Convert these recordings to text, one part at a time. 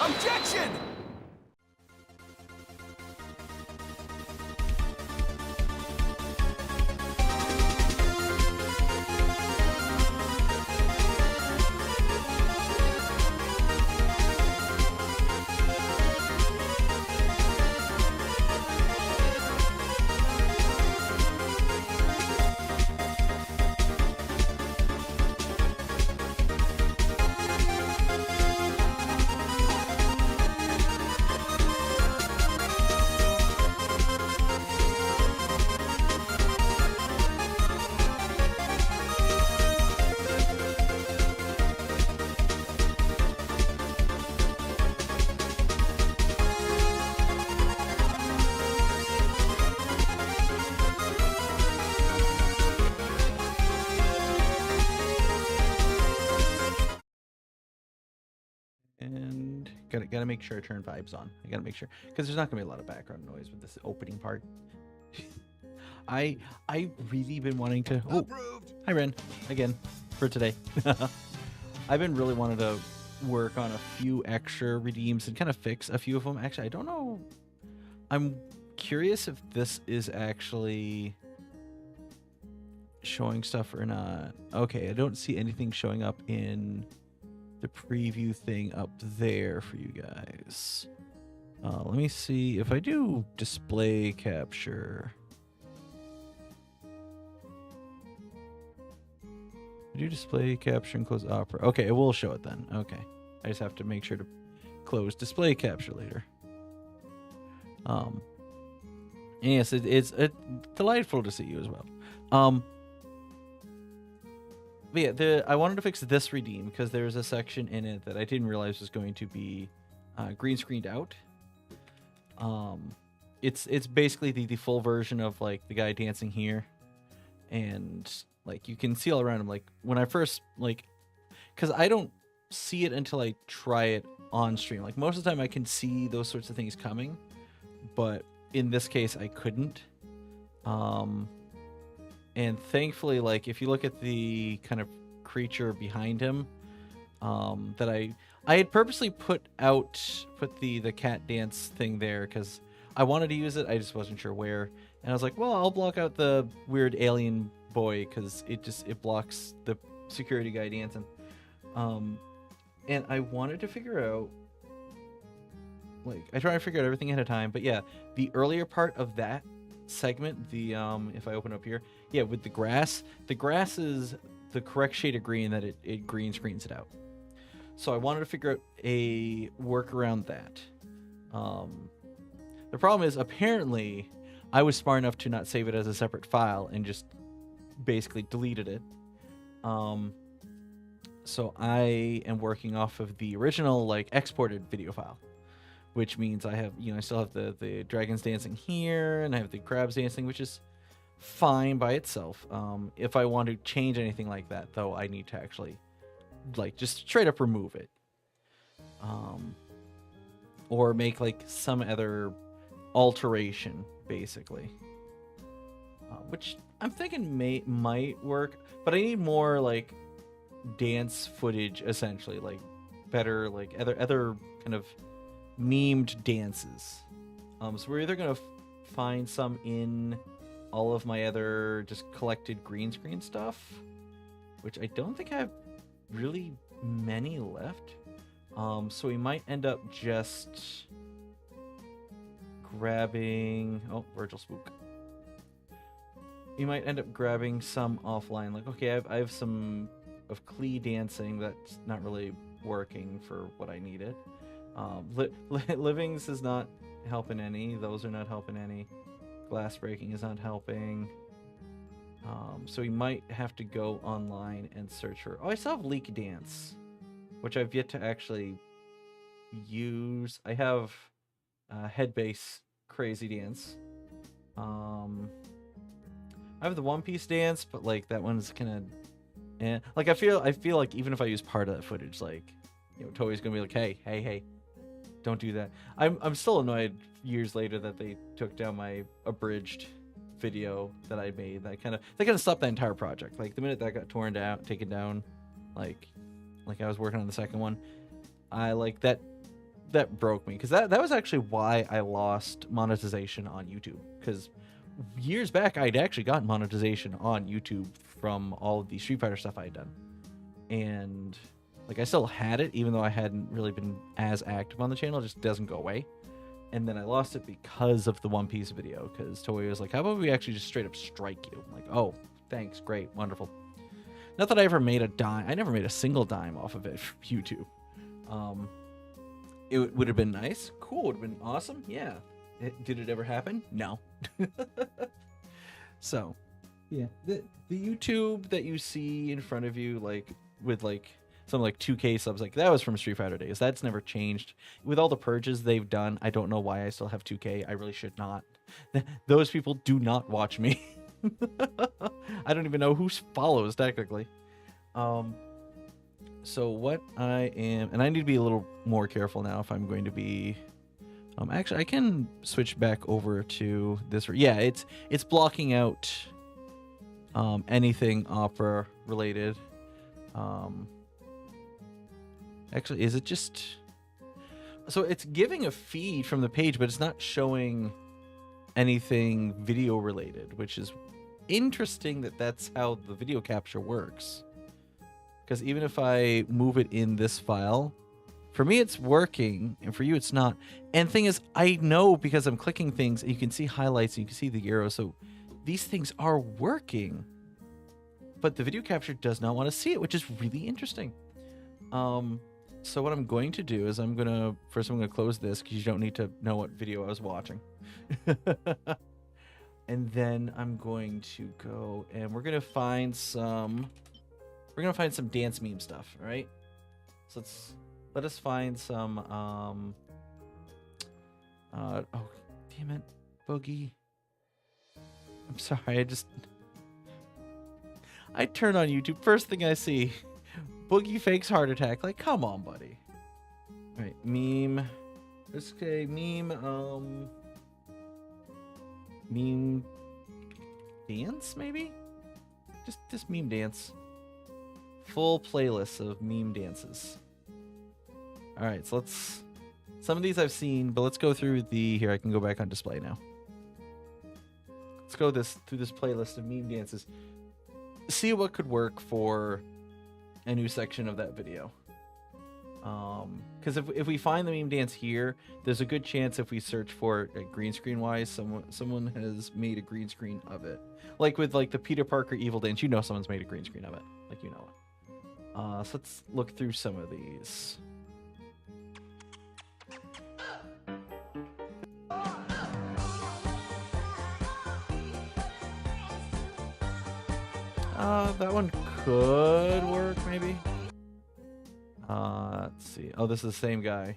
Objection! And gotta make sure I turn vibes on. I gotta make sure, because there's not gonna be a lot of background noise with this opening part. I really been wanting to. Oh, Approved. hi Ren, again for today. I've been really wanting to work on a few extra redeems and kind of fix a few of them. Actually, I don't know. I'm curious if this is actually showing stuff or not. Okay, I don't see anything showing up in the preview thing up there for you guys. Let me see if I do display capture. I do display capture and close Opera. Okay, it will show it then. Okay, I just have to make sure to close display capture later. And yes, it's delightful to see you as well. But yeah, I wanted to fix this redeem because there's a section in it that I didn't realize was going to be green screened out. It's basically the full version of like the guy dancing here, and like you can see all around him. Like when I first because I don't see it until I try it on stream. Like most of the time I can see those sorts of things coming, but in this case I couldn't. And thankfully, like if you look at the kind of creature behind him, that I had purposely put the cat dance thing there because I wanted to use it. I just wasn't sure where, and I was like, well, I'll block out the weird alien boy because it blocks the security guy dancing. And I wanted to figure out, like, I try to figure out everything ahead of time, but yeah, the earlier part of that segment, the if I open up here, yeah, with the grass is the correct shade of green that it green screens it out. So I wanted to figure out a work around that. The problem is apparently I was smart enough to not save it as a separate file and just basically deleted it. So I am working off of the original like exported video file, which means I have, I still have the dragons dancing here, and I have the crabs dancing, which is fine by itself. If I want to change anything like that, though, I need to actually, like, just straight up remove it. Or make, like, some other alteration, basically. Which I'm thinking might work, but I need more, like, dance footage, essentially. Like, better, like, other kind of memed dances. So we're either gonna find some in all of my other just collected green screen stuff, which I don't think I have really many left. So we might end up just grabbing Virgil Spook. We might end up grabbing some offline. Like, okay, I have some of Klee dancing that's not really working for what I needed. Livings is not helping any. Those are not helping any. Glass breaking is not helping. So we might have to go online and search for. Oh, I still have Leak Dance, which I've yet to actually use. I have Headbase Crazy Dance. I have the One Piece Dance, but like that one's kind of, like I feel like even if I use part of that footage, like Toei's gonna be like, hey, don't do that. I'm still annoyed years later that they took down my abridged video that I made. They kind of stopped that entire project. Like the minute that got taken down, like I was working on the second one, I like that that broke me, because that was actually why I lost monetization on YouTube. Because years back, I'd actually gotten monetization on YouTube from all of the Street Fighter stuff I had done, and like I still had it, even though I hadn't really been as active on the channel. It just doesn't go away. And then I lost it because of the One Piece video, because Toei was like, how about we actually just straight up strike you? I'm like, oh, thanks, great, wonderful. Not that I ever made a dime. I never made a single dime off of it from YouTube. It would have been nice. Cool, would have been awesome. Yeah. Did it ever happen? No. So, yeah. The YouTube that you see in front of you, like, with, like, something like 2K subs, like, that was from Street Fighter days. That's never changed. With all the purges they've done, I don't know why I still have 2K. I really should not. Those people do not watch me. I don't even know who follows, technically. So what I am, and I need to be a little more careful now if I'm going to be, actually I can switch back over to this. Yeah, it's blocking out anything opera related. Actually, is it just, so it's giving a feed from the page, but it's not showing anything video related, which is interesting that that's how the video capture works. Because even if I move it in this file, for me it's working, and for you it's not. And the thing is, I know because I'm clicking things, and you can see highlights, and you can see the arrow, so these things are working. But the video capture does not want to see it, which is really interesting. So what I'm going to do is I'm going to close this, because you don't need to know what video I was watching. And then I'm going to go, and we're going to find some dance meme stuff, all right? So let us find some, oh, damn it, Boogie. I'm sorry, I turn on YouTube, first thing I see, Boogie fakes heart attack. Like, come on, buddy. All right, meme. Okay, meme, meme dance, maybe? Just meme dance. Full playlist of meme dances. All right, so some of these I've seen, but let's go through here, I can go back on display now. Let's go through this playlist of meme dances. See what could work for a new section of that video. Because if we find the meme dance here, there's a good chance if we search for it green screen wise, someone has made a green screen of it. Like with the Peter Parker evil dance, you know someone's made a green screen of it. Like, you know it. So let's look through some of these. That one could work, maybe. Let's see. Oh, this is the same guy.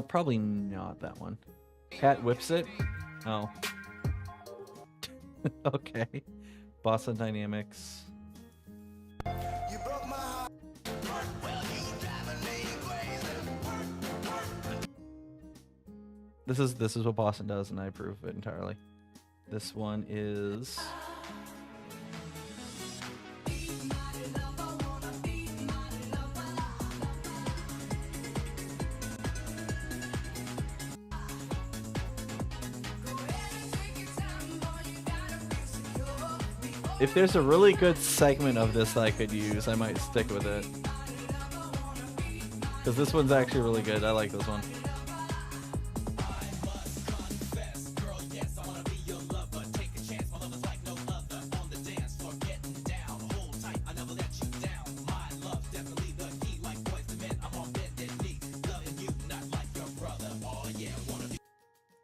Probably not that one. Cat whips it. Oh. Okay. Boston Dynamics. This is what Boston does, and I approve of it entirely. This one is... If there's a really good segment of this that I could use, I might stick with it. Because this one's actually really good. I like this one.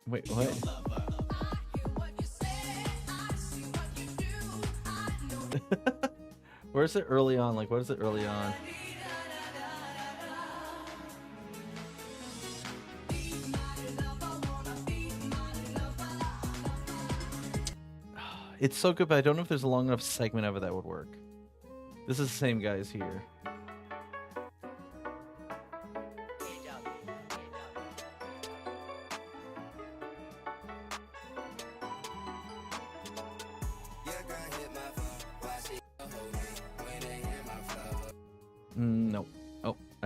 Wait, what? Where's it early on? Like, what is it early on? It's so good, but I don't know if there's a long enough segment of it that would work. This is the same guys here.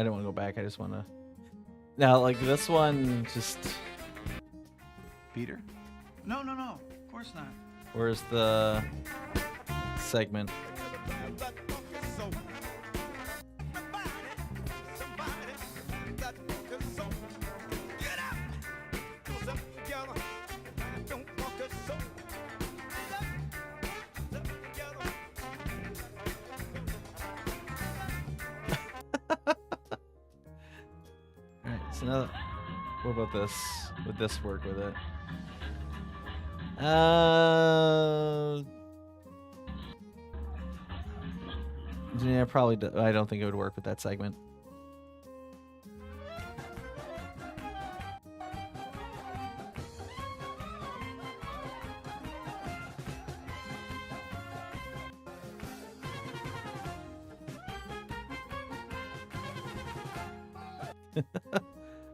I don't want to go back. I just want to. Now, like this one, just. Peter? No, no, no. Of course not. Where's the segment? Alright, so now, what about this? Would this work with it? Yeah, probably. I don't think it would work with that segment.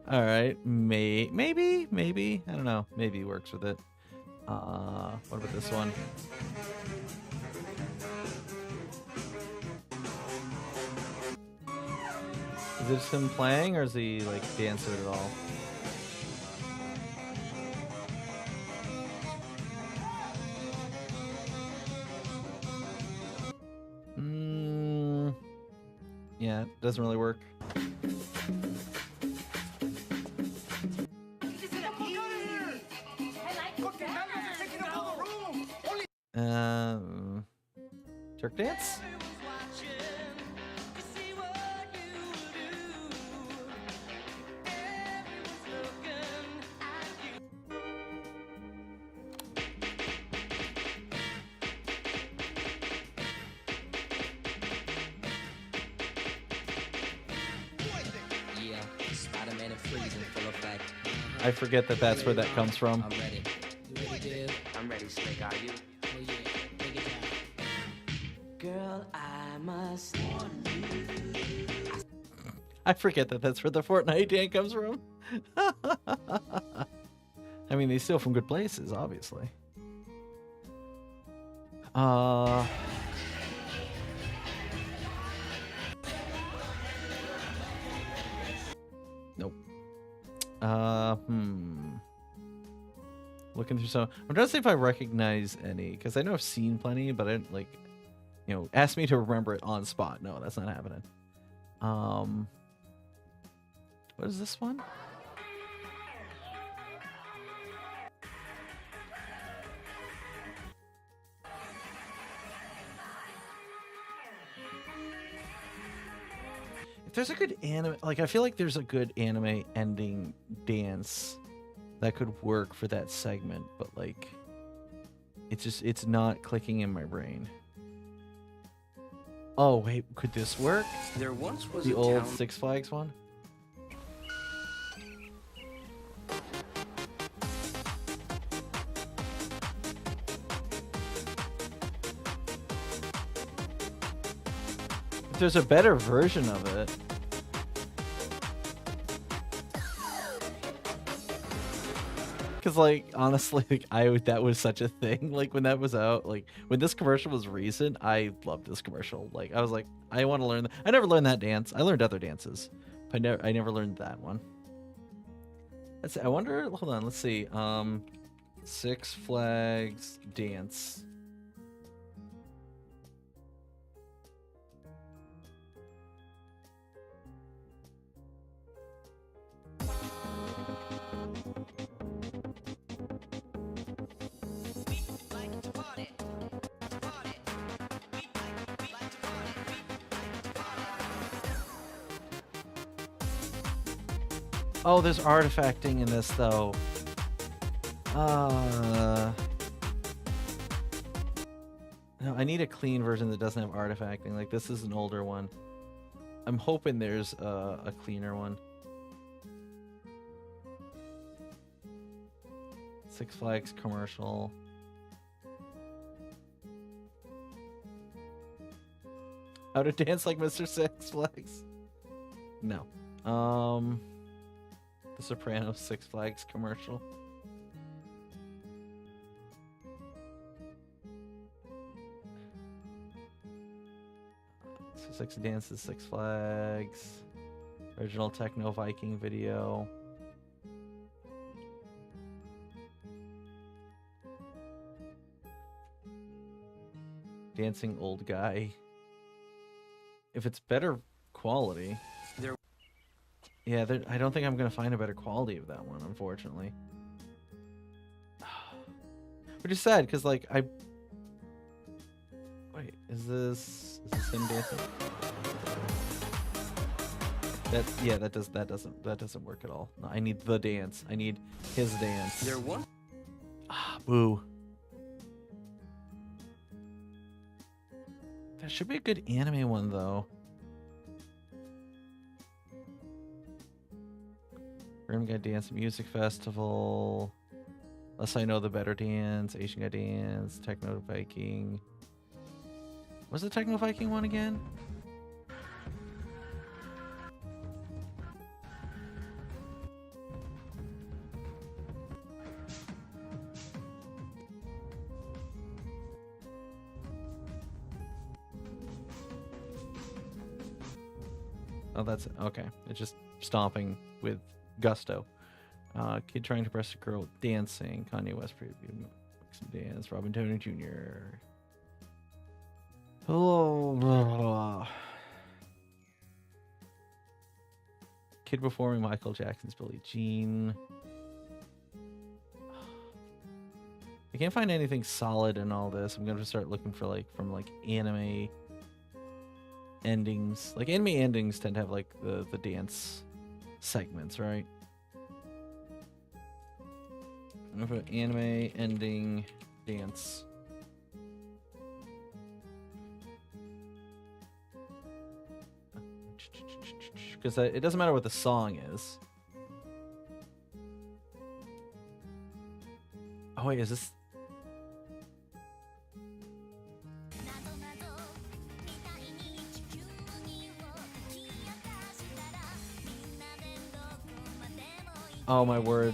All right, maybe I don't know. Maybe it works with it. What about this one? Is it just him playing, or is he like dancing at all? Yeah, it doesn't really work. Turk dance? I forget that that's where that comes from. I'm ready. You ready, Dib? I'm ready, Slick. Are you? Oh yeah, take it down. Girl, I must. I forget that that's where the Fortnite dance comes from. I mean, they steal from good places, obviously. Nope. Looking through some. I'm trying to see if I recognize any, because I know I've seen plenty, but I didn't like, ask me to remember it on spot. No, that's not happening. What is this one? If there's a good anime, like I feel like there's a good anime ending dance that could work for that segment, but like it's not clicking in my brain. Oh wait, could this work? There once was The a old town. Six Flags one? If there's a better version of it. Because, like, honestly, like, that was such a thing. Like, when that was out, like, when this commercial was recent, I loved this commercial. Like, I was like, I want to learn that. I never learned that dance. I learned other dances, but I never learned that one. Let's see, I wonder, hold on, let's see. Six Flags dance. Oh, there's artifacting in this, though. No, I need a clean version that doesn't have artifacting. Like, this is an older one. I'm hoping there's a cleaner one. Six Flags commercial. How to dance like Mr. Six Flags? No. The Sopranos Six Flags commercial. So Six Dances, Six Flags. Original Techno Viking video. Dancing old guy. If it's better quality. Yeah, I don't think I'm going to find a better quality of that one, unfortunately. Which is sad, because, like, Wait, is this him dancing? That doesn't work at all. No, I need the dance. I need his dance. There one. Ah, boo. That should be a good anime one, though. Rhythm Guy Dance Music Festival. Unless I Know the Better Dance. Asian Guy Dance. Techno Viking. What's the Techno Viking one again? Oh, that's it. Okay. It's just stomping with gusto. Kid trying to impress a girl dancing. Kanye West preview. Some dance. Robin Tony Jr. Oh. Blah, blah. Kid performing Michael Jackson's Billie Jean. I can't find anything solid in all this. I'm gonna start looking for from anime endings. Like anime endings tend to have like the dance segments, right? I'm gonna put anime ending dance. Because it doesn't matter what the song is. Oh wait, is this? Oh my word.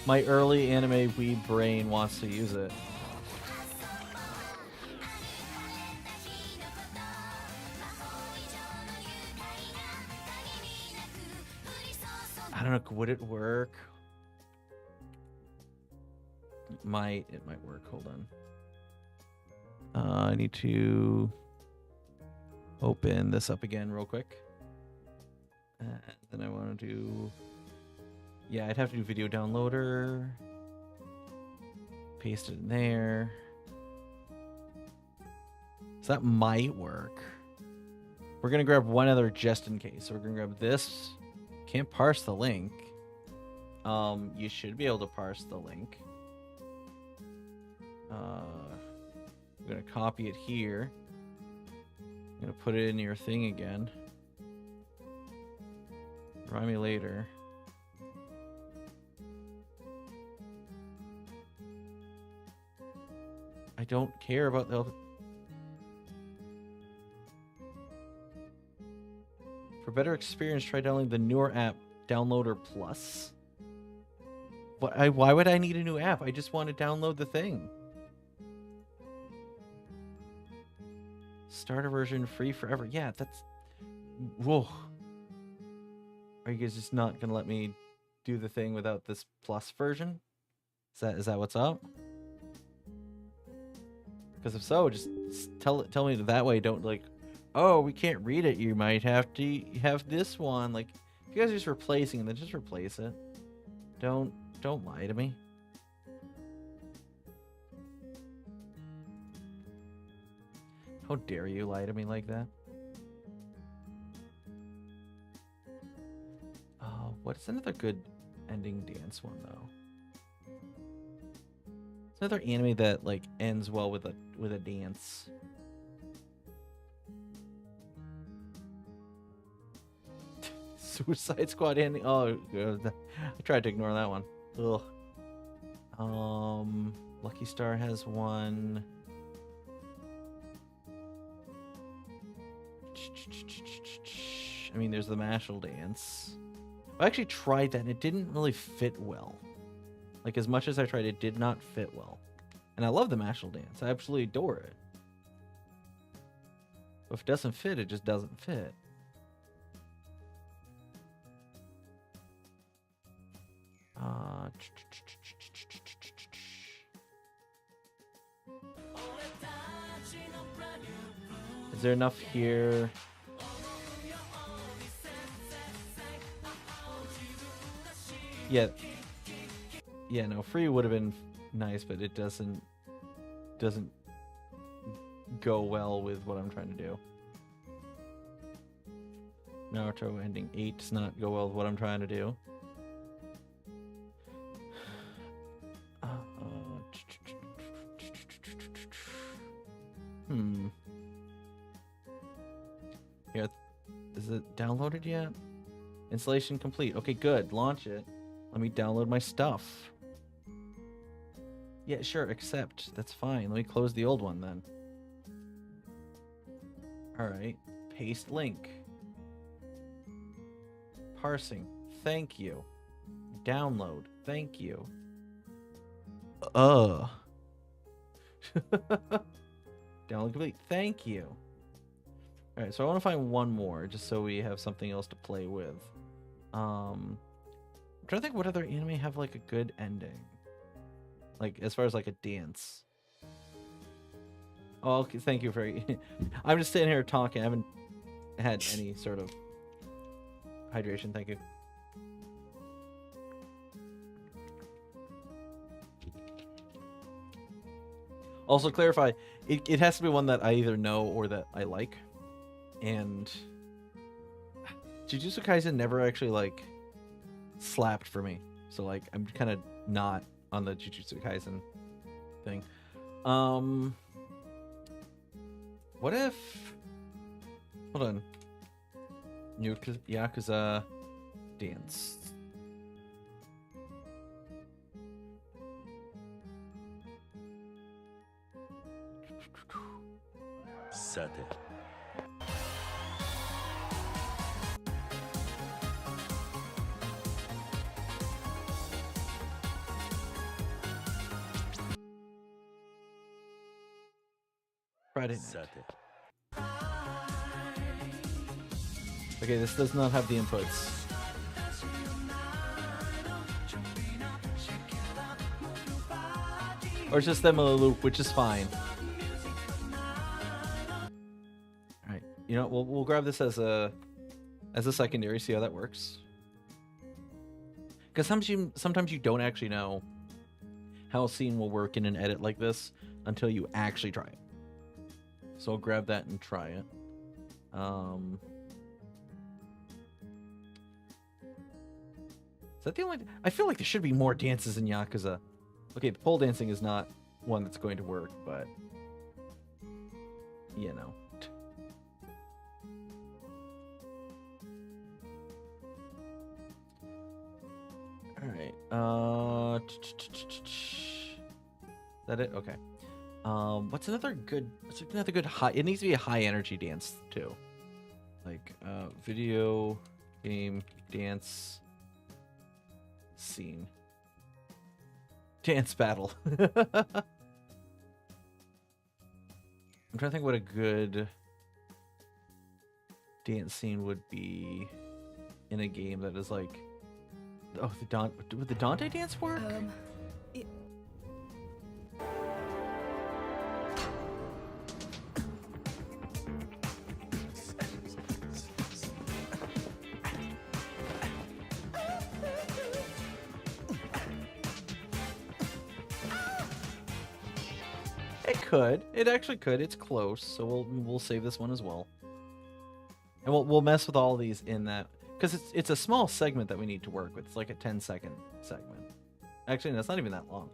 My early anime weeb brain wants to use it. I don't know, would it work? It might work. Hold on. I need to open this up again real quick. And then I want to do... Yeah, I'd have to do video downloader. Paste it in there. So that might work. We're going to grab one other just in case. So we're going to grab this. Can't parse the link. You should be able to parse the link. I'm going to copy it here. I'm going to put it in your thing again. Remind me later. I don't care about the... For better experience, try downloading the newer app, Downloader Plus. Why would I need a new app? I just want to download the thing. Starter version free forever. Yeah, that's... Whoa. Are you guys just not going to let me do the thing without this Plus version? Is that what's up? Because if so, just tell me that way. Don't like, oh, we can't read it. You might have to have this one. Like, if you guys are just replacing it, then just replace it. Don't lie to me. How dare you lie to me like that? What's another good ending dance one though? It's another anime that like ends well with a dance. Suicide Squad ending. Oh, I tried to ignore that one. Ugh. Lucky Star has one. I mean, there's the Mashal dance. I actually tried that and it didn't really fit well. Like, as much as I tried, it did not fit well. And I love the Mashal dance. I absolutely adore it. But if it doesn't fit, it just doesn't fit. Uh, is there enough here? Yeah. Yeah, no, free would have been nice, but it doesn't go well with what I'm trying to do. Naruto ending 8 does not go well with what I'm trying to do. Here, is it downloaded yet? Installation complete. Okay, good. Launch it. Let me download my stuff. Yeah, sure, accept. That's fine. Let me close the old one then. Alright. Paste link. Parsing. Thank you. Download. Thank you. Download complete. Thank you. Alright, so I want to find one more, just so we have something else to play with. I'm trying to think what other anime have like a good ending. Like as far as like a dance. Oh, okay, thank you for I'm just sitting here talking. I haven't had any sort of hydration, thank you. Also clarify, it has to be one that I either know or that I like. And Jujutsu Kaisen never actually like slapped for me. So like I'm kind of not on the Jujutsu Kaisen thing. What if hold on. Yakuza dance. Sate. Friday night. Sate. Okay, this does not have the inputs. Or it's just them in a loop, which is fine. Alright, you know, we'll grab this as a secondary, see how that works. Because sometimes you don't actually know how a scene will work in an edit like this until you actually try it. So I'll grab that and try it. Is that the only... I feel like there should be more dances in Yakuza. Okay, the pole dancing is not one that's going to work, but... you know. Alright, is that it? Okay. What's another good high... It needs to be a high energy dance, too. Like, video, game, dance... scene. Dance battle. I'm trying to think what a good dance scene would be in a game that is like... Oh, would the Dante dance work? It could. It actually could. It's close, so we'll save this one as well. And we'll mess with all these in that, because it's a small segment that we need to work with. It's like a 10-second segment. Actually, that's not even that long.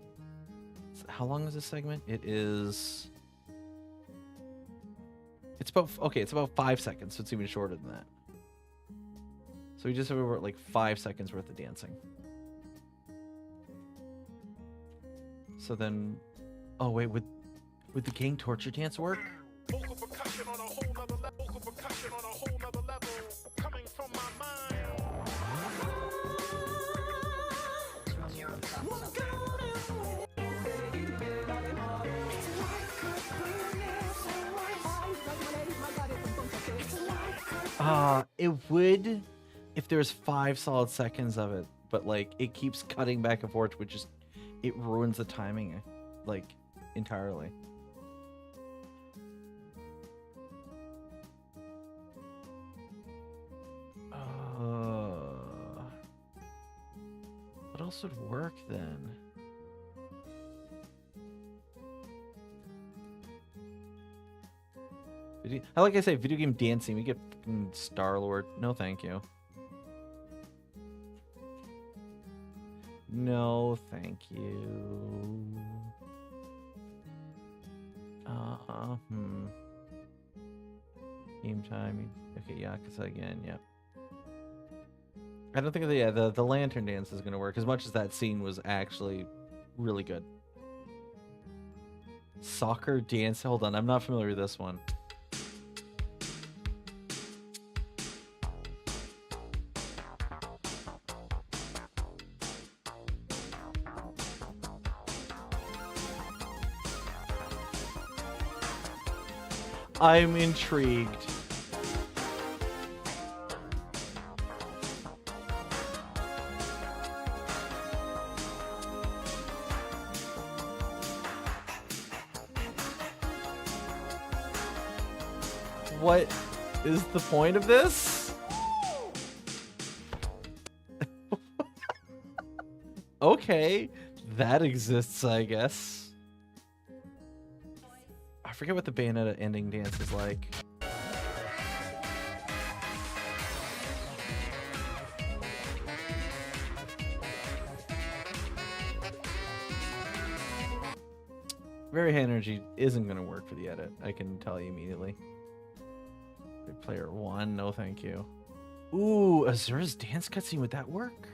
How long is this segment? It's about 5 seconds, so it's even shorter than that. So we just have about like 5 seconds worth of dancing. So then, oh wait, would the gang torture dance work? Vocal percussion on a whole nother level. Vocal percussion on a whole nother level. Coming from my mind. It would if there's 5 solid seconds of it, but like it keeps cutting back and forth, which just it ruins the timing like entirely. What else would work then? Like I say, video game dancing. We get Star-Lord. No, thank you. No, thank you. Game time. Okay, Yakuza again. Yep. I don't think the lantern dance is gonna work as much as that scene was actually really good. Soccer dance. Hold on, I'm not familiar with this one. I'm intrigued. What is the point of this? Okay, that exists, I guess. I forget what the Bayonetta ending dance is like. Very high energy isn't going to work for the edit. I can tell you immediately. Player 1, no thank you. Ooh, Azura's dance cutscene, would that work?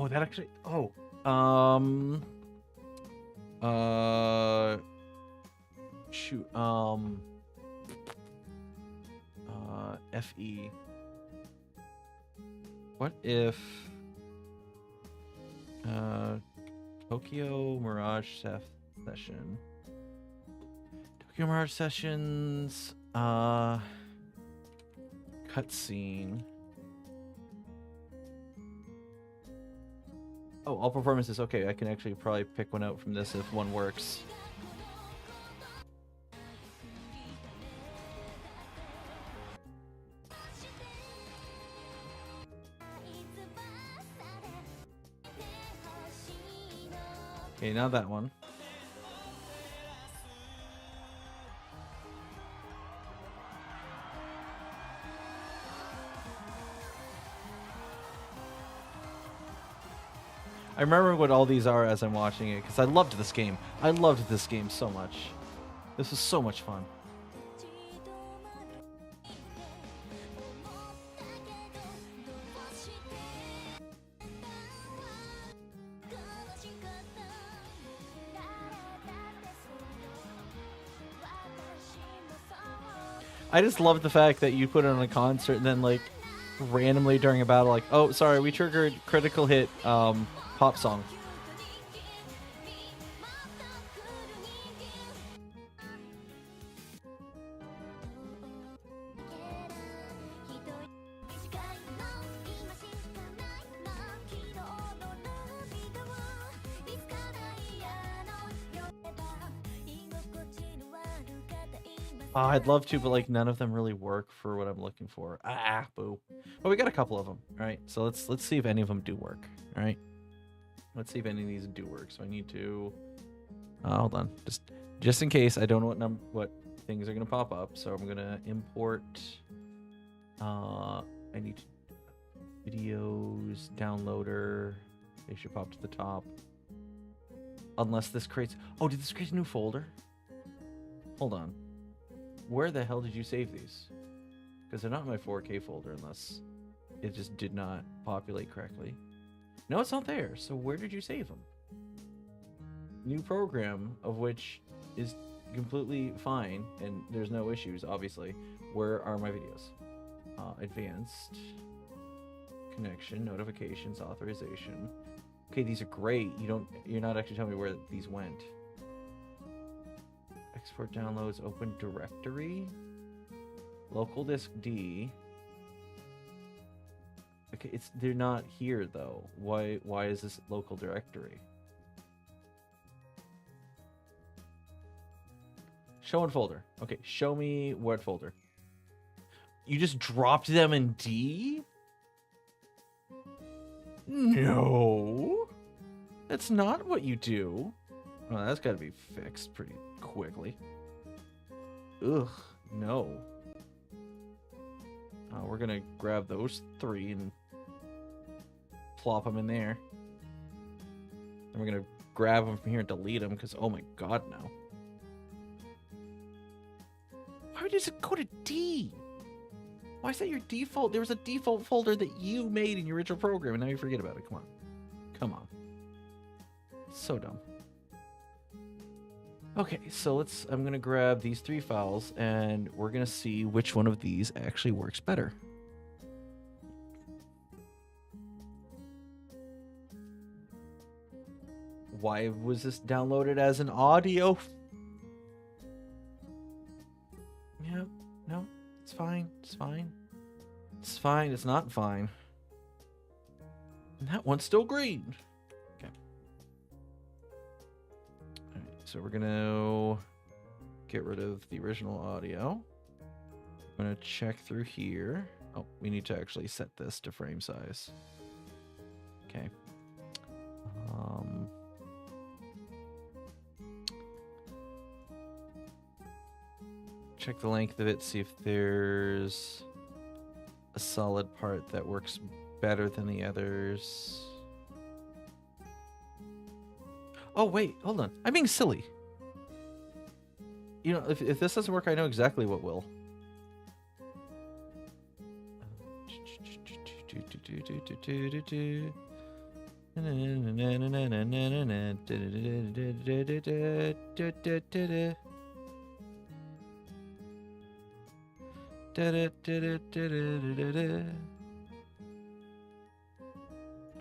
Oh, that actually. Oh, shoot. FE. What if Tokyo Mirage Session? Tokyo Mirage Sessions. Cutscene. Oh, all performances. Okay, I can actually probably pick one out from this if one works. Okay, now that one. I remember what all these are as I'm watching it, because I loved this game. I loved this game so much. This was so much fun. I just love the fact that you put it on a concert and then, like, randomly during a battle, like, oh, sorry, we triggered critical hit, pop song. I'd love to, but like none of them really work for what I'm looking for. Boo. Well, we got a couple of them. All right, so let's see if any of them do work. All right, let's see if any of these do work. So I need to hold on, just in case I don't know what things are gonna pop up. So I'm gonna import. I need videos downloader. They should pop to the top. Unless this creates... Oh, did this create a new folder? Hold on. Where the hell did you save these? Because they're not in my 4K folder unless it just did not populate correctly. No, it's not there. So where did you save them? New program, of which is completely fine, and there's no issues, obviously. Where are my videos? Advanced. Connection, notifications, authorization. Okay, these are great. You're not actually telling me where these went. Export downloads, open directory. Local disk D. Okay, they're not here though. Why is this local directory? Show in folder. Okay, show me what folder. You just dropped them in D? No. That's not what you do. Well, that's got to be fixed pretty quickly. Ugh, no. We're going to grab those 3 and plop them in there. And we're going to grab them from here and delete them because, oh my god, no. Why does it go to D? Why is that your default? There was a default folder that you made in your original program and now you forget about it. Come on. Come on. So dumb. Okay, so I'm going to grab these 3 files and we're going to see which one of these actually works better. Why was this downloaded as an audio? Yeah, no, it's fine. It's fine. It's fine. It's not fine. And that one's still green. Okay. All right, so we're going to get rid of the original audio. I'm going to check through here. Oh, we need to actually set this to frame size. Okay. Check the length of it, see if there's a solid part that works better than the others. Oh, wait, hold on. I'm being silly. You know, if this doesn't work, I know exactly what will.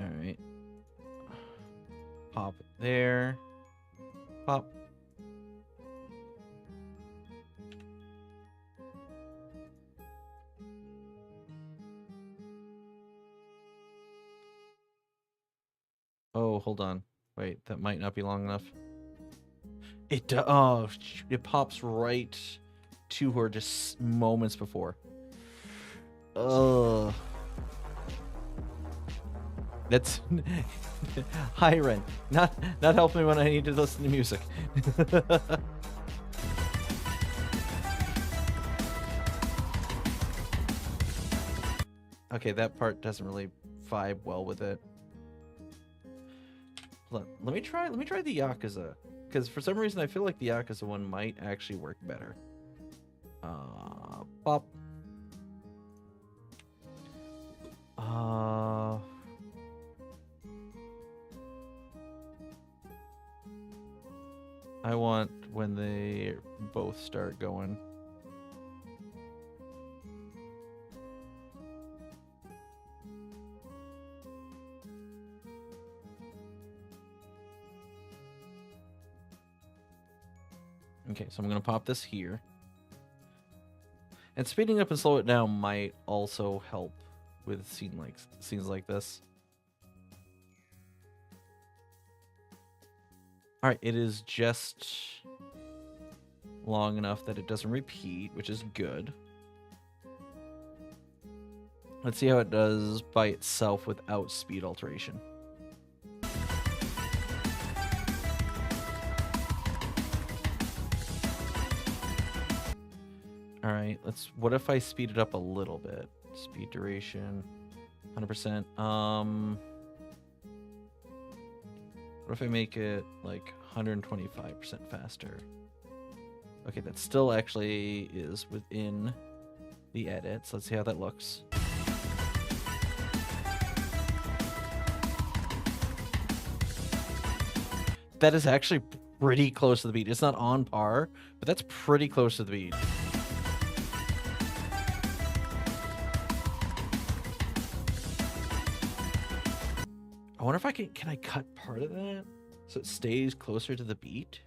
Alright. Pop it there. Pop. Oh, hold on. Wait, that might not be long enough. It it pops right to her just moments before. Ugh. That's hi Ren. Not helping me when I need to listen to music. Okay, that part doesn't really vibe well with it. Hold on. Let me try the Yakuza, because for some reason I feel like the Yakuza one might actually work better. Pop. I want when they both start going. Okay, so I'm going to pop this here. And speeding up and slow it down might also help with scenes like this. Alright, it is just long enough that it doesn't repeat, which is good. Let's see how it does by itself without speed alteration. Alright, what if I speed it up a little bit? Speed duration, 100%. What if I make it like 125% faster. Okay, that still actually is within the edits. Let's see how that looks. That is actually pretty close to the beat. It's not on par, but that's pretty close to the beat. I wonder if I can I cut part of that so it stays closer to the beat?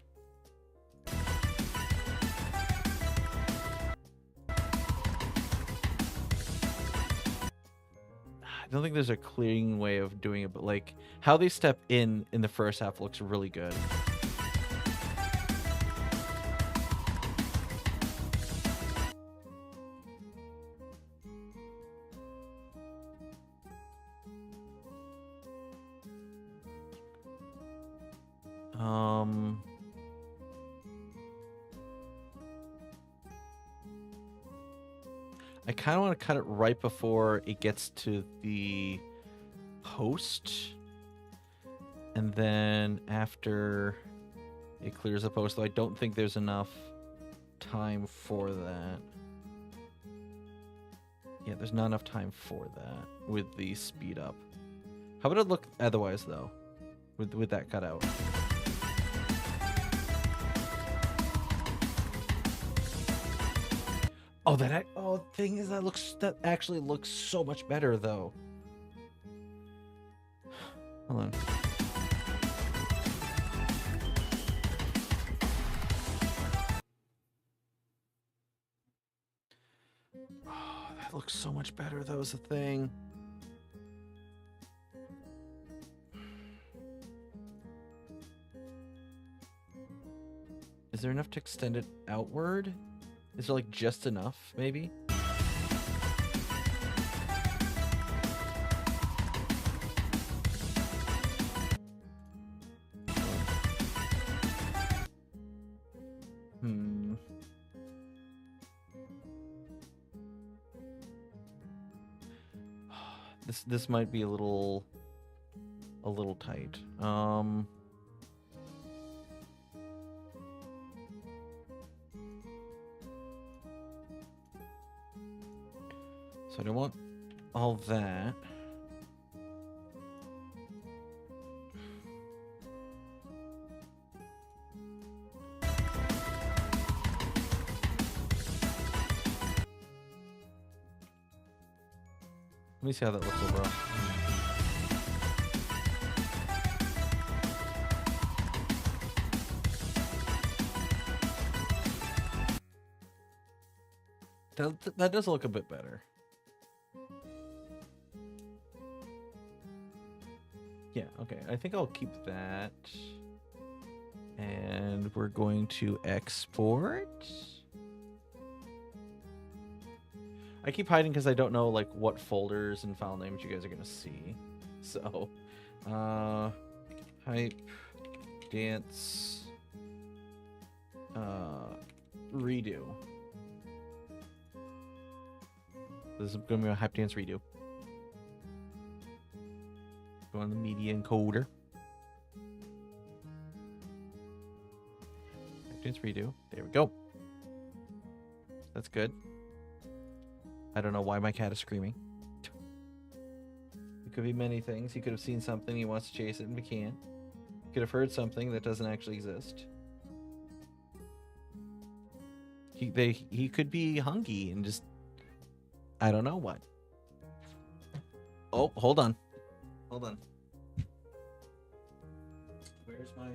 I don't think there's a clean way of doing it, but like how they step in the first half looks really good. I kind of want to cut it right before it gets to the post, and then after it clears the post, though I don't think there's enough time for that. Yeah, there's not enough time for that with the speed up. How would it look otherwise, though, with that cut out? Oh, thing is that actually looks so much better though. Hold on. Oh, that looks so much better though is the thing. Is there enough to extend it outward? Is there like just enough, maybe? This might be a little tight. So I don't want all that. Let me see how that looks overall. That does look a bit better. Yeah, okay. I think I'll keep that. And we're going to export. I keep hiding because I don't know like what folders and file names you guys are going to see. So, hype, dance, redo. This is going to be a hype dance redo. Go on the media encoder. Hype dance redo. There we go. That's good. I don't know why my cat is screaming. It could be many things. He could have seen something, he wants to chase it, and we can't. He could have heard something that doesn't actually exist. He could be hungry and just... I don't know what. Oh, hold on. Hold on. Where's my...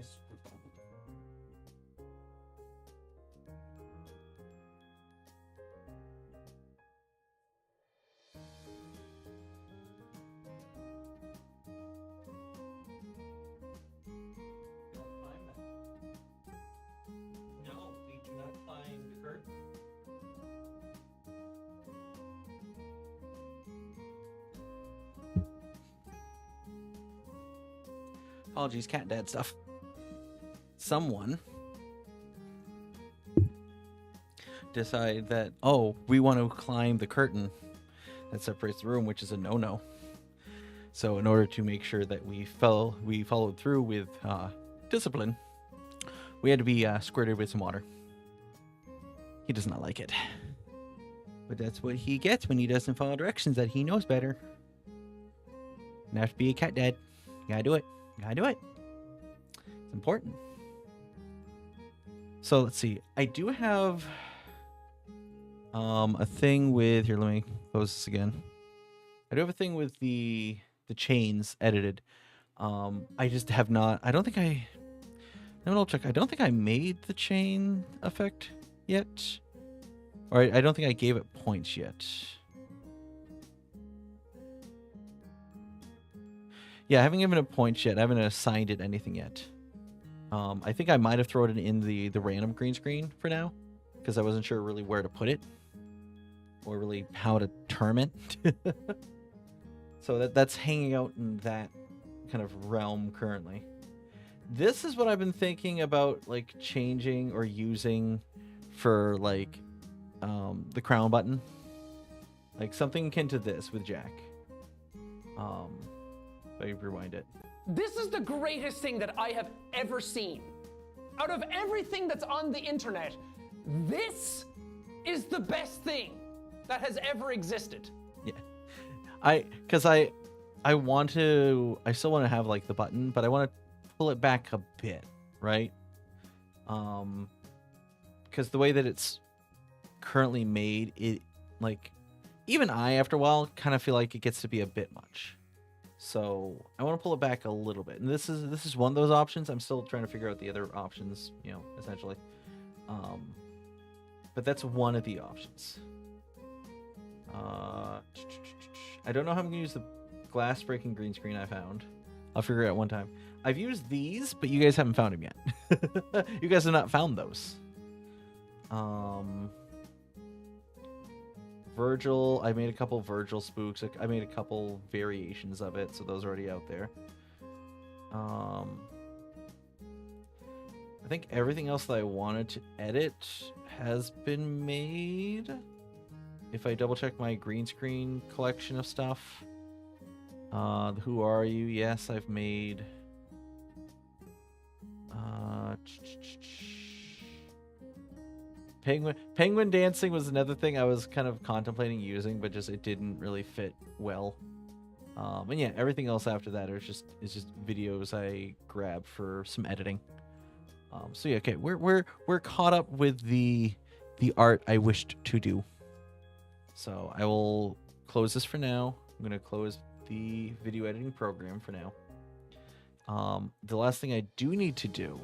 Apologies, cat dad stuff. Someone decided that, oh, we want to climb the curtain that separates the room, which is a no-no. So in order to make sure that we followed through with discipline We had to be squirted with some water. He does not like it. But that's what he gets when he doesn't follow directions that he knows better. You have to be a cat dad. You gotta do it. You gotta do it. It's important. So let's see. I do have a thing with here. Let me close this again. I do have a thing with the chains edited. I just have not. I don't think I. Let me check. I don't think I made the chain effect yet, or I don't think I gave it points yet. Yeah, I haven't given it points yet. I haven't assigned it anything yet. I think I might have thrown it in the random green screen for now, because I wasn't sure really where to put it, or really how to term it. So that's hanging out in that kind of realm currently. This is what I've been thinking about, like changing or using for like the crown button, like something akin to this with Jack. If I rewind it. This is the greatest thing that I have ever seen. Out of everything that's on the internet, this is the best thing that has ever existed. Yeah. I still want to have like the button, but I want to pull it back a bit, right? Because the way that it's currently made, it like even after a while kind of feel like it gets to be a bit much. So I want to pull it back a little bit, and this is one of those options. I'm still trying to figure out the other options, essentially. But that's one of the options. I don't know how I'm gonna use the glass breaking green screen I found. I'll figure it out one time. I've used these, but you guys haven't found them yet. You guys have not found those. Virgil, I made a couple Virgil spooks. I made a couple variations of it, so those are already out there. I think everything else that I wanted to edit has been made. If I double check my green screen collection of stuff. Who Are You? Yes, I've made. Penguin dancing was another thing I was kind of contemplating using, but just it didn't really fit well. And yeah, everything else after that is just videos I grabbed for some editing. So yeah, okay, we're caught up with the art I wished to do. So I will close this for now. I'm gonna close the video editing program for now. The last thing I do need to do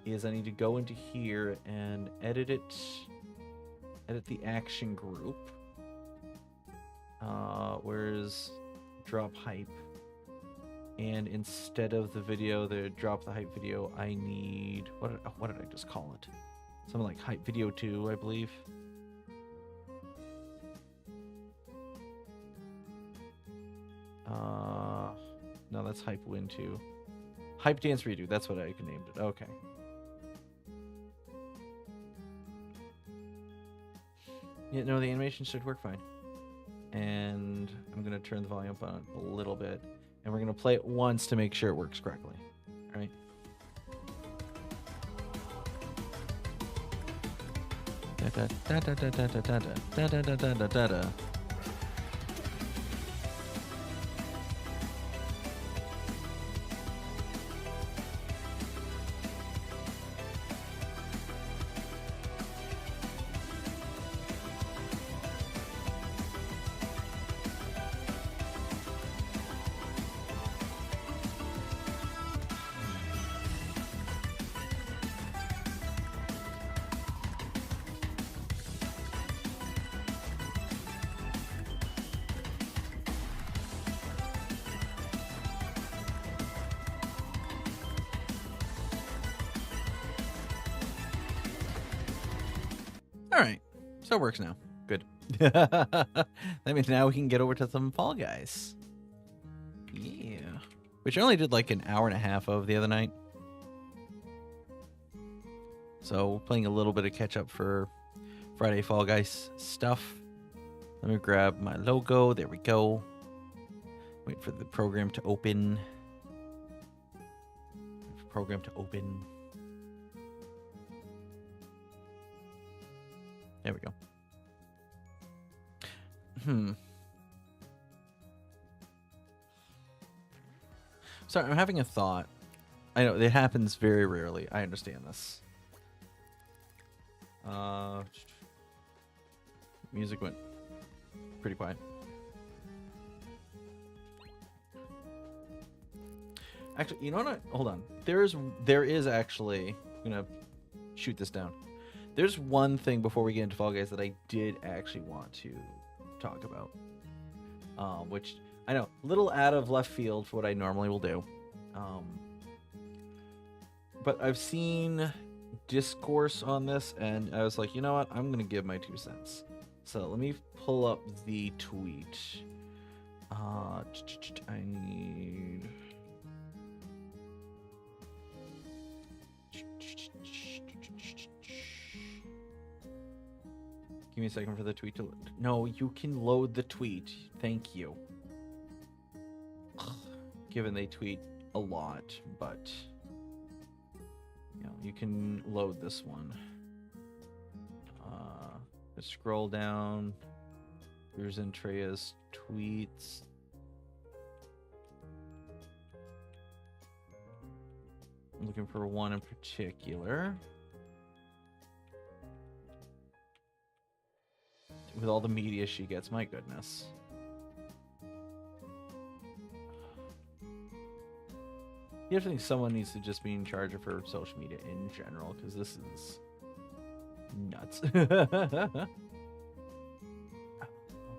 is I need to go into here and edit the action group. Where's drop hype? And instead of the video, the drop the hype video, I need what did I just call it? Something like hype video 2, I believe. No, that's hype win 2. Hype dance redo. That's what I named it. Okay. Yeah, no, the animation should work fine. And I'm going to turn the volume up on a little bit. And we're going to play it once to make sure it works correctly. All right. Da da da da da da da da da da da da da da. All right, so it works now. Good. That means now we can get over to some Fall Guys. Yeah. Which I only did like an hour and a half of the other night. So playing a little bit of catch up for Friday Fall Guys stuff. Let me grab my logo. There we go. Wait for the program to open. There we go. Sorry, I'm having a thought. I know it happens very rarely. I understand this. Music went pretty quiet. Actually, you know what? Hold on. There is actually. I'm gonna shoot this down. There's one thing before we get into Fall Guys that I did actually want to talk about, which I know a little out of left field for what I normally will do, but I've seen discourse on this, and I was like, you know what? I'm gonna give my 2 cents. So let me pull up the tweet. I need. Give me a second for the tweet to. No, you can load the tweet. Thank you. Given they tweet a lot, but you can load this one. Let's scroll down. Here's Andrea's tweets. I'm looking for one in particular. With all the media she gets, my goodness. You have to think someone needs to just be in charge of her social media in general, because this is nuts.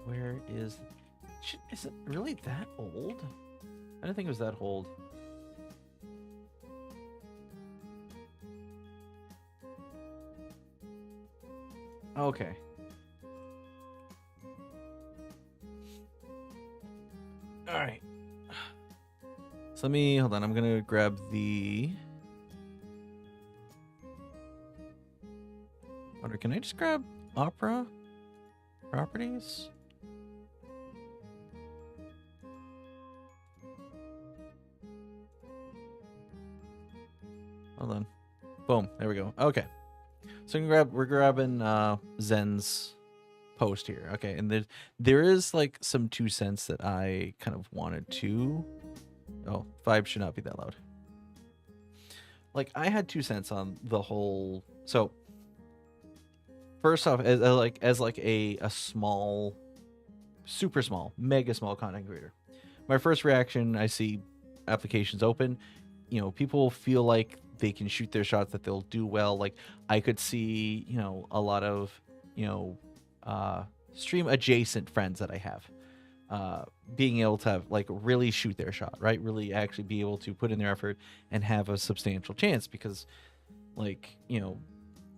Where is it really that old? I didn't think it was that old. Okay. All right. So let me hold on. I'm gonna grab the. Wonder, can I just grab Opera properties? Hold on. Boom. There we go. Okay. So we're grabbing Zen's post here. Okay, and there is like some 2 cents that I kind of wanted to. Oh, vibe should not be that loud. Like I had 2 cents on the whole. So first off, as a small, super small, mega small content creator, my first reaction, I see applications open. You know, people feel like they can shoot their shots, that they'll do well. Like I could see, a lot of, stream adjacent friends that I have, being able to have like really shoot their shot, right? Really actually be able to put in their effort and have a substantial chance, because like,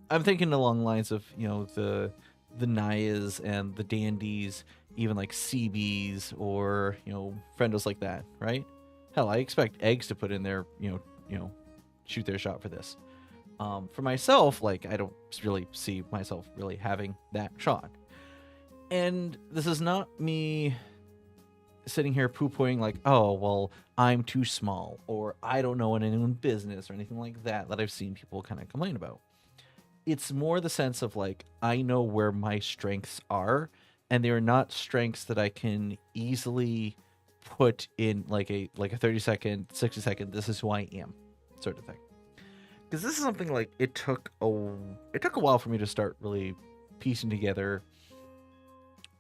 I'm thinking along the lines of, the Nayas and the Dandies, even like CBs or, friendos like that, right? Hell, I expect Eggs to put in their, shoot their shot for this. For myself, like I don't really see myself really having that shot. And this is not me sitting here poo-pooing like, oh, well, I'm too small, or I don't know anyone business or anything like that I've seen people kind of complain about. It's more the sense of like, I know where my strengths are, and they're not strengths that I can easily put in like a 30-second, 60-second, this is who I am sort of thing. Because this is something like it took a while for me to start really piecing together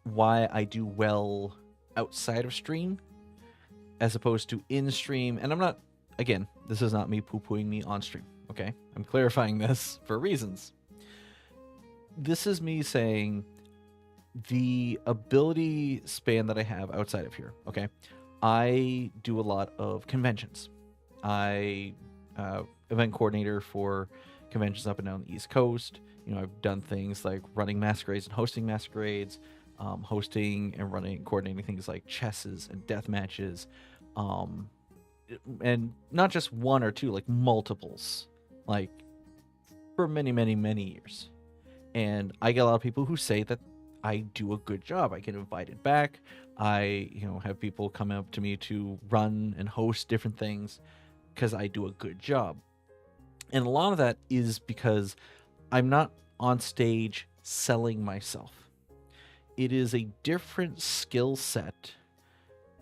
why I do well outside of stream as opposed to in stream. And I'm not, again, this is not me poo-pooing me on stream, okay? I'm clarifying this for reasons. This is me saying the ability span that I have outside of here, okay? I do a lot of conventions. I event coordinator for conventions up and down the East Coast. I've done things like running masquerades and hosting masquerades, hosting and running, coordinating things like chesses and death matches, and not just one or two, like multiples, like for many, many, many years. And I get a lot of people who say that I do a good job. I get invited back. I, have people come up to me to run and host different things because I do a good job. And a lot of that is because I'm not on stage selling myself. It is a different skill set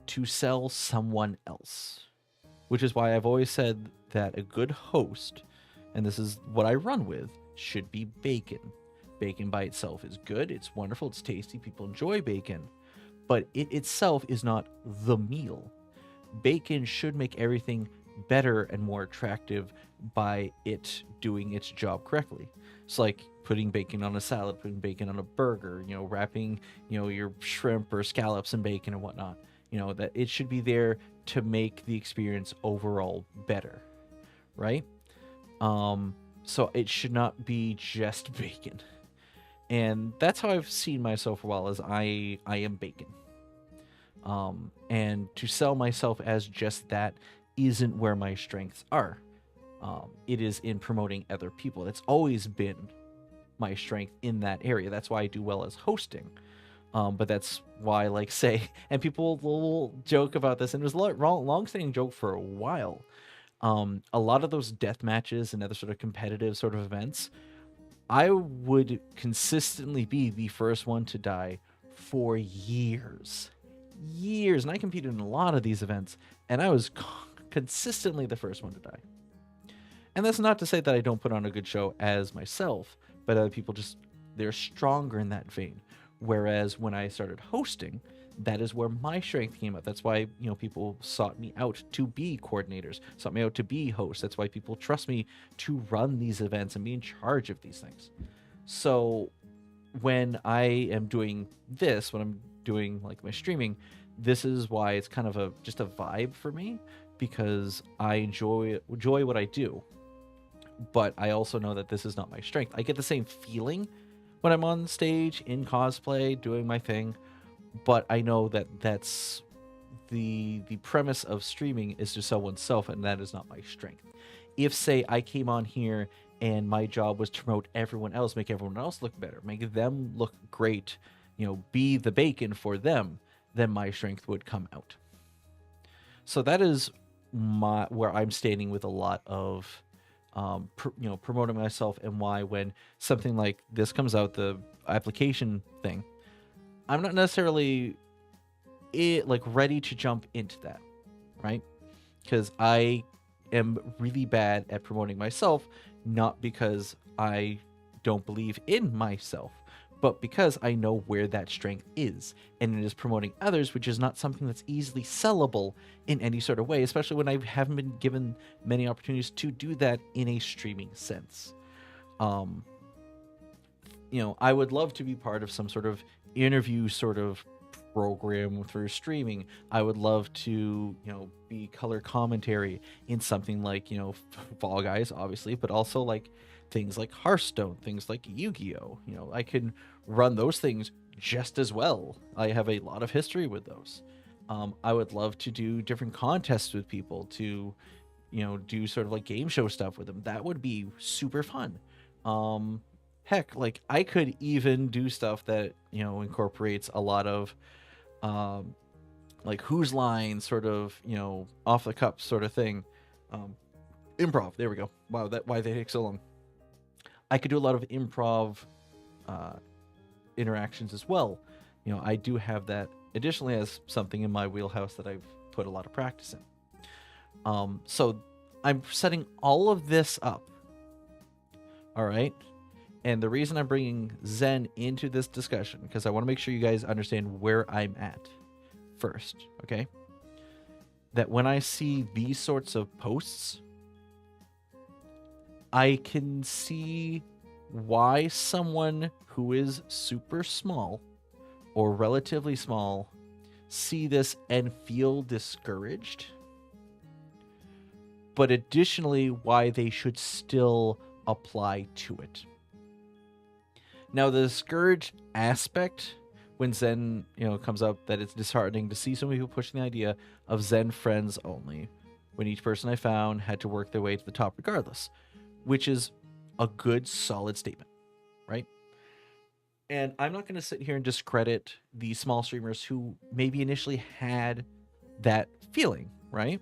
to sell someone else, which is why I've always said that a good host, and this is what I run with, should be bacon. Bacon by itself is good, it's wonderful, it's tasty, people enjoy bacon, but it itself is not the meal. Bacon should make everything better and more attractive by it doing its job correctly. It's like putting bacon on a salad, putting bacon on a burger, wrapping, your shrimp or scallops in bacon and whatnot. That it should be there to make the experience overall better, right? So it should not be just bacon. And that's how I've seen myself for a while, as I am bacon. And to sell myself as just that isn't where my strengths are. It is in promoting other people. That's always been my strength in that area. That's why I do well as hosting. But that's why, like, say, and people will joke about this, and it was a long-standing joke for a while. A lot of those death matches and other sort of competitive sort of events, I would consistently be the first one to die for years. And I competed in a lot of these events, and I was consistently the first one to die. And that's not to say that I don't put on a good show as myself, but other people they're stronger in that vein. Whereas when I started hosting, that is where my strength came out. That's why, people sought me out to be coordinators, sought me out to be hosts. That's why people trust me to run these events and be in charge of these things. So when I am doing this, when I'm doing like my streaming, this is why it's kind of just a vibe for me, because I enjoy what I do. But I also know that this is not my strength. I get the same feeling when I'm on stage in cosplay doing my thing, but I know that that's the premise of streaming is to sell oneself, and that is not my strength. If, say, I came on here and my job was to promote everyone else, make everyone else look better, make them look great, be the bacon for them, then my strength would come out. So that is where I'm standing with a lot of promoting myself, and why when something like this comes out, the application thing, I'm not necessarily ready to jump into that, right? Because I am really bad at promoting myself, not because I don't believe in myself, but because I know where that strength is, and it is promoting others, which is not something that's easily sellable in any sort of way, especially when I haven't been given many opportunities to do that in a streaming sense. I would love to be part of some sort of interview sort of program through streaming. I would love to, be color commentary in something like, Fall Guys, obviously, but also like things like Hearthstone, things like Yu-Gi-Oh! I can run those things just as well. I have a lot of history with those. I would love to do different contests with people, to, do sort of like game show stuff with them. That would be super fun. Heck, like I could even do stuff that, incorporates a lot of, like Whose Line sort of, off the cup sort of thing. Improv. There we go. Wow. Why they take so long. I could do a lot of improv, interactions as well. I do have that additionally as something in my wheelhouse that I've put a lot of practice in. So I'm setting all of this up. All right. And the reason I'm bringing Zen into this discussion, because I want to make sure you guys understand where I'm at first, okay? That when I see these sorts of posts, I can see why someone who is super small or relatively small see this and feel discouraged. But additionally, why they should still apply to it. Now, the discouraged aspect, when Zen, comes up, that it's disheartening to see so many people pushing the idea of Zen friends only, when each person I found had to work their way to the top regardless, which is a good, solid statement, right? And I'm not going to sit here and discredit the small streamers who maybe initially had that feeling, right?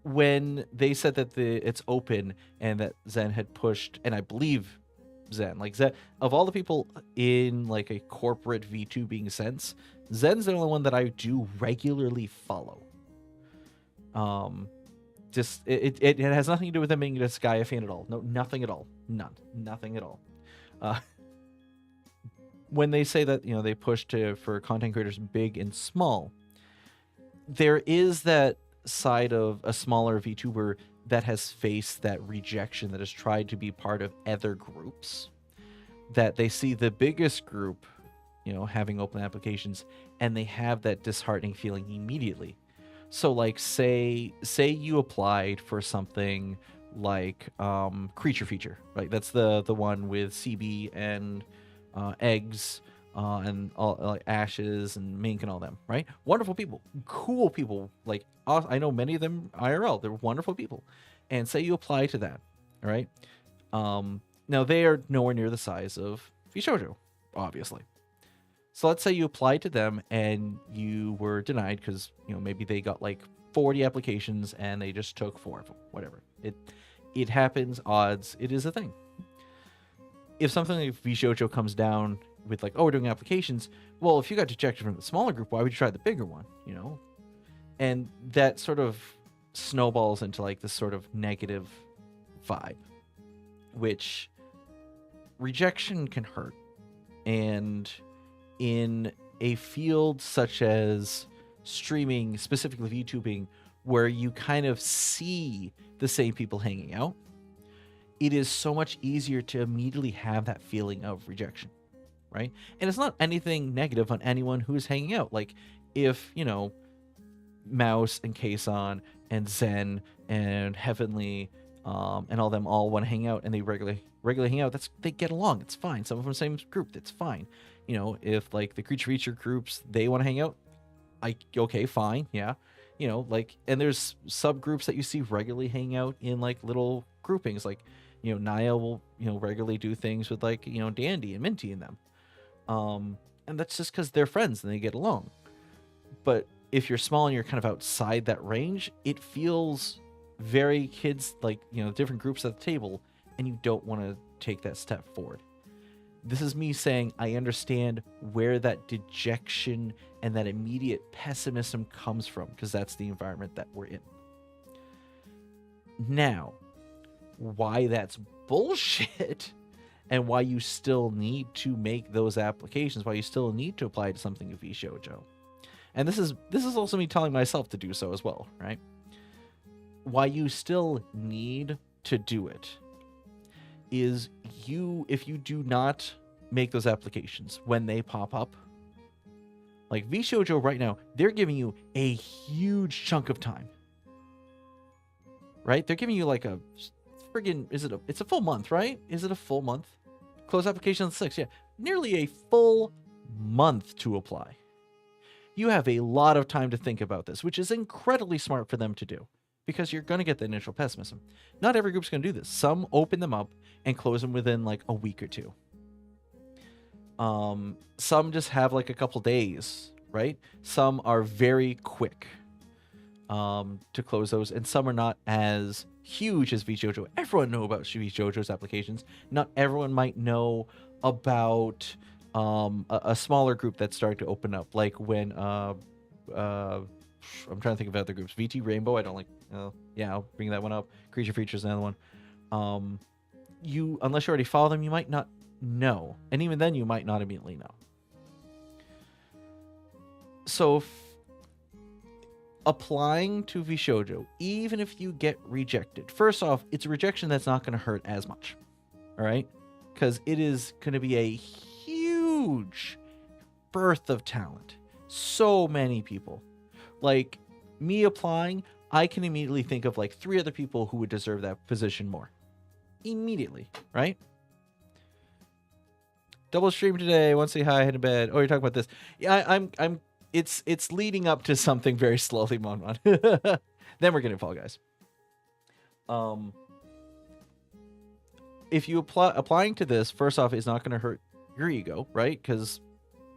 When they said that it's open and that Zen had pushed, and I believe Zen. Like Zen, of all the people in like a corporate VTubing sense, Zen's the only one that I do regularly follow. Just it has nothing to do with them being a Gaia fan at all. No, nothing at all. Nothing at all. When they say that, you know, they push for content creators big and small, there is that side of a smaller VTuber that has faced that rejection, that has tried to be part of other groups, that they see the biggest group, you know, having open applications, and they have that disheartening feeling immediately. So like say you applied for something like Creature Feature, right? That's the one with CB and Eggs and all, like Ashes and Mink and all them, right? Wonderful people, cool people. Like I know many of them IRL. They're wonderful people. And say you apply to that, all right? Now they are nowhere near the size of VShojo, obviously. So let's say you applied to them and you were denied because, you know, maybe they got like 40 applications and they just took 4 of them, whatever. It happens, odds, it is a thing. If something like VShojo comes down with like, oh, we're doing applications, well, if you got rejected from the smaller group, why would you try the bigger one, you know? And that sort of snowballs into like this sort of negative vibe, which rejection can hurt. And in a field such as streaming, specifically VTubing, where you kind of see the same people hanging out, it is so much easier to immediately have that feeling of rejection, right? And it's not anything negative on anyone who is hanging out. Like if, you know, Mouse and Kason and Zen and Heavenly and all them all want to hang out and they regularly hang out, they get along, it's fine. Some of them from the same group, that's fine. You know, if like the Creature Feature groups, they want to hang out, okay, fine, yeah. You know, like, and there's subgroups that you see regularly hang out in like little groupings, like, you know, Naya will, you know, regularly do things with like, you know, Dandy and Minty and them. And that's just because they're friends and they get along. But if you're small and you're kind of outside that range, it feels very kids, like, you know, different groups at the table, and you don't want to take that step forward. This is me saying I understand where that dejection and that immediate pessimism comes from, because that's the environment that we're in. Now, why that's bullshit and why you still need to make those applications, why you still need to apply to something of VShojo. And this is also me telling myself to do so as well, right? Why you still need to do it is if you do not make those applications when they pop up, like VShojo right now, they're giving you a huge chunk of time, right? They're giving you like a friggin', it's a full month, right? Is it a full month? Close application on the 6th, yeah. Nearly a full month to apply. You have a lot of time to think about this, which is incredibly smart for them to do, because you're going to get the initial pessimism. Not every group's going to do this. Some open them up and close them within like a week or two. Some just have like a couple days, right? Some are very quick to close those, and some are not as huge as VShojo. Everyone knows about VShojo's applications. Not everyone might know about a smaller group that's starting to open up, like when I'm trying to think of other groups. VT Rainbow, I don't like. Yeah, I'll bring that one up. Creature Features, another one. Unless you already follow them, you might not know, and even then, you might not immediately know. So, applying to VShojo, even if you get rejected, first off, it's a rejection that's not going to hurt as much, all right? Because it is going to be a huge birth of talent. So many people. Like, me applying, I can immediately think of like 3 other people who would deserve that position more. Immediately, right? Double stream today. Want to say hi, head to bed. Oh, you're talking about this. Yeah, I'm it's leading up to something very slowly, Monmon. Then we're gonna Fall Guys. If you applying to this, first off, is not gonna hurt your ego, right? Because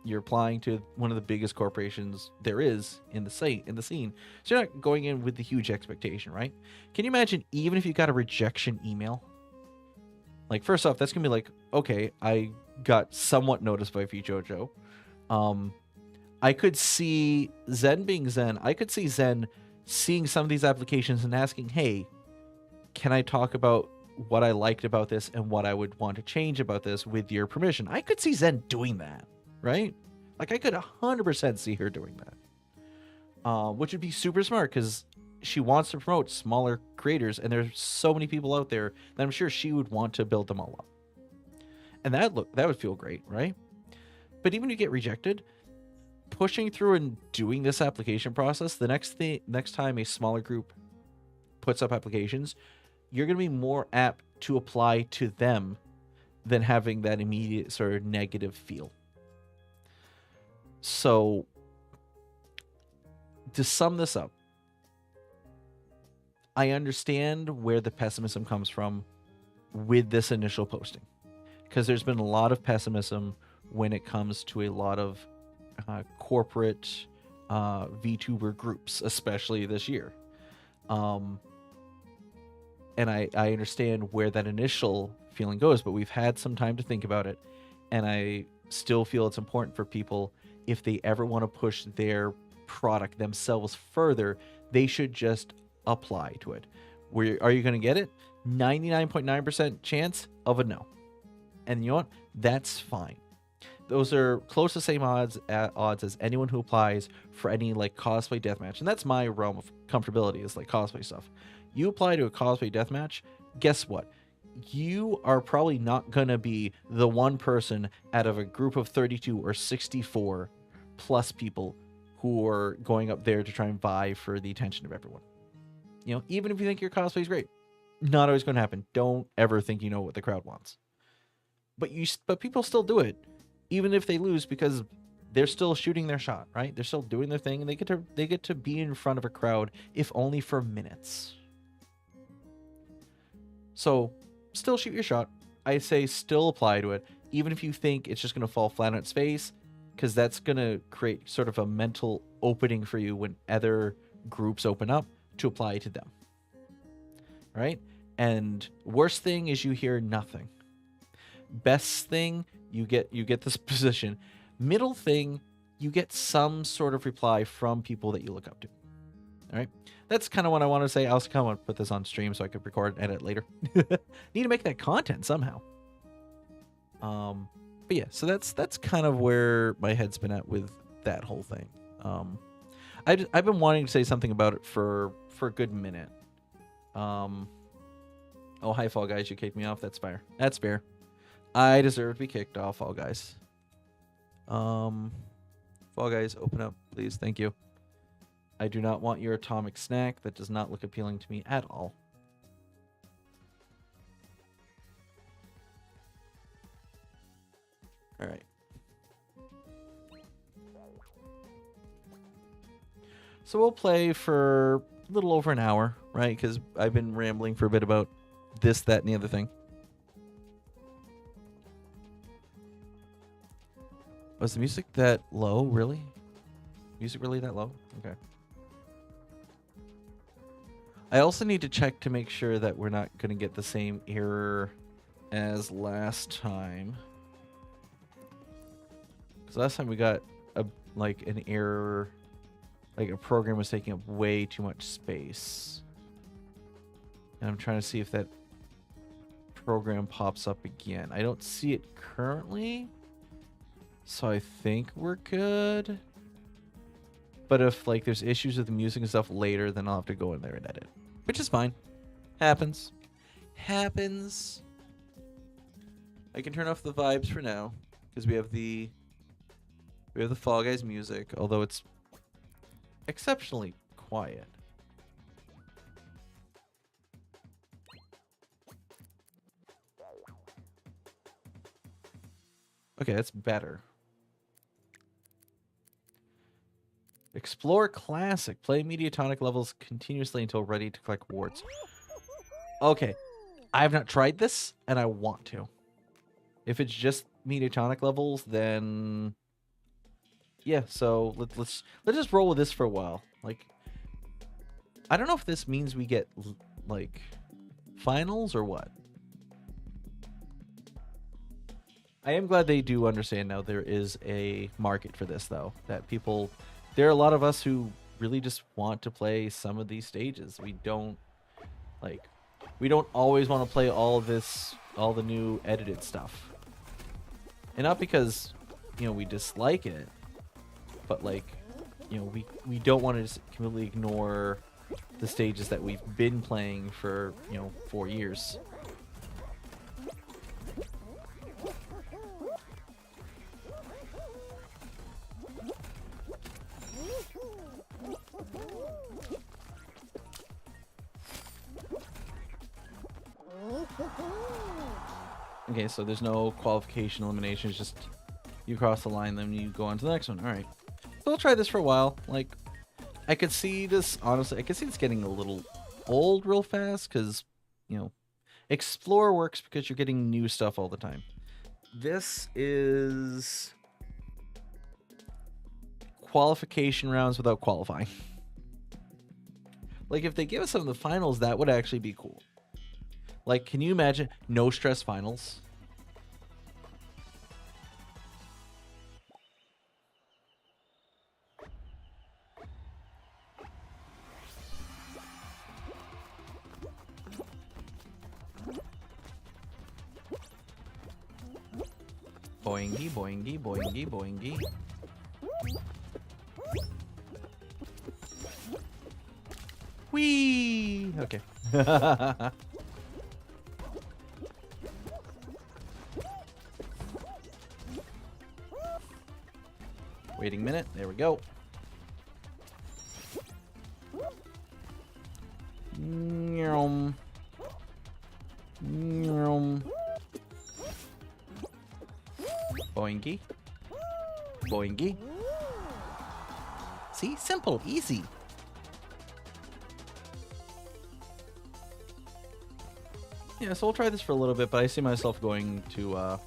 you're applying to one of the biggest corporations there is in the scene. So you're not going in with the huge expectation, right? Can you imagine even if you got a rejection email? Like, first off, that's gonna be like, okay, I got somewhat noticed by VJojo. I could see Zen being Zen. I could see Zen seeing some of these applications and asking, hey, can I talk about what I liked about this and what I would want to change about this with your permission? I could see Zen doing that, right? Like, I could 100% see her doing that, which would be super smart because she wants to promote smaller creators, and there's so many people out there that I'm sure she would want to build them all up. And that would feel great, right? But even if you get rejected, pushing through and doing this application process, the next time a smaller group puts up applications, you're going to be more apt to apply to them than having that immediate sort of negative feel. So, to sum this up, I understand where the pessimism comes from with this initial posting, because there's been a lot of pessimism when it comes to a lot of corporate VTuber groups, especially this year. And I understand where that initial feeling goes, but we've had some time to think about it, and I still feel it's important for people, if they ever want to push their product themselves further, they should just apply to it. Are you going to get it? 99.9% chance of a no. And you know what? That's fine. Those are close to the same odds as anyone who applies for any like cosplay deathmatch. And that's my realm of comfortability, is like cosplay stuff. You apply to a cosplay deathmatch, guess what? You are probably not going to be the one person out of a group of 32 or 64 plus people who are going up there to try and vie for the attention of everyone. You know, even if you think your cosplay is great, not always going to happen. Don't ever think you know what the crowd wants. But people still do it, even if they lose, because they're still shooting their shot, right? They're still doing their thing, and they get to be in front of a crowd, if only for minutes. So, still shoot your shot. I say still apply to it, even if you think it's just going to fall flat on its face, because that's going to create sort of a mental opening for you when other groups open up to apply to them, right? And worst thing is you hear nothing. Best thing, you get this position. Middle thing, you get some sort of reply from people that you look up to. All right, that's kind of what I want to say. I also kind of want to put this on stream so I could record and edit later. Need to make that content somehow. But yeah, so that's kind of where my head's been at with that whole thing. I've been wanting to say something about it for a good minute. Oh, hi, Fall Guys. You kicked me off. That's fair. That's fair. I deserve to be kicked off, Fall Guys. Fall Guys, open up, please. Thank you. I do not want your atomic snack. That does not look appealing to me at all. All right. So we'll play for a little over an hour, right? Because I've been rambling for a bit about this, that, and the other thing. Was the music that low, really? Music really that low? Okay. I also need to check to make sure that we're not going to get the same error as last time. Because last time we got an error, like a program was taking up way too much space. And I'm trying to see if that program pops up again. I don't see it currently, so I think we're good. But if like there's issues with the music and stuff later, then I'll have to go in there and edit, which is fine. Happens. I can turn off the vibes for now because we have the Fall Guys music, although it's exceptionally quiet. Okay, that's better. Explore Classic. Play Mediatonic levels continuously until ready to collect wards. Okay, I have not tried this, and I want to. If it's just Mediatonic levels, then yeah. So let's just roll with this for a while. Like, I don't know if this means we get like finals or what. I am glad they do understand now there is a market for this, though. That there are a lot of us who really just want to play some of these stages. We don't always want to play all the new edited stuff. And not because, we dislike it, but we don't want to just completely ignore the stages that we've been playing for, 4 years. Okay, so there's no qualification elimination. It's just you cross the line, then you go on to the next one. All right. So I'll try this for a while. I could see this, honestly, I could see this getting a little old real fast because, Explore works because you're getting new stuff all the time. This is qualification rounds without qualifying. If they give us some of the finals, that would actually be cool. Can you imagine no stress finals? Boingy, boingy, boingy, boingy. Whee! Okay. Waiting minute. There we go. Nyum. Nyum. Boingy. Boingy. See? Simple. Easy. Yeah, so we'll try this for a little bit, but I see myself going to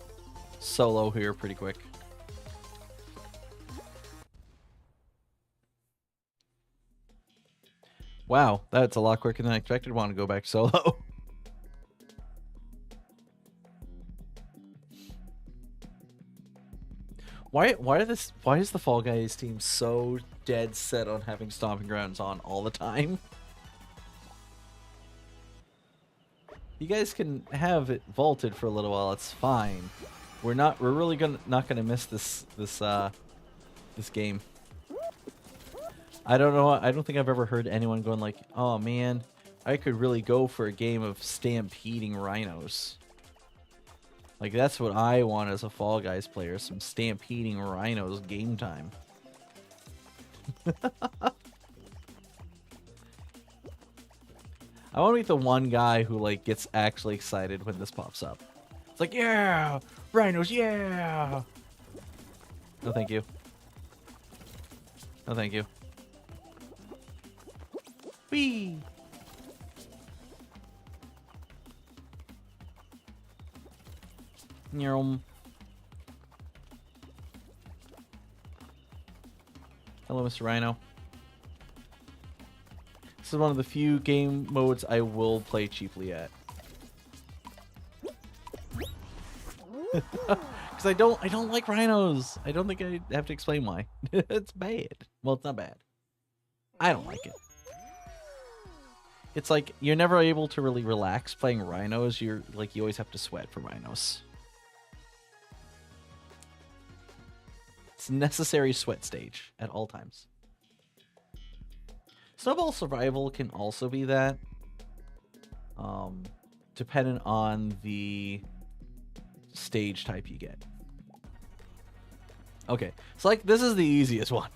solo here pretty quick. Wow, that's a lot quicker than I expected. Want to go back solo. Why is the Fall Guys team so dead set on having Stomping Grounds on all the time? You guys can have it vaulted for a little while. It's fine. We're really not gonna miss this game. I don't know. I don't think I've ever heard anyone going like, "Oh man, I could really go for a game of stampeding rhinos." That's what I want as a Fall Guys player, some stampeding rhinos game time. I want to be the one guy who gets actually excited when this pops up. It's like, yeah, rhinos, yeah. No, thank you. No, thank you. Whee! Hello, Mr. Rhino. This is one of the few game modes I will play cheaply at. Because I don't like rhinos. I don't think I have to explain why. It's bad. Well, it's not bad. I don't like it. It's like you're never able to really relax playing rhinos. You always have to sweat for rhinos. It's necessary sweat stage at all times. Snowball Survival can also be that, dependent on the stage type you get. Okay, so this is the easiest one.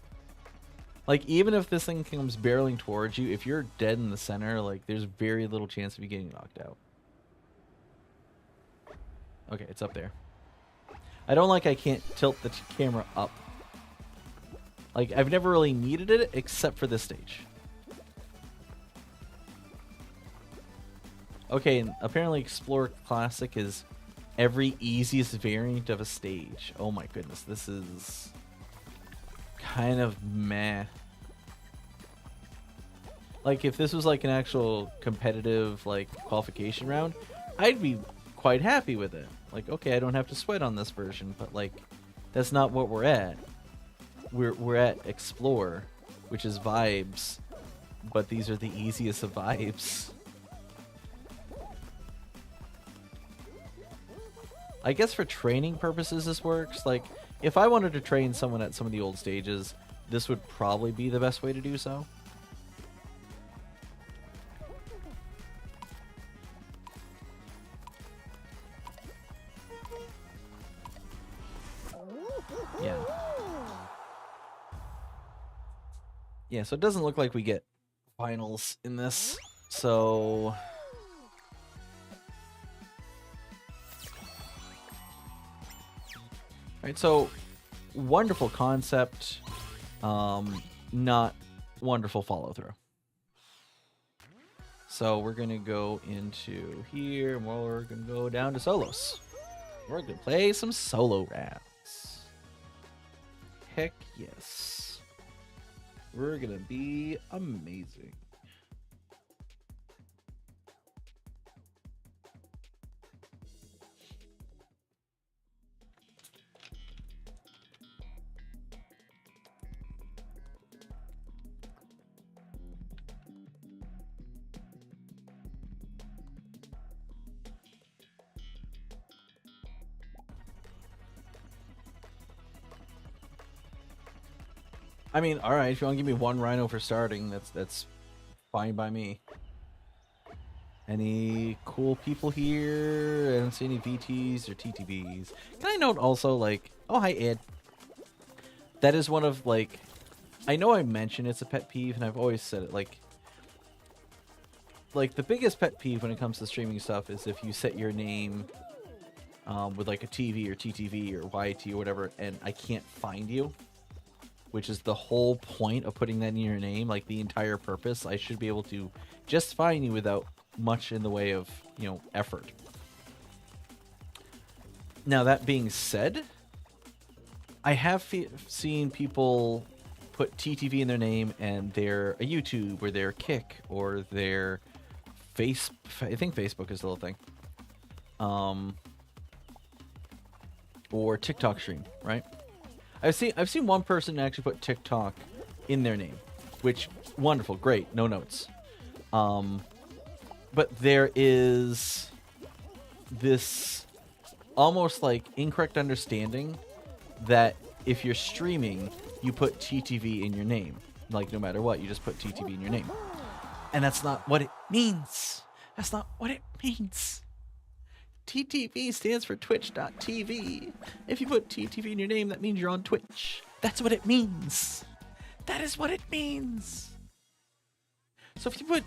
Even if this thing comes barreling towards you, if you're dead in the center, there's very little chance of you getting knocked out. Okay, it's up there. I don't I can't tilt the camera up. I've never really needed it except for this stage. Okay, and apparently Explore Classic is every easiest variant of a stage. Oh my goodness, this is kind of meh. If this was an actual competitive qualification round, I'd be quite happy with it. Like, okay, I don't have to sweat on this version, but like, that's not what we're at. We're at Explore, which is vibes, but these are the easiest of vibes. I guess for training purposes this works. Like, if I wanted to train someone at some of the old stages, this would probably be the best way to do so. Yeah. Yeah, so it doesn't look like we get finals in this. So Alright, so wonderful concept, not wonderful follow through. So we're gonna go into here, and we're gonna go down to solos. We're gonna play some solo rounds. Heck yes. We're gonna be amazing. I mean, all right. If you want to give me one rhino for starting, that's fine by me. Any cool people here? I don't see any VTs or TTVs. Can I note also, like, oh hi Ed. That is one of like, I know I mentioned it's a pet peeve, and I've always said it. Like the biggest pet peeve when it comes to streaming stuff is if you set your name with like a TV or TTV or YT or whatever, and I can't find you. Which is the whole point of putting that in your name, like the entire purpose. I should be able to just find you without much in the way of, you know, effort. Now, that being said, I have seen people put TTV in their name and they're a YouTube or they're Kick or they're I think Facebook is still a thing. Or TikTok stream, right? I've seen one person actually put TikTok in their name, which wonderful, great, no notes. But there is this almost like incorrect understanding that if you're streaming, you put TTV in your name. Like no matter what, you just put TTV in your name. And that's not what it means. That's not what it means. TTV stands for Twitch.tv. If you put TTV in your name, that means you're on Twitch. That's what it means. That is what it means. So if you put,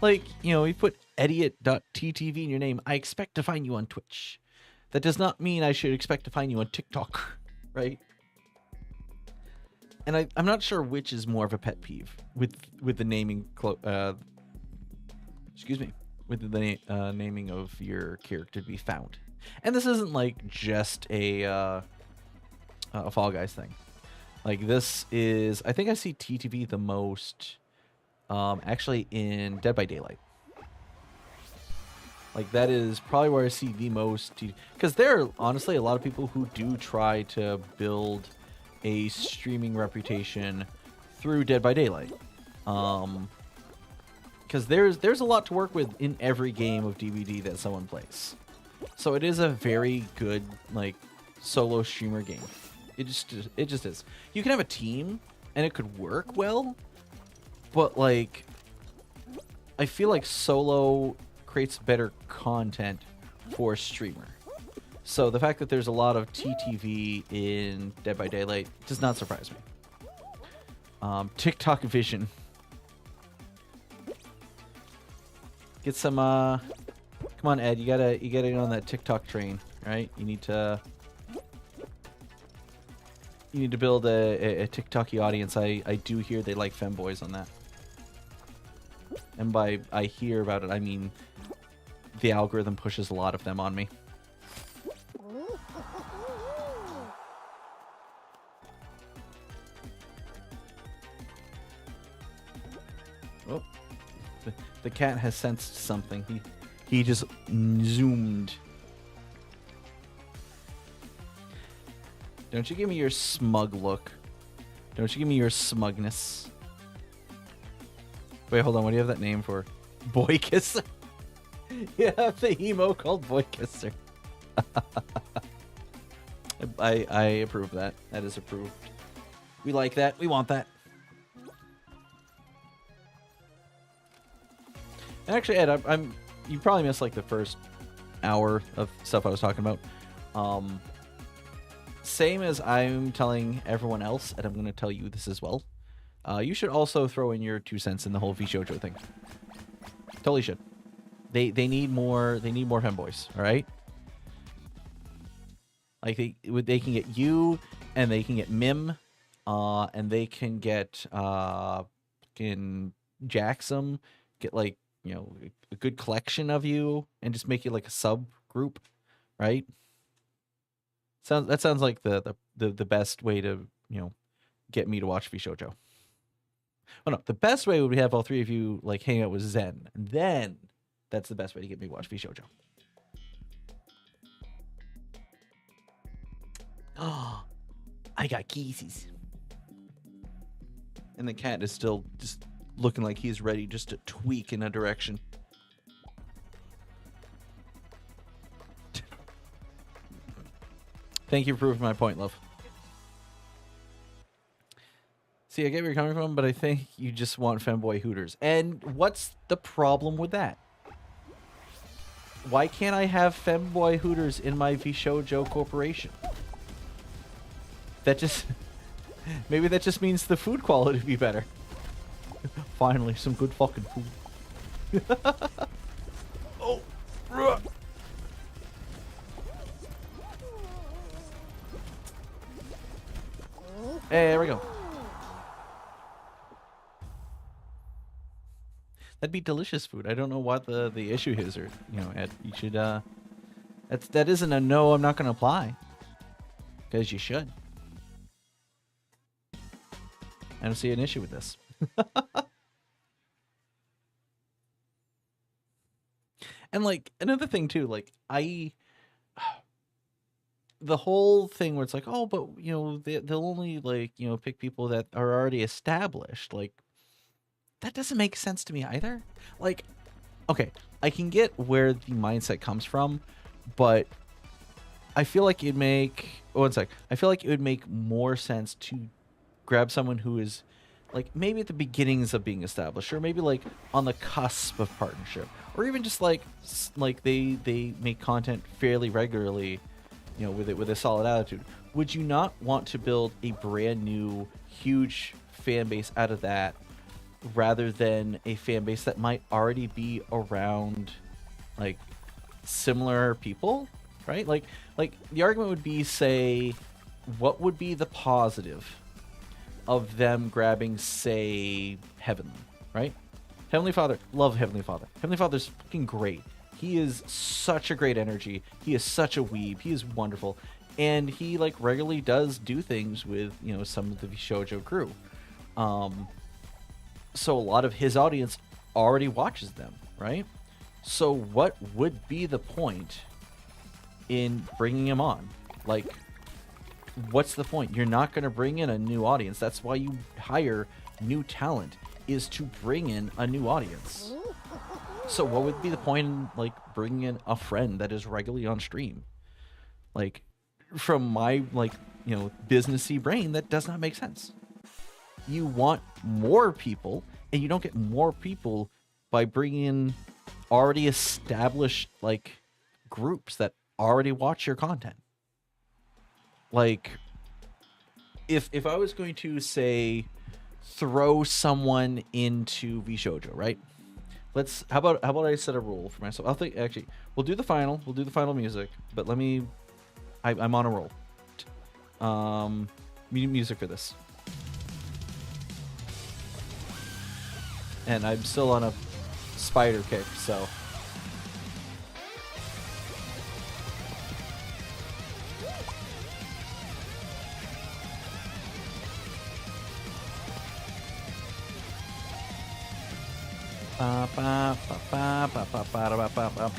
like, you know, you put idiot.ttv in your name, I expect to find you on Twitch. That does not mean I should expect to find you on TikTok, right? And I'm not sure which is more of a pet peeve with the naming, excuse me. With the naming of your character to be found. And this isn't like just a Fall Guys thing. Like this is, I think I see TTV the most actually in Dead by Daylight. Like that is probably where I see the most, because there are honestly a lot of people who do try to build a streaming reputation through Dead by Daylight. Because there's a lot to work with in every game of DBD that someone plays. So it is a very good, like, solo streamer game. It just is. You can have a team, and it could work well, but, like, I feel like solo creates better content for a streamer. So the fact that there's a lot of TTV in Dead by Daylight does not surprise me. TikTok Vision. Get some come on Ed, you gotta get on that TikTok train, right? You need to build a TikToky audience. I do hear they like femboys on that. And by I hear about it, I mean the algorithm pushes a lot of them on me. Oh. The cat has sensed something. He just zoomed. Don't you give me your smug look. Don't you give me your smugness. Wait, hold on. What do you have that name for? Boy Kisser? You have the emo called Boy Kisser. I approve that. That is approved. We like that. We want that. And actually, Ed, you probably missed like the first hour of stuff I was talking about. Same as I'm telling everyone else, and I'm going to tell you this as well. You should also throw in your 2 cents in the whole VShojo thing. Totally should. They need more femboys, all right? Like they can get you, and they can get Mim, and they can get fucking Jaxum, get like, you know, a good collection of you, and just make you like a subgroup, right? That sounds like the best way to, you know, get me to watch VShojo. Oh no, the best way would be have all three of you like hang out with Zen, and then that's the best way to get me to watch VShojo. Oh, I got kisses. And the cat is still just looking like he's ready just to tweak in a direction. Thank you for proving my point, love. See, I get where you're coming from, but I think you just want femboy hooters. And what's the problem with that? Why can't I have femboy hooters in my VShojo corporation? That just... Maybe that just means the food quality would be better. Finally, some good fucking food. Oh! Ruh. Hey, there we go. That'd be delicious food. I don't know what the issue is, or you know, Ed, you should that isn't a no. I'm not going to apply because you should. I don't see an issue with this. And like another thing too, like the whole thing where it's like, oh, but you know, they'll only like, you know, pick people that are already established. Like that doesn't make sense to me either. Like, okay, I can get where the mindset comes from, but I feel like it'd make I feel like it would make more sense to grab someone who is like maybe at the beginnings of being established, or maybe like on the cusp of partnership, or even just like they make content fairly regularly, you know, with a solid attitude. Would you not want to build a brand new huge fan base out of that, rather than a fan base that might already be around like similar people, right? Like the argument would be, say, what would be the positive of them grabbing, say, Heavenly, right? Heavenly Father, love Heavenly Father. Heavenly Father's fucking great. He is such a great energy. He is such a weeb. He is wonderful. And he like regularly does do things with, you know, some of the VShojo crew. So a lot of his audience already watches them, right? So what would be the point in bringing him on? Like, what's the point? You're not going to bring in a new audience. That's why you hire new talent, is to bring in a new audience. So what would be the point in like bringing in a friend that is regularly on stream? Like, from my like, you know, businessy brain, that does not make sense. You want more people, and you don't get more people by bringing in already established like groups that already watch your content. Like, if I was going to say throw someone into VShojo, right? How about I set a rule for myself? I'll think actually we'll do the final music, but I'm on a roll. Music for this. And I'm still on a spider kick, so. Ba ba ba ba ba ba ba ba ba ba.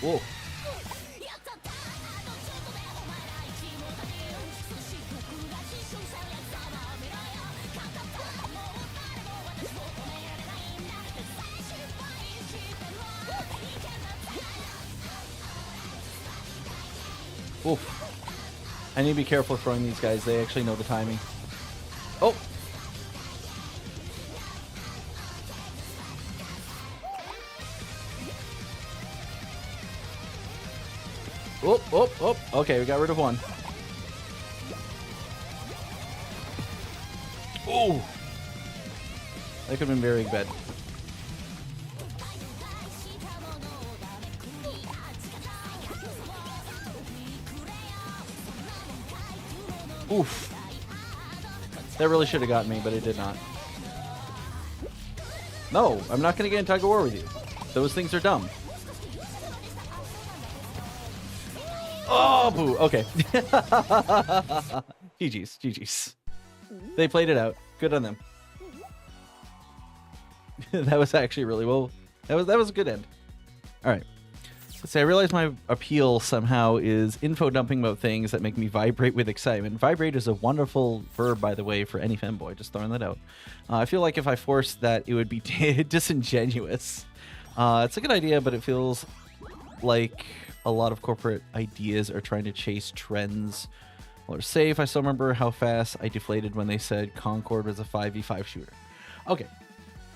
Whoa. Oof. I need to be careful throwing these guys. They actually know the timing. Oh! Oh, oh, oh. Okay, we got rid of one. Oh! That could have been very bad. Oof. That really should have got me, but it did not. No, I'm not going to get in tug of war with you. Those things are dumb. Oh, boo. Okay. GG's. GG's. They played it out. Good on them. That was actually really well. That was a good end. All right. Let's see. I realize my appeal somehow is info dumping about things that make me vibrate with excitement. Vibrate is a wonderful verb, by the way, for any femboy. Just throwing that out. I feel like if I forced that, it would be disingenuous. It's a good idea, but it feels like a lot of corporate ideas are trying to chase trends. Well, they're safe. I still remember how fast I deflated when they said Concord was a 5v5 shooter. Okay.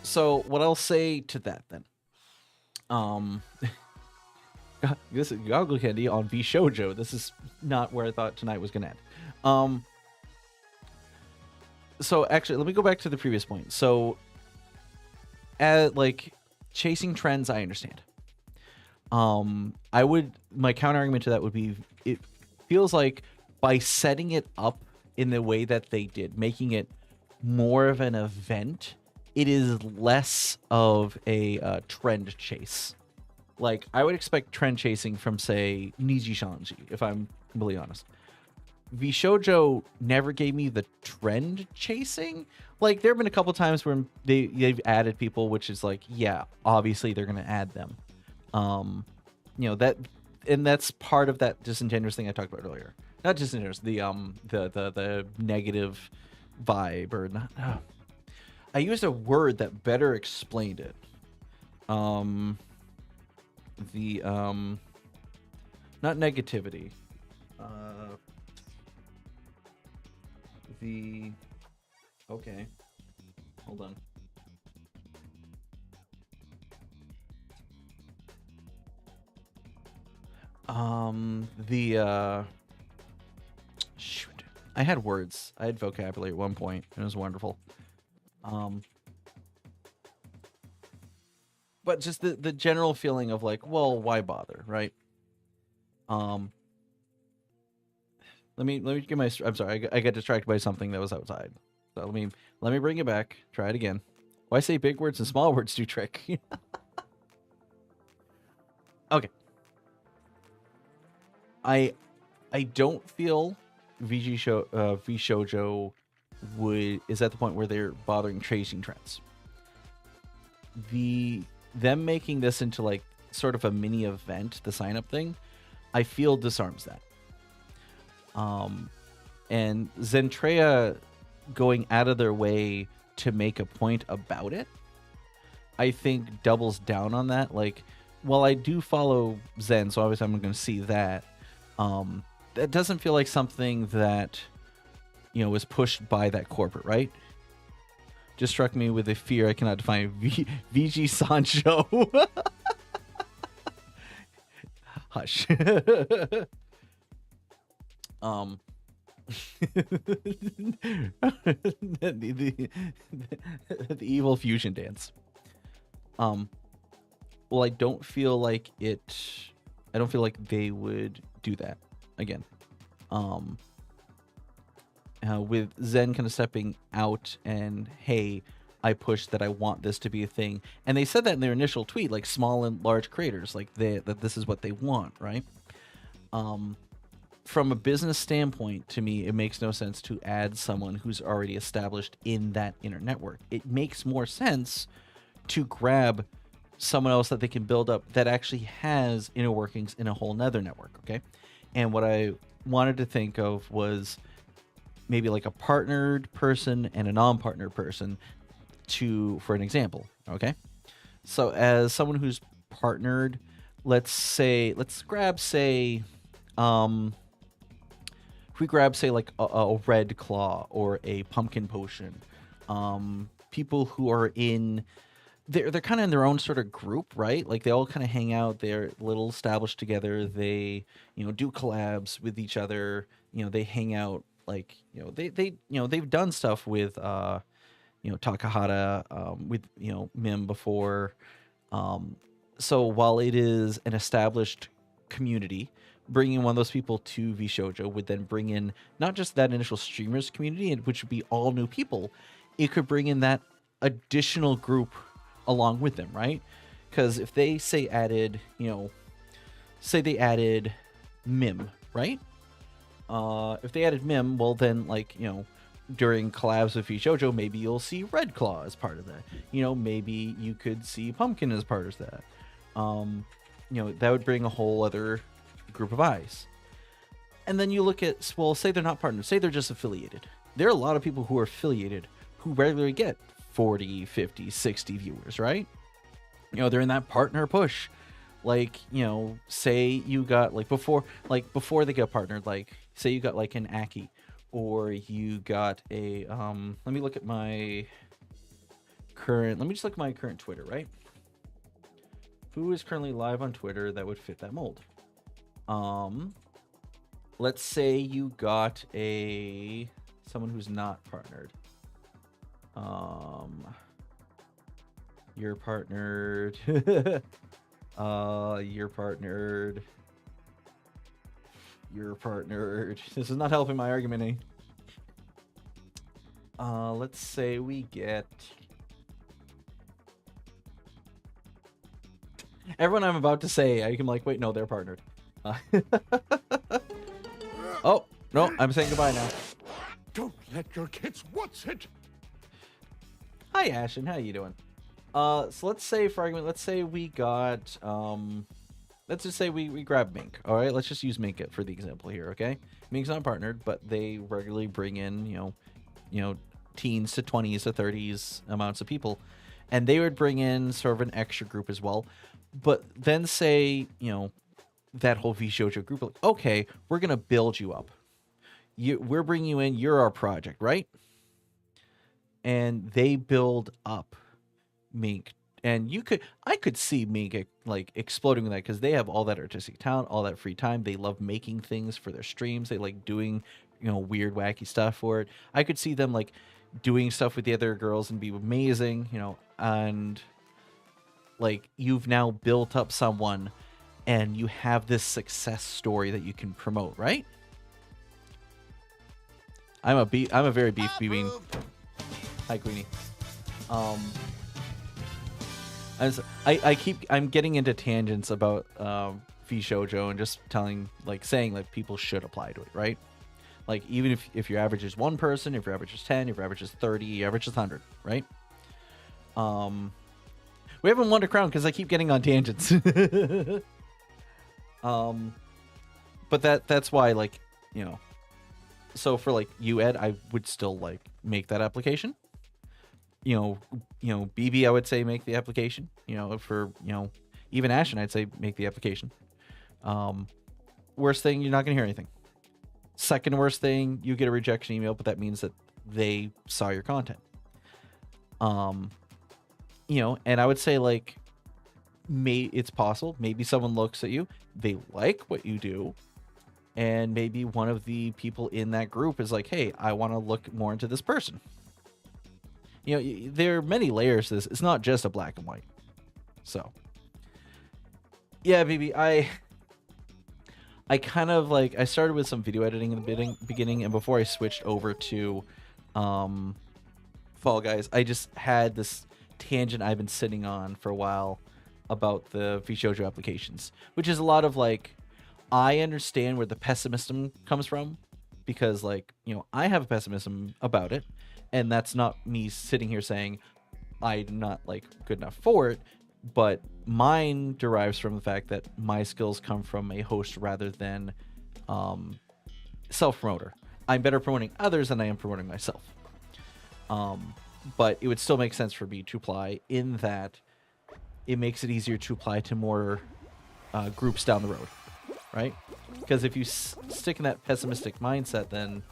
So what I'll say to that then, this is Goggle Candy on VShojo. This is not where I thought tonight was going to end. So actually, let me go back to the previous point. So, like chasing trends, I understand. My counter argument to that would be, it feels like by setting it up in the way that they did, making it more of an event, it is less of a trend chase. Like, I would expect trend chasing from, say, Niji Shanji, if I'm completely honest. VShojo never gave me the trend chasing. Like, there have been a couple times where they've added people, which is like, yeah, obviously they're going to add them. You know, that's part of that disingenuous thing I talked about earlier. Not disingenuous, the negative vibe, or not. I used a word that better explained it. Not negativity. Okay. Hold on. Shoot. I had words. I had vocabulary at one point, and it was wonderful. But just the general feeling of like, well, why bother, right? Let me get my. I'm sorry, I got distracted by something that was outside. So let me bring it back. Try it again. Why say big words and small words do trick? Okay. I don't feel VShojo is at the point where they're bothering chasing trends. Them making this into like sort of a mini event, the sign up thing, I feel disarms that. And Zentrea going out of their way to make a point about it, I think doubles down on that. Like, well, I do follow Zen, so obviously I'm going to see that. That doesn't feel like something that, you know, was pushed by that corporate, right? Just struck me with a fear I cannot define. VG Sancho. Hush. the evil fusion dance. Well, I don't feel like they would do that again. With Zen kind of stepping out and, hey, I push that I want this to be a thing. And they said that in their initial tweet, like small and large creators, like that this is what they want, right? From a business standpoint, to me, it makes no sense to add someone who's already established in that inner network. It makes more sense to grab someone else that they can build up that actually has inner workings in a whole nother network. Okay. And what I wanted to think of was maybe like a partnered person and a non-partnered person for an example. Okay. So as someone who's partnered, let's grab, say, if we grab, say, like a red claw or a pumpkin potion, people who are they're kind of in their own sort of group, right? Like they all kind of hang out, they're a little established together. They, do collabs with each other. They hang out, like, they've done stuff with, Takahata, with, Mim before. So while it is an established community, bringing one of those people to VShojo would then bring in not just that initial streamers community, which would be all new people. It could bring in that additional group along with them, right? Because if they added Mim, right? If they added Mim, well then, like, during collabs with VShojo, maybe you'll see Red Claw as part of that. Maybe you could see Pumpkin as part of that. That would bring a whole other group of eyes. And then you look at, well, say they're not partners, say they're just affiliated. There are a lot of people who are affiliated who regularly get 40, 50, 60 viewers, right? They're in that partner push. Like, say you got, like, before they get partnered, like, say you got like an Aki, or you got a let me just look at my current Twitter, right? Who is currently live on Twitter that would fit that mold? Let's say you got someone who's not partnered. You're partnered. You're partnered. This is not helping my argument any. Let's say we get everyone I'm about to say. I can like, wait, no, they're partnered. Oh no, I'm saying goodbye now. Don't let your kids watch it. Hi, Ashen. How you doing? So let's say, for argument, let's say we got let's just say we grab Mink. All right, let's just use Mink for the example here. Okay, Mink's not partnered, but they regularly bring in teens to 20s to 30s amounts of people, and they would bring in sort of an extra group as well. But then say that whole VShojo group, like, okay, we're gonna build you up. We're bringing you in. You're our project, right? And they build up Mink, and I could see Mink like exploding with that, because they have all that artistic talent, all that free time. They love making things for their streams. They like doing weird, wacky stuff for it. I could see them like doing stuff with the other girls and be amazing, and like you've now built up someone, and you have this success story that you can promote, right? I'm a very beef bean. Hi, Queenie. I'm getting into tangents about VShojo and just saying like people should apply to it, right? Like, even if your average is one person, if your average is 10, if your average is 30, your average is 100, right? We haven't won a crown because I keep getting on tangents. But that's why, like, so for like you, Ed, I would still like make that application. BB, I would say make the application. For even Ashen, I'd say make the application. Worst thing, you're not gonna hear anything. Second worst thing, you get a rejection email, but that means that they saw your content. And I would say, like, it's possible. Maybe someone looks at you, they like what you do, and maybe one of the people in that group is like, hey, I want to look more into this person. There are many layers to this. It's not just a black and white. So, yeah, baby, I kind of like, I started with some video editing in the beginning, and before I switched over to Fall Guys, I just had this tangent I've been sitting on for a while about the VShojo applications, which is a lot of like, I understand where the pessimism comes from, because like, I have a pessimism about it, and that's not me sitting here saying I'm not like good enough for it. but mine derives from the fact that my skills come from a host rather than self-promoter. I'm better promoting others than I am promoting myself. But it would still make sense for me to apply in that it makes it easier to apply to more groups down the road, right? Because if you stick in that pessimistic mindset, then,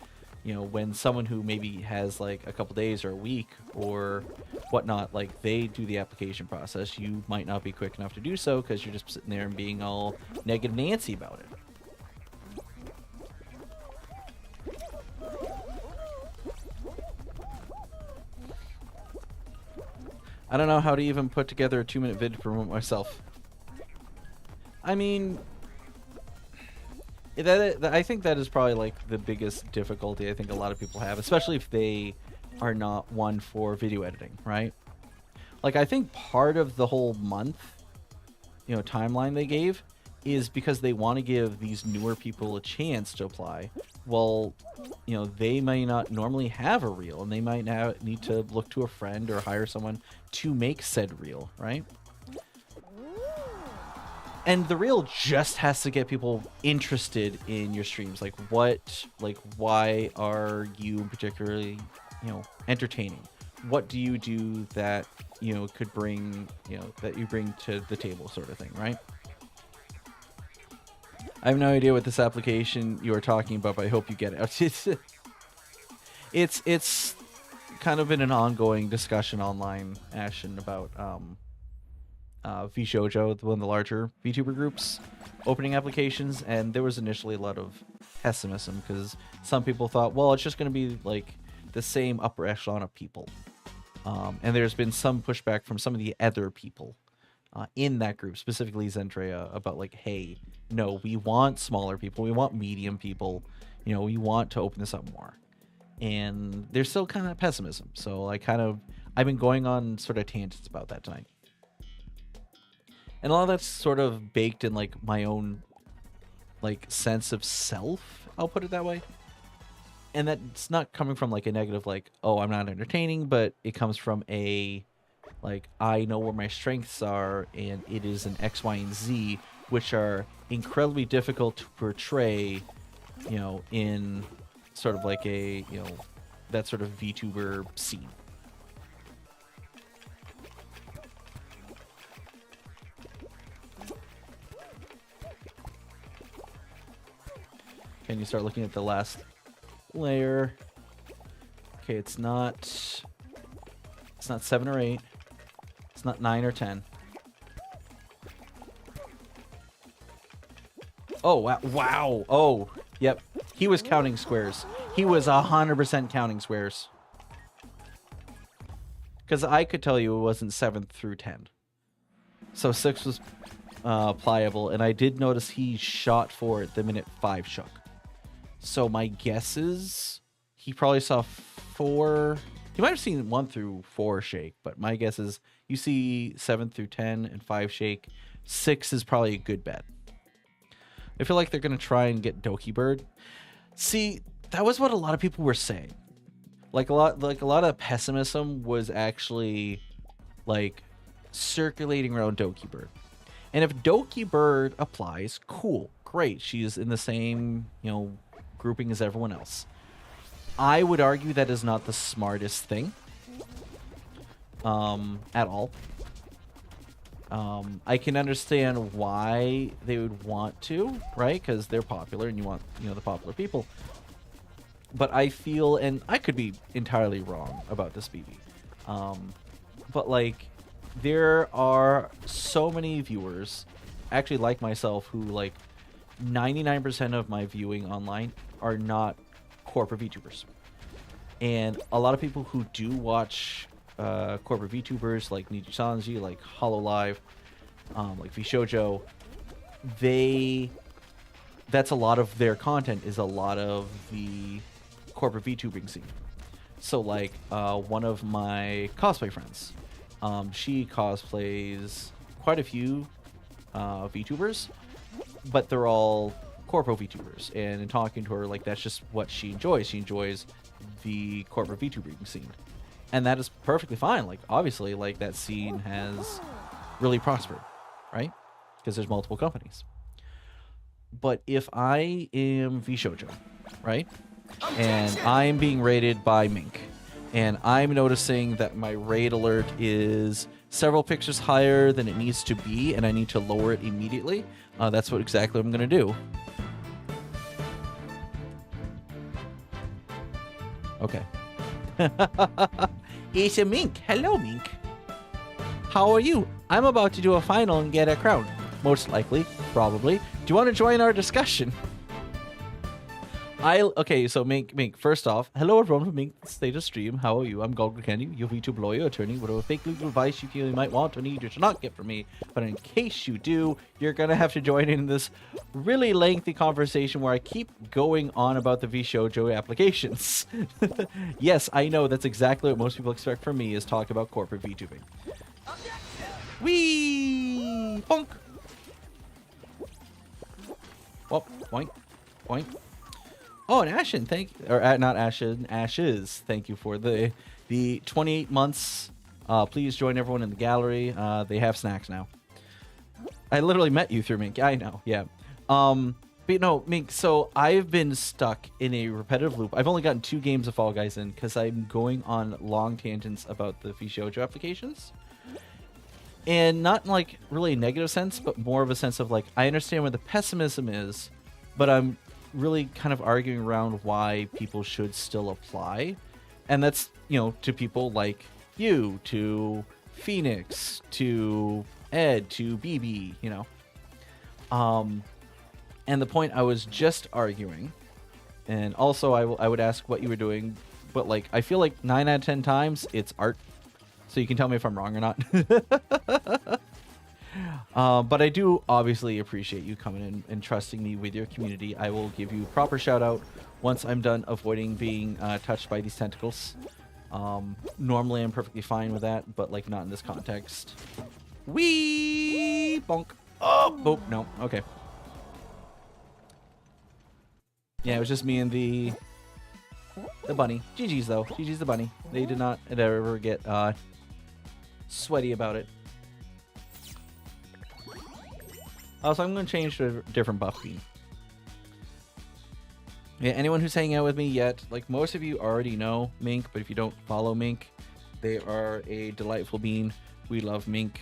you know, when someone who maybe has like a couple days or a week or whatnot, like they do the application process, you might not be quick enough to do so because you're just sitting there and being all negative Nancy about it. I don't know how to even put together a 2-minute vid to promote myself. I mean, I think that is probably like the biggest difficulty I think a lot of people have, especially if they are not one for video editing, right? Like, I think part of the whole month, you know, timeline they gave is because they want to give these newer people a chance to apply. Well, you know, they may not normally have a reel, and they might now need to look to a friend or hire someone to make said reel, right? And the reel just has to get people interested in your streams. Like, why are you particularly, you know, entertaining? What do you do that, you know, could bring, you know, that you bring to the table, sort of thing, right? I have no idea what this application you are talking about, but I hope you get it. It's kind of been an ongoing discussion online, Ashton, about VShojo, one of the larger VTuber groups, opening applications, and there was initially a lot of pessimism because some people thought, well, it's just going to be like the same upper echelon of people. And there's been some pushback from some of the other people in that group, specifically Zendrea, about like, hey, no, we want smaller people, we want medium people, you know, we want to open this up more. And there's still kind of pessimism. So I've been going on sort of tangents about that tonight. And a lot of that's sort of baked in like my own like sense of self, I'll put it that way. And that's not coming from like a negative, like, oh, I'm not entertaining, but it comes from a, like, I know where my strengths are, and it is an X, Y, and Z, which are incredibly difficult to portray, you know, in sort of like a, you know, that sort of VTuber scene. Can you start looking at the last layer? Okay, it's not 7 or 8. It's not 9 or 10. Oh, wow. Wow. Oh, yep. He was counting squares. He was 100% counting squares. Because I could tell you it wasn't 7 through 10. So 6 was pliable, and I did notice he shot for it the minute 5 shook. So my guess is he probably saw 4. He might have seen 1 through 4 shake, but my guess is you see 7 through 10 and 5 shake. 6 is probably a good bet. I feel like they're going to try and get Doki Bird. See, that was what a lot of people were saying. Like a lot of pessimism was actually like circulating around Doki Bird. And if Doki Bird applies, cool, great. She's in the same, you know, grouping as everyone else. I would argue that is not the smartest thing at all. I can understand why they would want to, right? Because they're popular and you want, you know, the popular people. But I feel, and I could be entirely wrong about this, BB, but like there are so many viewers, actually like myself, who like 99% of my viewing online are not corporate VTubers. And a lot of people who do watch corporate VTubers like Niji Sanji, like Hololive, like VShojo, that's a lot of their content is a lot of the corporate VTubing scene. So like one of my cosplay friends, she cosplays quite a few VTubers, but they're all corporate VTubers. And in talking to her, like that's just what she enjoys. She enjoys the corporate VTubing scene. And that is perfectly fine. Like obviously, like that scene has really prospered, right? Because there's multiple companies. But if I am VShojo, right? And I'm being rated by Mink, and I'm noticing that my raid alert is several pictures higher than it needs to be, and I need to lower it immediately, that's what exactly I'm going to do. Okay. It's a Mink. Hello, Mink. How are you? I'm about to do a final and get a crown. Most likely. Probably. Do you want to join our discussion? Okay, so Mink, first off, hello everyone from Mink State of Stream. How are you? I'm Goggle Candy, your VTube lawyer, attorney. Whatever fake legal advice you feel you might want or need, you should not get from me. But in case you do, you're going to have to join in this really lengthy conversation where I keep going on about the VShojo applications. Yes, I know that's exactly what most people expect from me, is talk about corporate VTubing. Whee! Bonk! Oh, boink, boink. Oh, and Ashen, not Ashen, Ashes, thank you for the 28 months. Please join everyone in the gallery. They have snacks now. I literally met you through Mink. I know, yeah. But no, Mink, so I've been stuck in a repetitive loop. I've only gotten 2 games of Fall Guys in because I'm going on long tangents about the VShojo applications. And not in like really a negative sense, but more of a sense of like, I understand where the pessimism is, but I'm really kind of arguing around why people should still apply. And that's, you know, to people like you, to Phoenix, to Ed, to BB, you know. And the point I was just arguing, and also I would ask what you were doing, but like, I feel like 9 out of 10 times it's art. So you can tell me if I'm wrong or not. But I do obviously appreciate you coming in and trusting me with your community. I will give you proper shout out once I'm done avoiding being touched by these tentacles. Normally I'm perfectly fine with that, but like not in this context. Wee bonk. Oh, no. Okay. Yeah, it was just me and the bunny. GG's though. GG's the bunny. They did not ever get sweaty about it. Also, I'm going to change to a different buff beam. Yeah, anyone who's hanging out with me yet, like most of you already know Mink, but if you don't follow Mink, they are a delightful bean. We love Mink.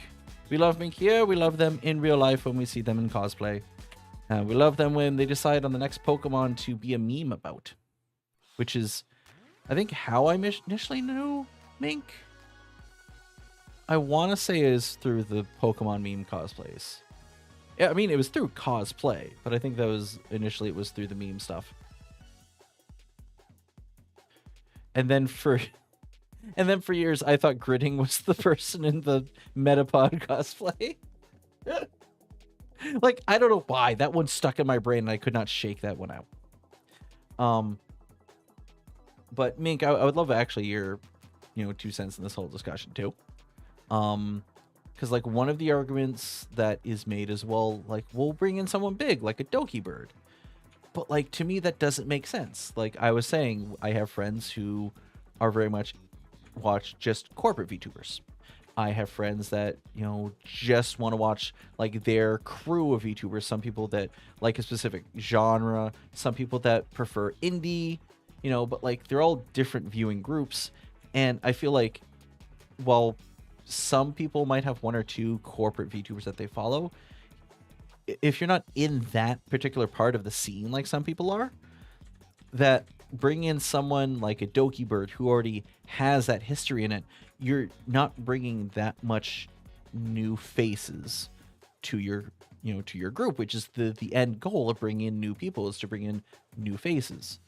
We love Mink here. We love them in real life when we see them in cosplay. We love them when they decide on the next Pokemon to be a meme about. Which is, I think, how I initially knew Mink. I want to say is through the Pokemon meme cosplays. Yeah, I mean, it was through cosplay, but I think that was initially it was through the meme stuff. And then for years, I thought Gritting was the person in the Metapod cosplay. Like, I don't know why. That one stuck in my brain, and I could not shake that one out. But Mink, I would love actually your, 2 cents in this whole discussion too. Because like one of the arguments that is made is, well, like we'll bring in someone big, like a Doki Bird. But like to me, that doesn't make sense. Like I was saying, I have friends who are very much watch just corporate VTubers. I have friends that, just want to watch like their crew of VTubers. Some people that like a specific genre, some people that prefer indie, but like they're all different viewing groups. And I feel like while some people might have 1 or 2 corporate VTubers that they follow, if you're not in that particular part of the scene like some people are, that bring in someone like a Doki Bird who already has that history in it, you're not bringing that much new faces to your to your group, which is the end goal of bringing in new people, is to bring in new faces.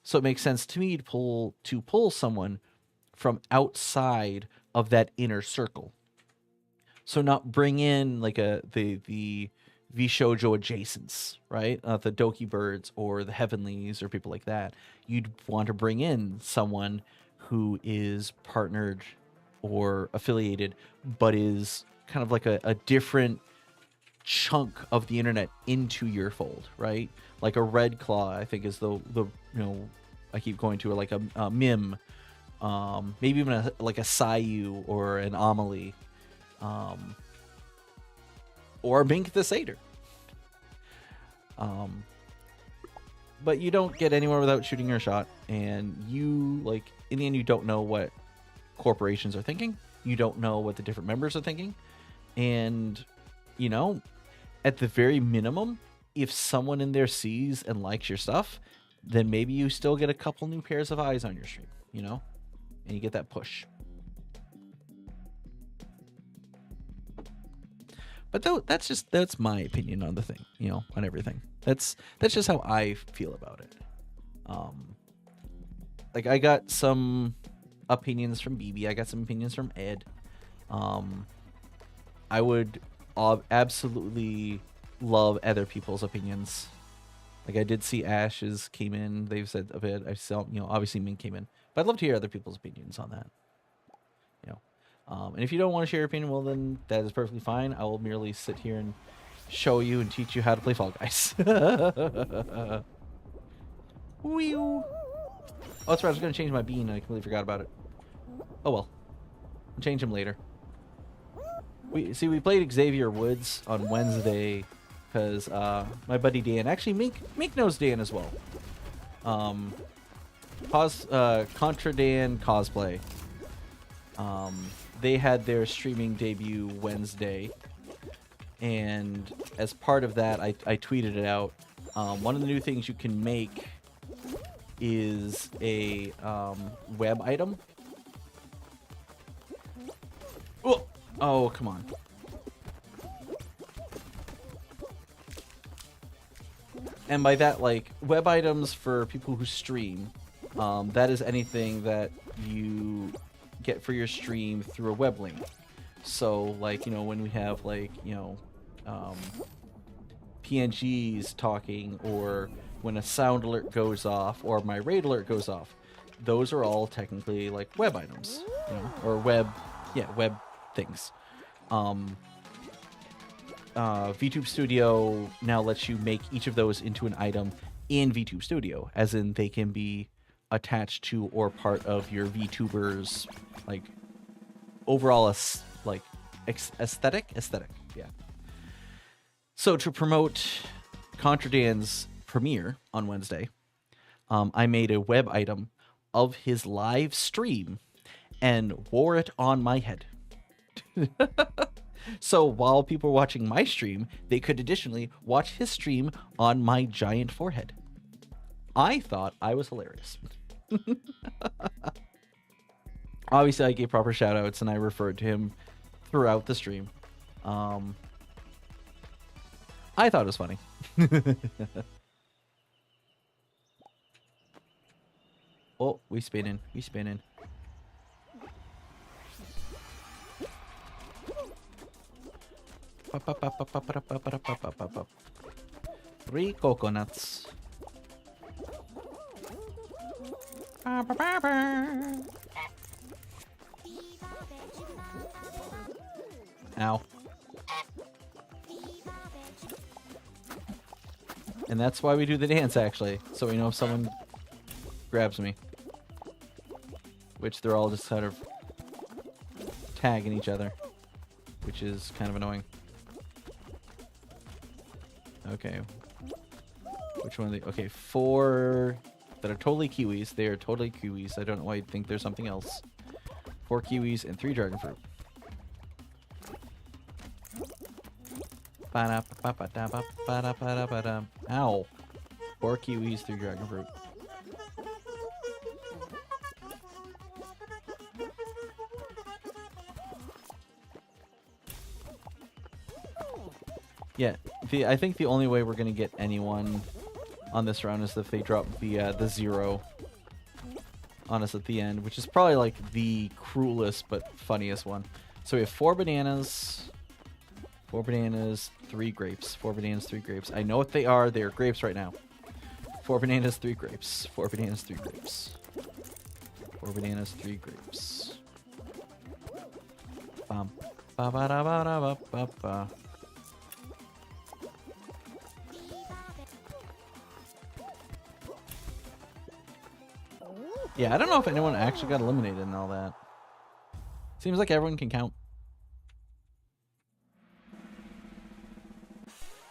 So it makes sense to me to pull someone from outside of that inner circle. So not bring in like the VShojo adjacents, right? The Doki Birds or the Heavenlies or people like that. You'd want to bring in someone who is partnered or affiliated, but is kind of like a different chunk of the internet into your fold, right? Like a Red Claw, I think is the I keep going to like a Mim, maybe even like a Sayu or an Amelie. or Mink the Satyr. But you don't get anywhere without shooting your shot, and you, like, in the end, you don't know what corporations are thinking. You don't know what the different members are thinking. And, you know, at the very minimum, if someone in there sees and likes your stuff, then maybe you still get a couple new pairs of eyes on your stream, you know? And you get that push. But though that's my opinion on the thing, you know, on everything. That's just how I feel about it. Like, I got some opinions from BB, I got some opinions from Ed. I would absolutely love other people's opinions. Like, I did see Ash's came in. They've said a bit. I saw, you know, obviously Mink came in. But I'd love to hear other people's opinions on that. You know, and if you don't want to share your opinion, well, then that is perfectly fine. I will merely sit here and show you and teach you how to play Fall Guys. Wee-oo. Oh, that's right. I was going to change my bean, and I completely forgot about it. Oh, well. I'll change him later. We played Xavier Woods on Wednesday because my buddy Dan, actually Mink knows Dan as well. Contra Dan Cosplay. They had their streaming debut Wednesday, and as part of that, I tweeted it out. One of the new things you can make is a web item. Oh, come on. And by that, like, web items for people who stream, that is anything that you get for your stream through a web link. So, like, you know, when we have, like, you know, PNGs talking, or when a sound alert goes off, or my raid alert goes off, those are all technically, like, web items, you know, or web things. VTube Studio now lets you make each of those into an item in VTube Studio, as in they can be attached to or part of your VTuber's, like, overall aesthetic. Yeah. So to promote Contra Dan's premiere on Wednesday, I made a web item of his live stream and wore it on my head. So while people were watching my stream, they could additionally watch his stream on my giant forehead. I thought I was hilarious. Obviously, I gave proper shoutouts and I referred to him throughout the stream. I thought it was funny. Oh, we spinning. Three coconuts. Ow. And that's why we do the dance, actually. So we know if someone grabs me. Which they're all just sort of tagging each other. Which is kind of annoying. Okay. Which one are they? Okay, 4 that are totally kiwis. They are totally kiwis. I don't know why you'd think there's something else. 4 kiwis and 3 dragon fruit. Ow. 4 kiwis, 3 dragon fruit. Yeah, I think the only way we're gonna get anyone on this round is if they drop the 0 on us at the end, which is probably like the cruelest but funniest one. So we have 4 bananas, 3 grapes, 4 bananas, 3 grapes. I know what they are. They are grapes right now. 4 bananas, 3 grapes. 4 bananas, 3 grapes. 4 bananas, 3 grapes. Bum. Ba ba da ba da ba ba ba. Yeah, I don't know if anyone actually got eliminated and all that. Seems like everyone can count.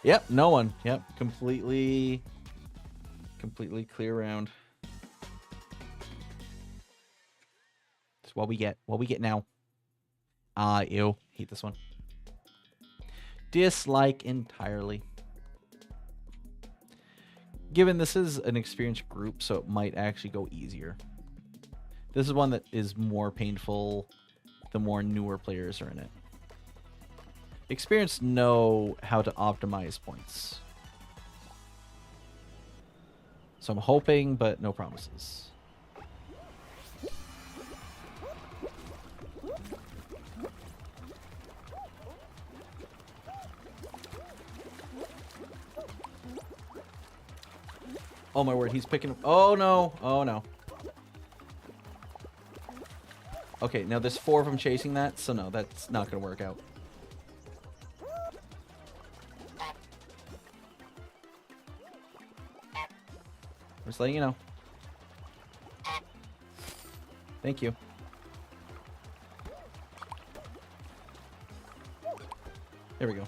Yep, no one. Yep, completely clear round. That's what we get. What we get now. Ew. Hate this one. Dislike entirely. Given this is an experienced group, so it might actually go easier. This is one that is more painful the more newer players are in it. Experienced know how to optimize points. So I'm hoping, but no promises. Oh my word, he's picking... Oh no, oh no. Okay, now there's 4 of them chasing that, so no, that's not going to work out. Just letting you know. Thank you. There we go.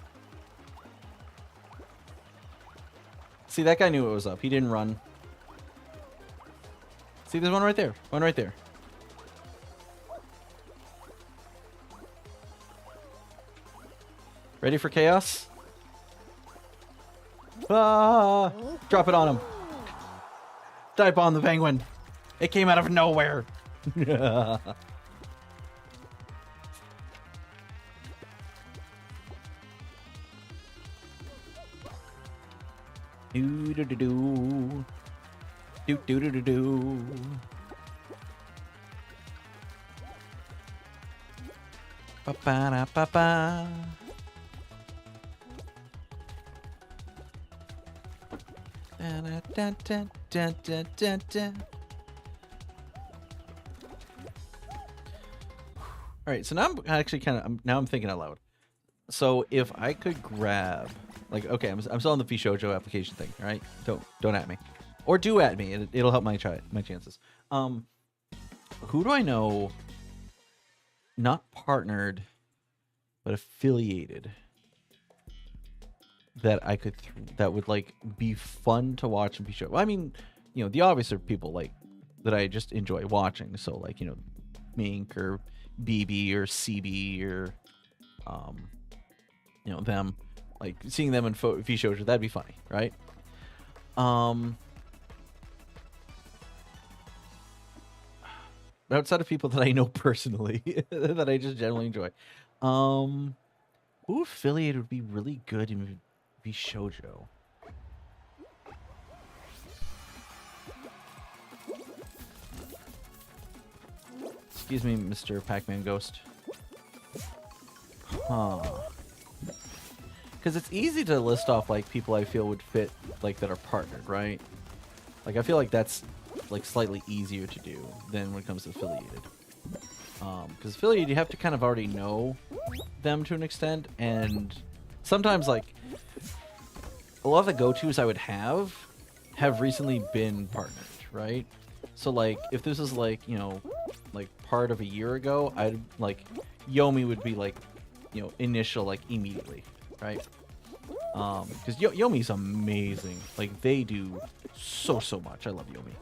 See, that guy knew it was up. He didn't run. See, there's one right there. One right there. Ready for chaos? Ah! Drop it on him. Dive on the penguin. It came out of nowhere. Do do do do. Do do do do do. Ba ba da ba ba. Da, da, da, da, da, da, da. All right, so now I'm actually now I'm thinking out loud. So if I could grab, like, okay, I'm still on the Fishoujo application thing, all right? Don't at me, or do at me. It'll help my chances. Who do I know? Not partnered, but affiliated. That I could that would like be fun to watch and be show. Well, I mean, you know, the obvious are people like that I just enjoy watching. So like, you know, Mink or BB or CB or you know, them, like seeing them in Fishoujo, that'd be funny, right? Outside of people that I know personally that I just generally enjoy, who affiliated would be really good in Fishoujo? Excuse me, Mr. Pac-Man Ghost. Huh. Because it's easy to list off like people I feel would fit, like that are partnered, right? Like I feel like that's like slightly easier to do than when it comes to affiliated. Because affiliated, you have to kind of already know them to an extent, and sometimes like a lot of the go-tos I would have recently been partnered, right? So like if this is like, you know, like part of a year ago, I'd like Yomi would be like, you know, initial like immediately, right? Because Yomi's amazing. Like they do so much. I love Yomi.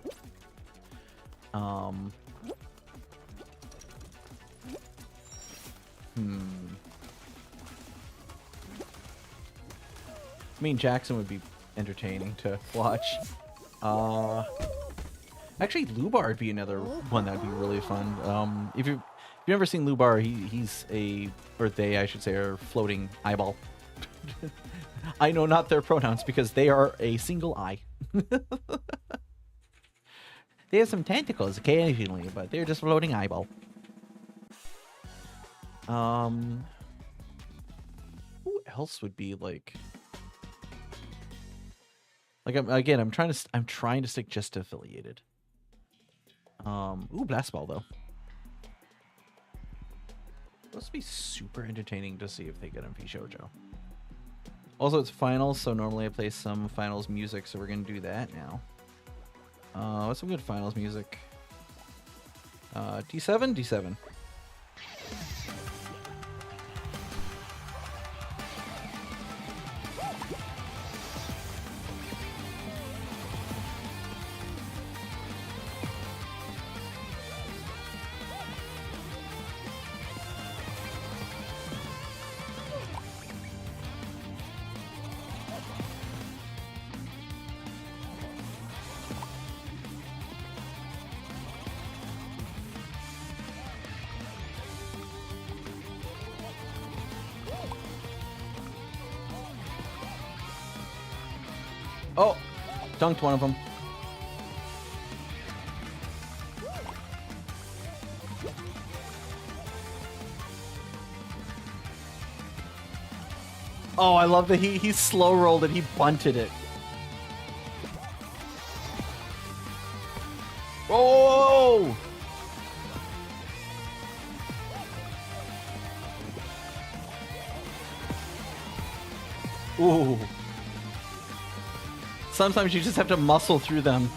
I mean, Jackson would be entertaining to watch. Actually, Lubar would be another one that'd be really fun. If you've never seen Lubar, he's a, or they, I should say, are floating eyeball. I know not their pronouns because they are a single eye. They have some tentacles occasionally, but they're just floating eyeball. Who else would be like I'm trying to stick just to affiliated. Ooh, Blast Ball though. Must be super entertaining to see if they get on Fishoujo. Also, it's finals, so normally I play some finals music, so we're gonna do that now. What's some good finals music? D7? D7. Oh, dunked one of them. Oh, I love that he slow rolled it. He bunted it. Oh! Ooh. Sometimes you just have to muscle through them.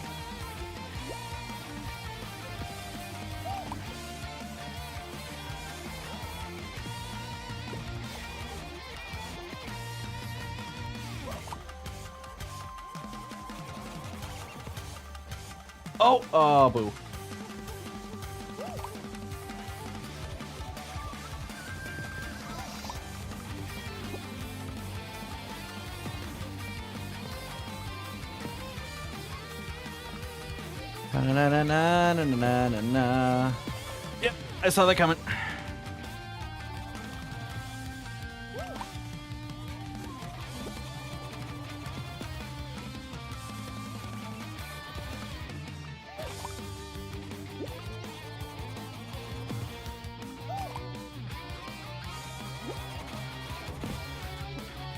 Oh, boo. Na na na na na na na na. Yep, I saw that coming.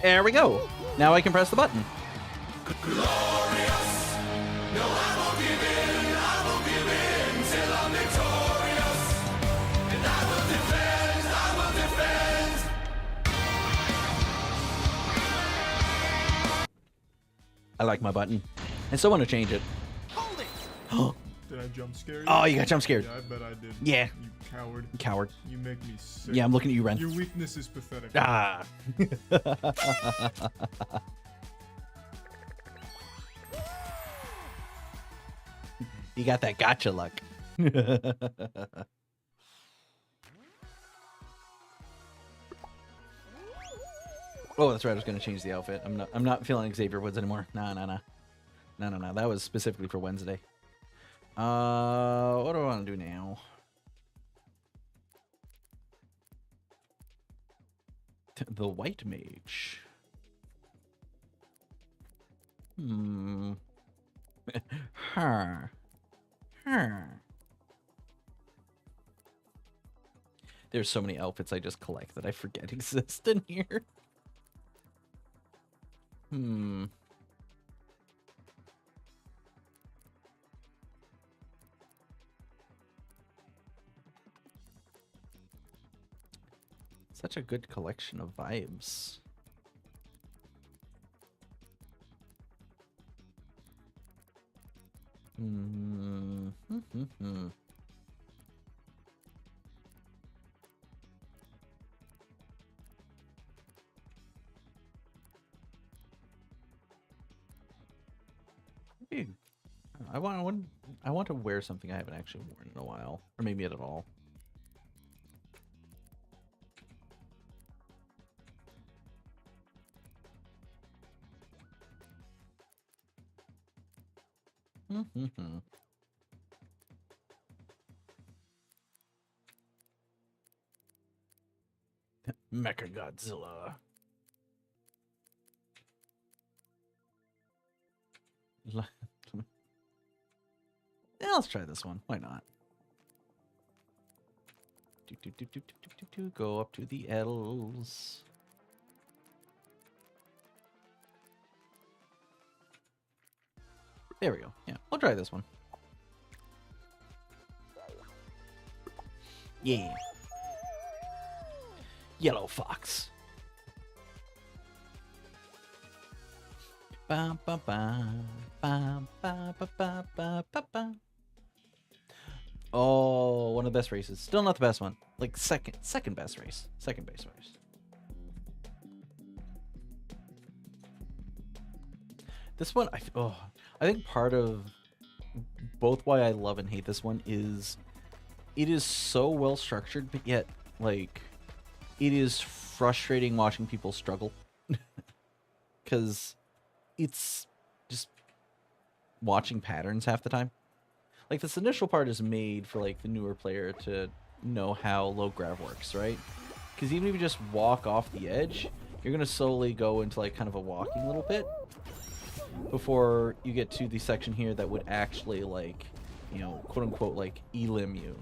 There we go. Now I can press the button. I like my button. I still want to change it. Did I jump scare you? Oh, you got jump scared. Yeah, I bet I did. Yeah. You coward. Coward. You make me sick. Yeah, I'm looking at you, Ren. Your weakness is pathetic. Ah. You got that gotcha luck. Oh, that's right. I was going to change the outfit. I'm not feeling Xavier Woods anymore. No. That was specifically for Wednesday. What do I want to do now? The White Mage. Huh. There's so many outfits I just collect that I forget exist in here. Such a good collection of vibes. Maybe I want to wear something I haven't actually worn in a while, or maybe at all. Mechagodzilla. Yeah, let's try this one. Why not? Go up to the L's. There we go. Yeah, we'll try this one. Yeah. Yellow Fox. Ba ba ba ba ba ba ba ba ba ba. Oh, one of the best races. Still not the best one. Like second best race. Second best race. This one, I think part of both why I love and hate this one is it is so well structured, but yet like it is frustrating watching people struggle because it's just watching patterns half the time. Like this initial part is made for like the newer player to know how low grav works, right? Because even if you just walk off the edge, you're gonna slowly go into like kind of a walking little bit. before you get to the section here that would actually, like, you know, quote unquote, like, elim you.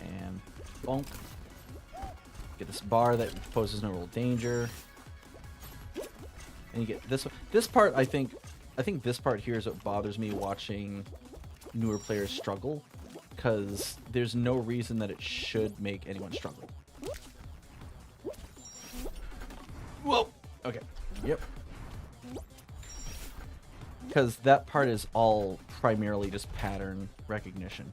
And bonk. Get this bar that poses no real danger. And you get this one. This part, I think this part here is what bothers me watching newer players struggle, because there's no reason that it should make anyone struggle. Whoa. Okay. Yep. Because that part is all primarily just pattern recognition.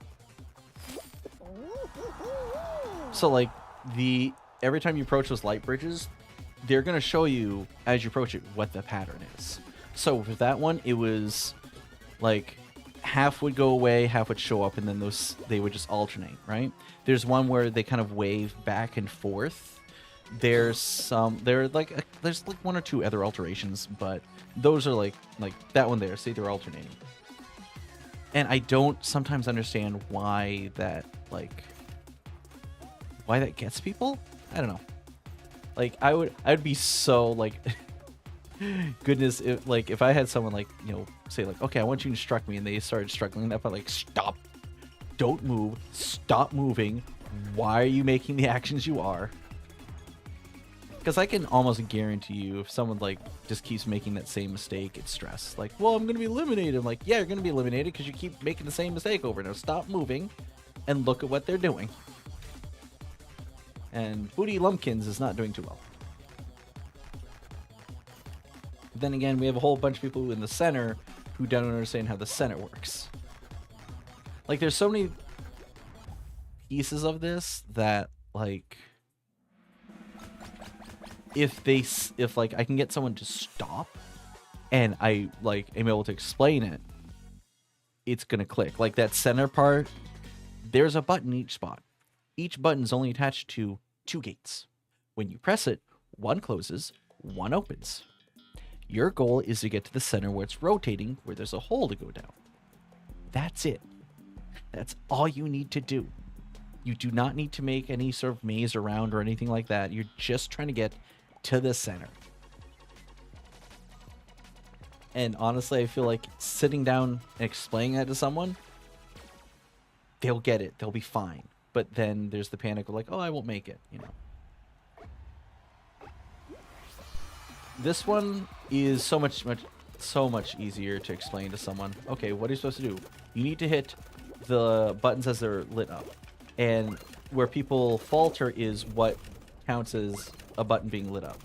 So, like, every time you approach those light bridges, they're going to show you, as you approach it, what the pattern is. So, with that one, it was, like, half would go away, half would show up, and then they would just alternate, right? There's one where they kind of wave back and forth. There's there's like one or two other alterations, but those are like that one there. See, they're alternating. And I don't sometimes understand why that gets people. I don't know. Like, I'd be so like goodness if I had someone like, you know, say like, okay, I want you to instruct me, and they started struggling that, but like, stop, don't move, stop moving, why are you making the actions you are? Because I can almost guarantee you, if someone like just keeps making that same mistake, it's stress. Like, well, I'm gonna be eliminated. I'm like, yeah, you're gonna be eliminated because you keep making the same mistake over. Now stop moving and look at what they're doing. And Booty Lumpkins is not doing too well. Then again, we have a whole bunch of people in the center who don't understand how the center works. Like, there's so many pieces of this that, like, if like I can get someone to stop and I like am able to explain it, it's gonna click. Like that center part, there's a button each spot. Each button is only attached to 2 gates. When you press it, one closes, one opens. Your goal is to get to the center where it's rotating, where there's a hole to go down. That's it. That's all you need to do. You do not need to make any sort of maze around or anything like that. You're just trying to get to the center. And honestly, I feel like sitting down and explaining that to someone, they'll get it. They'll be fine. But then there's the panic of like, oh, I won't make it, you know. This one is so much easier to explain to someone. Okay, what are you supposed to do? You need to hit the buttons as they're lit up. And where people falter is what counts as a button being lit up.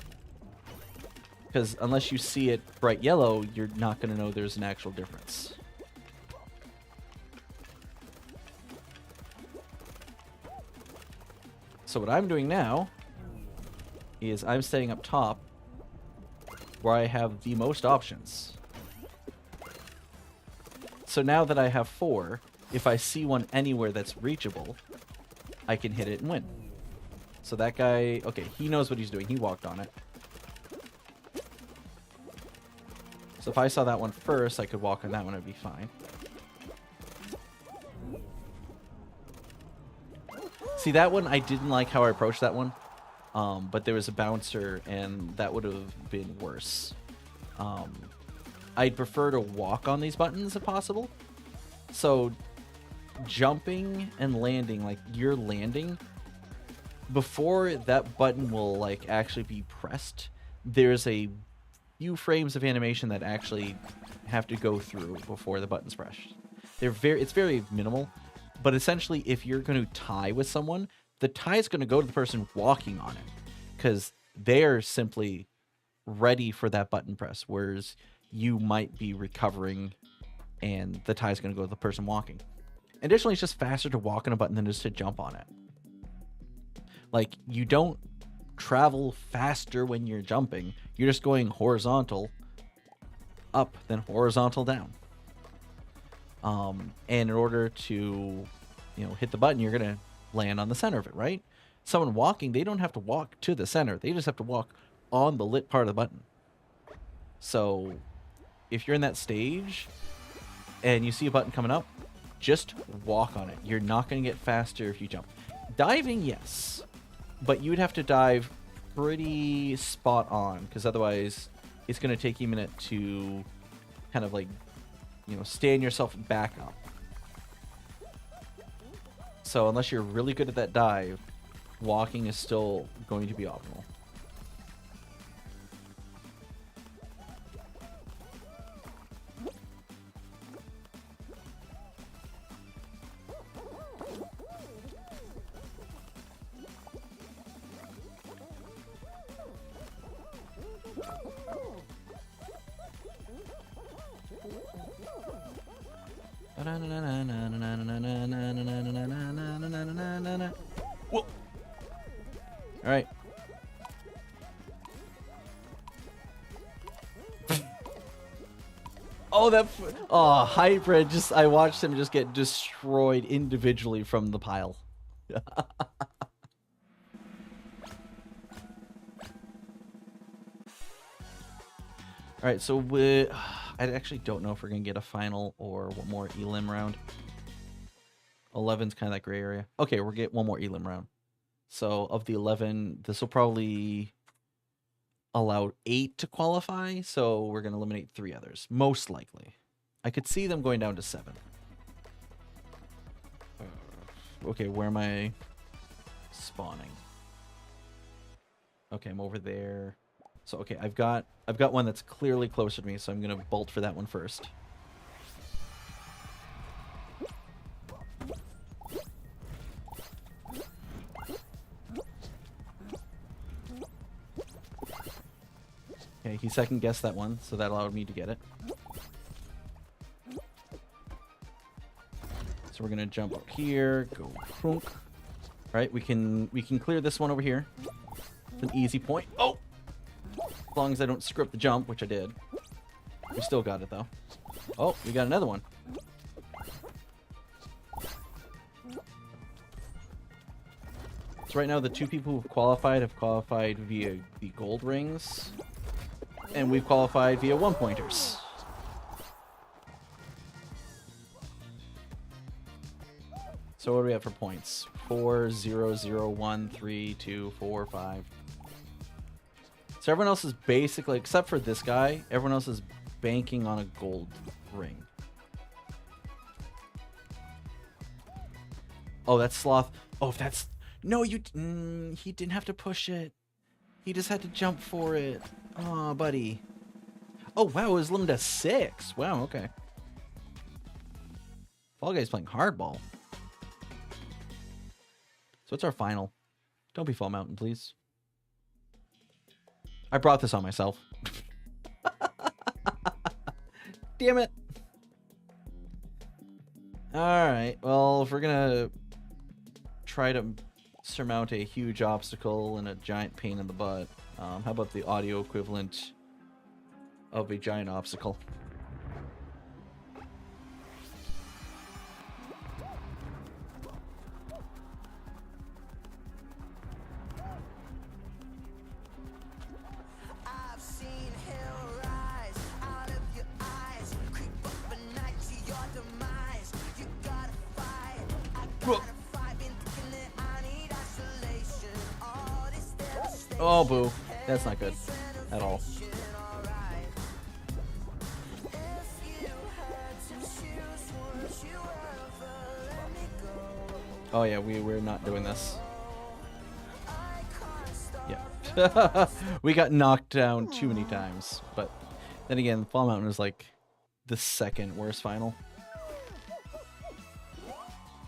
Because unless you see it bright yellow, you're not going to know there's an actual difference. So what I'm doing now is I'm staying up top where I have the most options. So now that I have 4, if I see one anywhere that's reachable, I can hit it and win. So that guy, okay, he knows what he's doing. He walked on it. So if I saw that one first, I could walk on that one, it'd be fine. See, that one, I didn't like how I approached that one. But there was a bouncer, and that would have been worse. I'd prefer to walk on these buttons if possible. So jumping and landing, like you're landing, before that button will like actually be pressed, there's a few frames of animation that actually have to go through before the button's pressed. It's very minimal, but essentially if you're going to tie with someone, the tie is going to go to the person walking on it because they're simply ready for that button press, whereas you might be recovering and the tie is going to go to the person walking. Additionally, it's just faster to walk on a button than just to jump on it. Like, you don't travel faster when you're jumping. You're just going horizontal up, then horizontal down. And in order to, hit the button, you're going to land on the center of it, right? Someone walking, they don't have to walk to the center. They just have to walk on the lit part of the button. So if you're in that stage and you see a button coming up, just walk on it. You're not going to get faster if you jump. Diving, yes. but you would have to dive pretty spot on, because otherwise it's going to take you a minute to kind of like, you know, stand yourself back up. So unless you're really good at that dive, walking is still going to be optimal. Whoa. All right. Oh, that. Oh, Hybrid. Just I watched him just get destroyed individually from the pile. All right, so I actually don't know if we're gonna get a final or one more elim round. 11's kind of that gray area. Okay, we'll get one more elim round. So of the 11, this will probably allow 8 to qualify. So we're gonna eliminate 3 others, most likely. I could see them going down to 7. Okay, where am I spawning? Okay, I'm over there. So okay, I've got one that's clearly closer to me, so I'm gonna bolt for that one first. Okay, he second guessed that one, so that allowed me to get it. So we're gonna jump up here, go crunk. All right, we can clear this one over here. It's an easy point. Oh. As long as I don't screw up the jump, which I did. We still got it, though. Oh, we got another one. So right now, the 2 people who've qualified have qualified via the gold rings. And we've qualified via 1-pointers. So what do we have for points? 4, 0, 0, 1, 3, 2, 4, 5. So everyone else is basically, except for this guy, everyone else is banking on a gold ring. Oh, that's Sloth. Oh, if that's... No, he didn't have to push it. He just had to jump for it. Aw, buddy. Oh, wow, it was limited to 6. Wow, okay. Fall Guy's playing hardball. So it's our final. Don't be Fall Mountain, please. I brought this on myself. Damn it. Alright, well, if we're gonna try to surmount a huge obstacle and a giant pain in the butt, how about the audio equivalent of a giant obstacle? Oh, boo. That's not good at all. Oh, yeah, we're not doing this. Yeah. We got knocked down too many times. But then again, Fall Mountain is like the second worst final.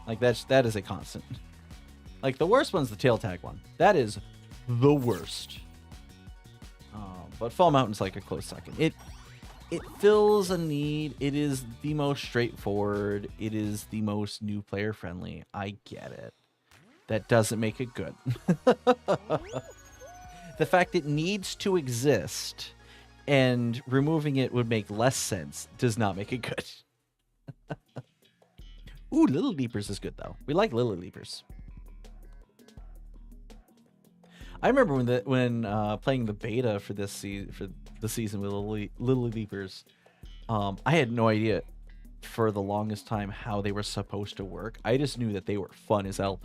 Like, that is a constant. Like, the worst one's the tail tag one. That is the worst. But Fall Mountain's like a close second. It fills a need. It is the most straightforward. It is the most new player friendly. I get it. That doesn't make it good. The fact it needs to exist and removing it would make less sense does not make it good. Ooh, Lily Leapers is good though. We like Lily Leapers. I remember when playing the beta for this for the season with Lily Leapers, I had no idea for the longest time how they were supposed to work. I just knew that they were fun as hell.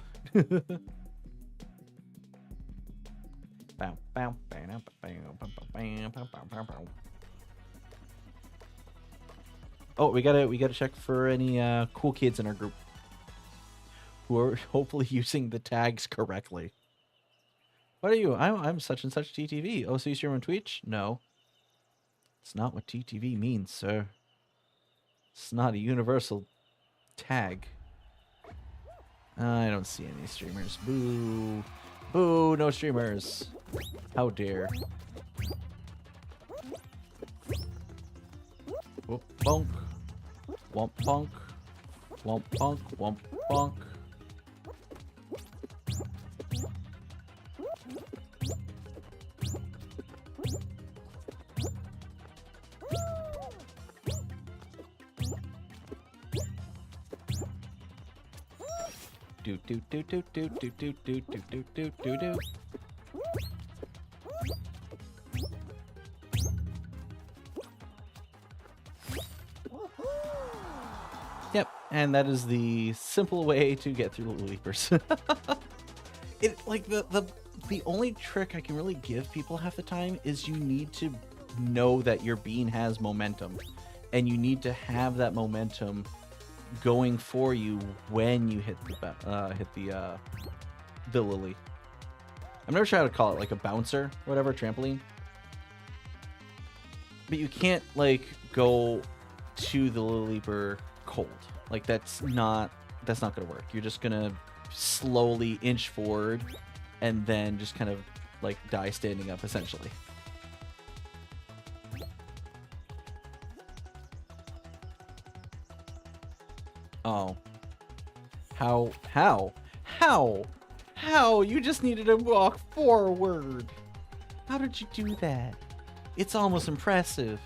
Oh, we gotta check for any cool kids in our group who are hopefully using the tags correctly. What are you? I'm such and such TTV. Oh, so you stream on Twitch? No. It's not what TTV means, sir. It's not a universal tag. I don't see any streamers. Boo. Boo, no streamers. How dare. Whoop bonk. Womp bonk. Womp bonk. Womp bonk. Do do do do do do do do do do do do do. Yep, and that is the simple way to get through the leapers. It like the only trick I can really give people half the time is you need to know that your bean has momentum, and you need to have that momentum going for you when you hit the lily. I'm never sure how to call it, like a bouncer, whatever, trampoline. But you can't like go to the lily leaper cold. Like that's not gonna work. You're just gonna slowly inch forward and then just kind of like die standing up essentially. Oh. How? You just needed to walk forward. How did you do that? It's almost impressive.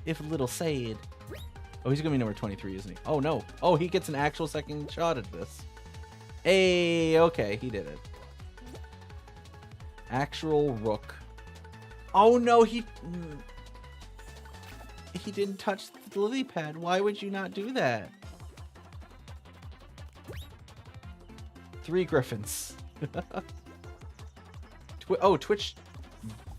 If a little sad. Oh, he's gonna be number 23, isn't he? Oh, no. Oh, he gets an actual second shot at this. Hey, okay, he did it. Actual rook. Oh, no, he didn't touch the lily pad. Why would you not do that? 3 griffins. Twitch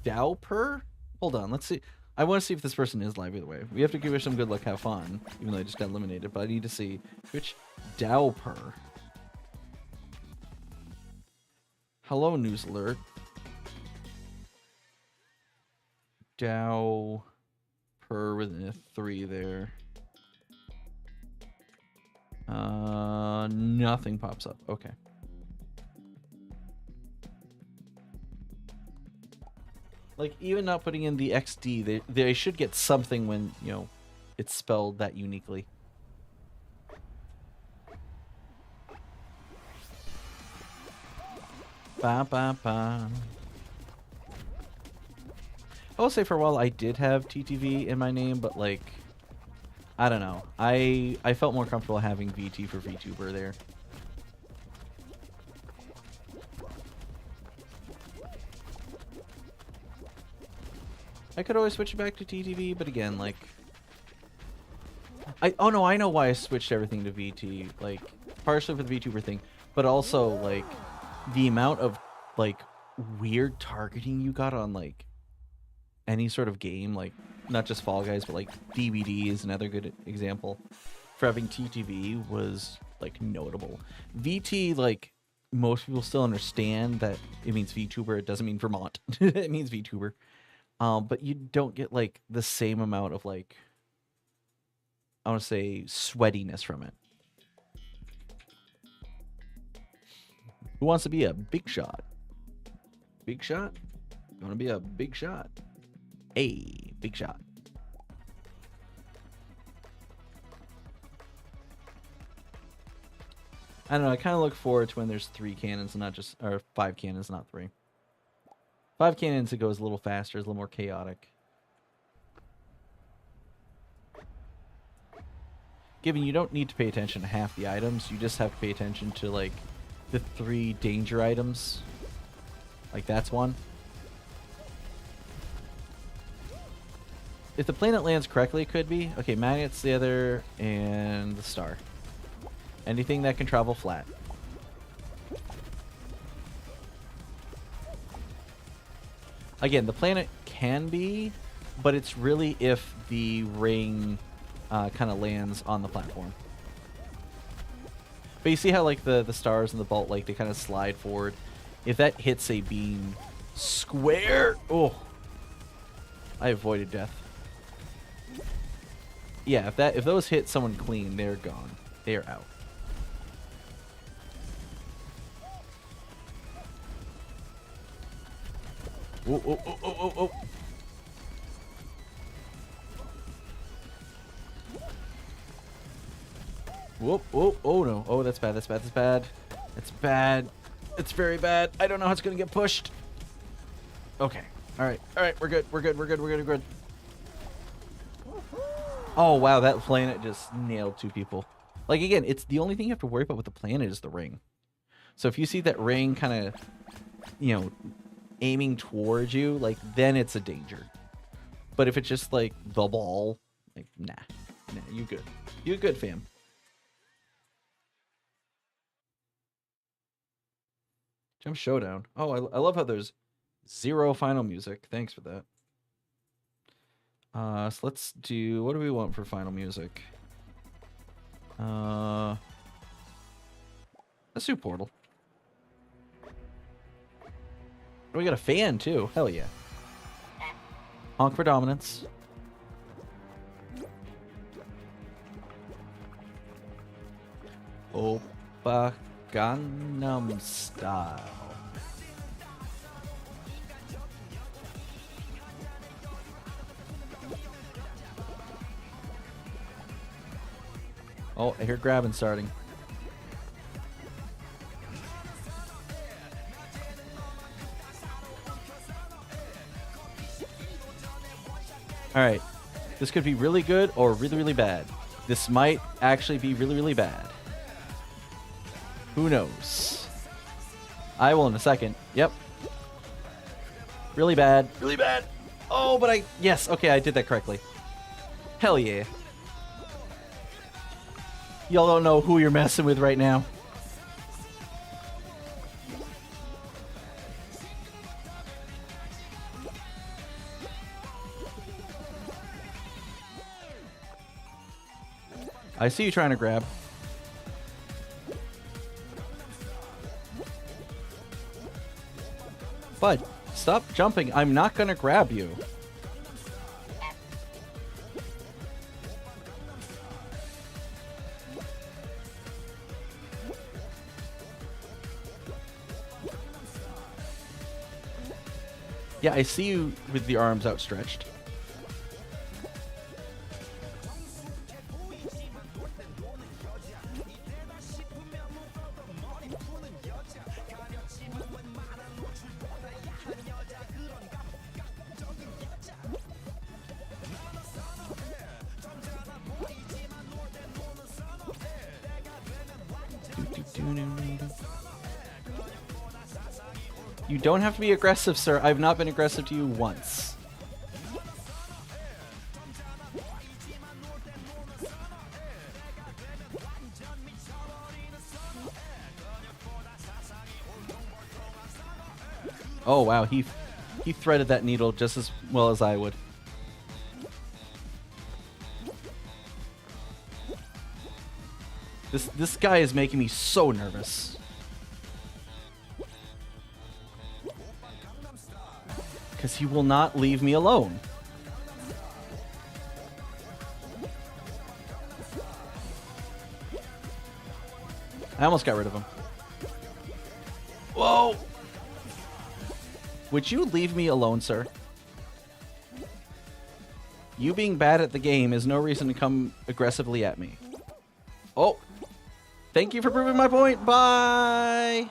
Dowper? Hold on, let's see. I want to see if this person is live either way. We have to give her some good luck, have fun, even though I just got eliminated, but I need to see. Twitch Dowper. Hello, news alert. Dowper with a 3 there. Nothing pops up. Okay. Like, even not putting in the XD, they should get something when, you know, it's spelled that uniquely. Ba ba ba. I will say for a while I did have TTV in my name, but like, I don't know. I felt more comfortable having VT for VTuber there. I could always switch it back to TTV, but again, like, oh no, I know why I switched everything to VT, like, partially for the VTuber thing, but also, like, the amount of, like, weird targeting you got on, like, any sort of game, like, not just Fall Guys, but, like, DBD is another good example for having TTV was, like, notable. VT, like, most people still understand that it means VTuber, it doesn't mean Vermont. It means VTuber. But you don't get, like, the same amount of, like, I want to say, sweatiness from it. Who wants to be a big shot? Big shot? You want to be a big shot? Hey, big shot. I don't know, I kind of look forward to when there's 3 cannons and not just, or 5 cannons, not 3. 5 cannons, it goes a little faster, it's a little more chaotic. Given you don't need to pay attention to half the items, you just have to pay attention to, like, the 3 danger items. Like, that's one. If the planet lands correctly, it could be. Okay, magnet's the other, and the star. Anything that can travel flat. Again, the planet can be, but it's really if the ring kind of lands on the platform. But you see how like the stars and the bolt, like they kind of slide forward. If that hits a beam square, oh, I avoided death. Yeah, if those hit someone clean, they're gone. They are out. Oh, oh, oh, oh, oh, oh. Whoop, oh, oh no. Oh, that's bad, that's bad, that's bad. It's bad. It's very bad. I don't know how it's gonna get pushed. Okay. Alright, we're good, we're good, we're good, we're good, we're good. Oh wow, that planet just nailed 2 people. Like again, it's the only thing you have to worry about with the planet is the ring. So if you see that ring kind of, you know, aiming towards you, like then it's a danger. But if it's just like the ball, like nah, you good. You good, fam. Jump Showdown. Oh, I love how there's 0 final music. Thanks for that. So let's do, what do we want for final music? Let's do Portal. We got a fan too. Hell yeah. Honk for dominance. Oppa Gangnam Style. Oh, I hear grabbing starting. Alright. This could be really good or really, really bad. This might actually be really, really bad. Who knows? I will in a second. Yep. Really bad. Really bad. Oh, but yes, okay, I did that correctly. Hell yeah. Y'all don't know who you're messing with right now. I see you trying to grab. Bud, stop jumping. I'm not gonna grab you. Yeah, I see you with the arms outstretched. You don't have to be aggressive, sir. I've not been aggressive to you once. Oh wow, he threaded that needle just as well as I would. This guy is making me so nervous. Because he will not leave me alone. I almost got rid of him. Whoa! Would you leave me alone, sir? You being bad at the game is no reason to come aggressively at me. Oh! Thank you for proving my point. Bye!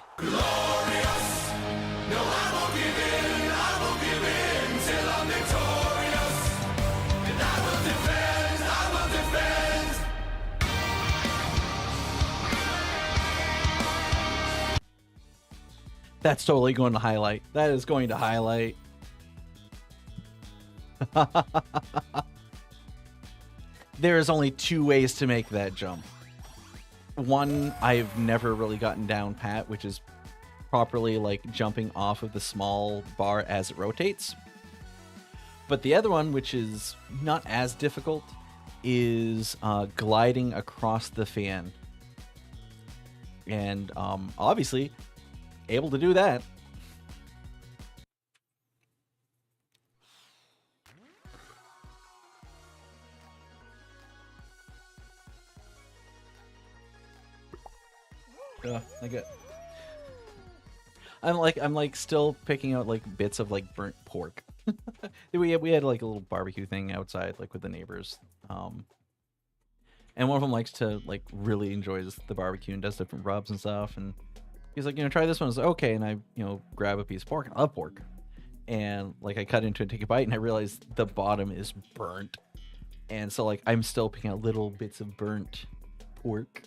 That's totally going to highlight. That is going to highlight. There is only 2 ways to make that jump. One, I've never really gotten down pat, which is properly like jumping off of the small bar as it rotates. But the other one, which is not as difficult, is gliding across the fan. And obviously, able to do that. I get. I'm like still picking out like bits of like burnt pork. we had like a little barbecue thing outside like with the neighbors. And one of them likes to like really enjoys the barbecue and does different rubs and stuff. And he's like, try this one. I was like, okay. And I, grab a piece of pork. I love pork. And like I cut into it and take a bite and I realized the bottom is burnt. And so like I'm still picking out little bits of burnt pork.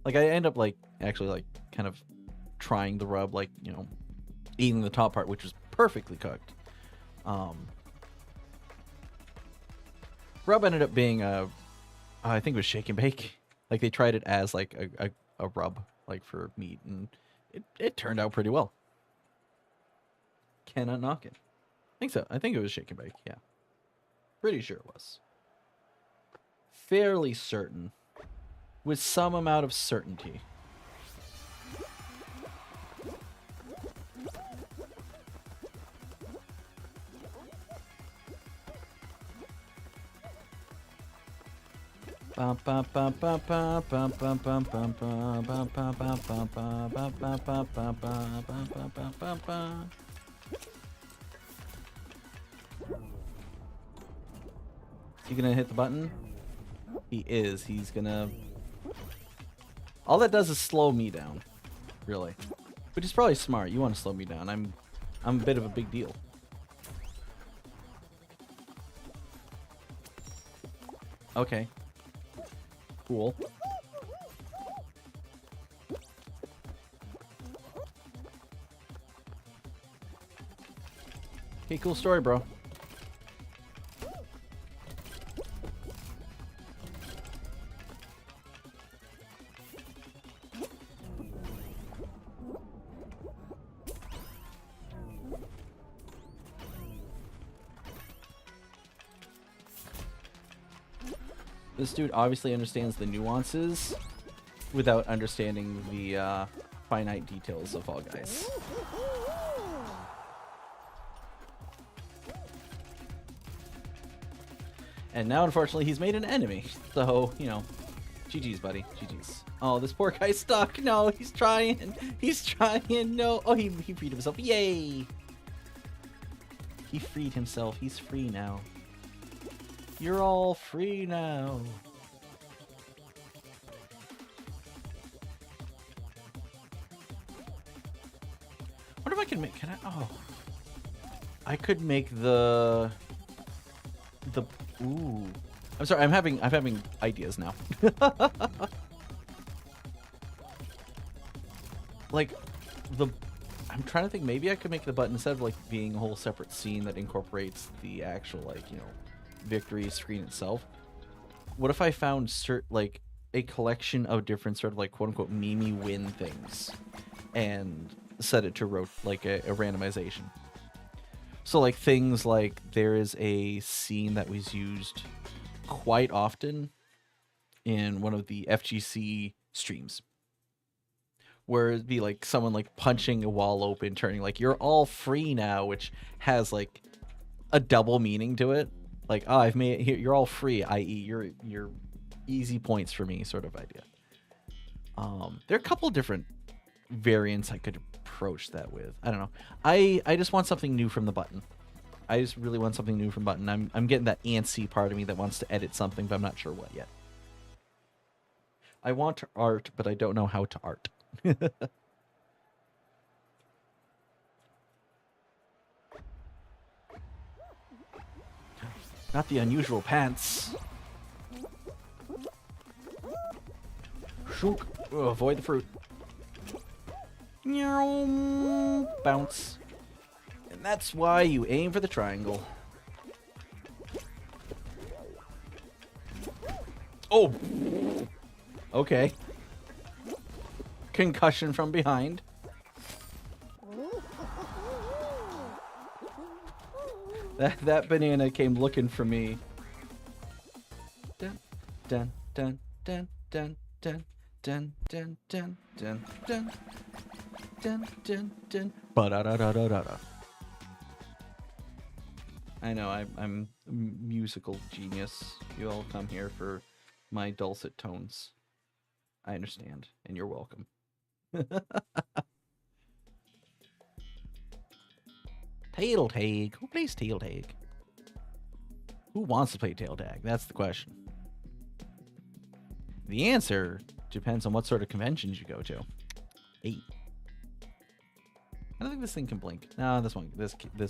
Like I end up like actually like kind of trying the rub, like, eating the top part, which was perfectly cooked. Rub ended up being I think it was shake and bake. Like they tried it as like a rub, like for meat, and it turned out pretty well. Cannot knock it. I think so. I think it was shake and bake. Yeah, pretty sure it was. Fairly certain, with some amount of certainty. You gonna hit the button? He is. He's gonna... All that does is slow me down, really. Which is probably smart. You want to slow me down. I'm a bit of a big deal. Okay. Cool. Okay, cool story, bro. This dude obviously understands the nuances without understanding the finite details of Fall Guys. And now, unfortunately, he's made an enemy. So, GG's, buddy. GG's. Oh, this poor guy's stuck. No, he's trying. He's trying. No. Oh, he freed himself. Yay. He freed himself. He's free now. You're all free now. What if I can make? Can I? Oh, I could make the. Ooh, I'm sorry. I'm having ideas now. Like I'm trying to think. Maybe I could make the button instead of like being a whole separate scene that incorporates the actual victory screen itself. What if I found like a collection of different sort of like quote unquote meme win things and set it to like a randomization? So like things like there is a scene that was used quite often in one of the FGC streams where it'd be like someone like punching a wall open, turning like you're all free now, which has like a double meaning to it. Like, oh, I've made it here. You're all free, i.e., you're easy points for me, sort of idea. There are a couple different variants I could approach that with. I don't know. I just want something new from the button. I just really want something new from button. I'm getting that antsy part of me that wants to edit something, but I'm not sure what yet. I want to art, but I don't know how to art. Not the unusual pants. Shook. Avoid the fruit. Bounce. And that's why you aim for the triangle. Oh! Okay. Concussion from behind. That banana came looking for me. Dun dun dun dun dun dun dun dun dun dun dun dun dun dun. Ba-da-da-da-da-da. I know I'm a musical genius. You all come here for my dulcet tones. I understand, and you're welcome. Tail tag. Who plays tail tag? Who wants to play tail tag? That's the question. The answer depends on what sort of conventions you go to. 8. I don't think this thing can blink. No, this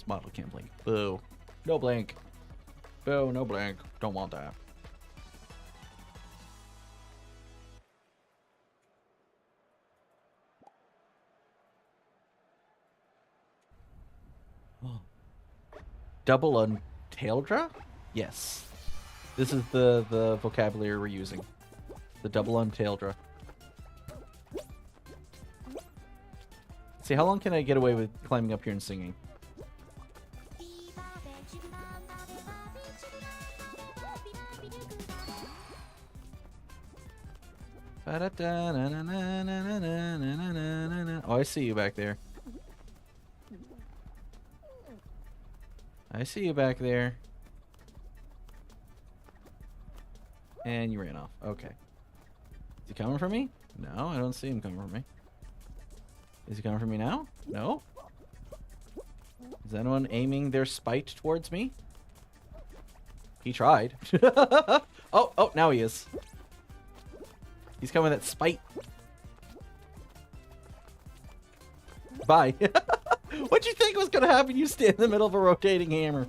model can't blink. Boo. No blink. Boo, no blink. Don't want that. Double on tail draw? Yes. This is the vocabulary we're using. The double on tail draw. See, how long can I get away with climbing up here and singing? Oh, I see you back there. I see you back there. And you ran off. Okay. Is he coming for me? No, I don't see him coming for me. Is he coming for me now? No. Is anyone aiming their spite towards me? He tried. Oh, now he is. He's coming with that spite. Bye. What'd you think was gonna happen? You stand in the middle of a rotating hammer.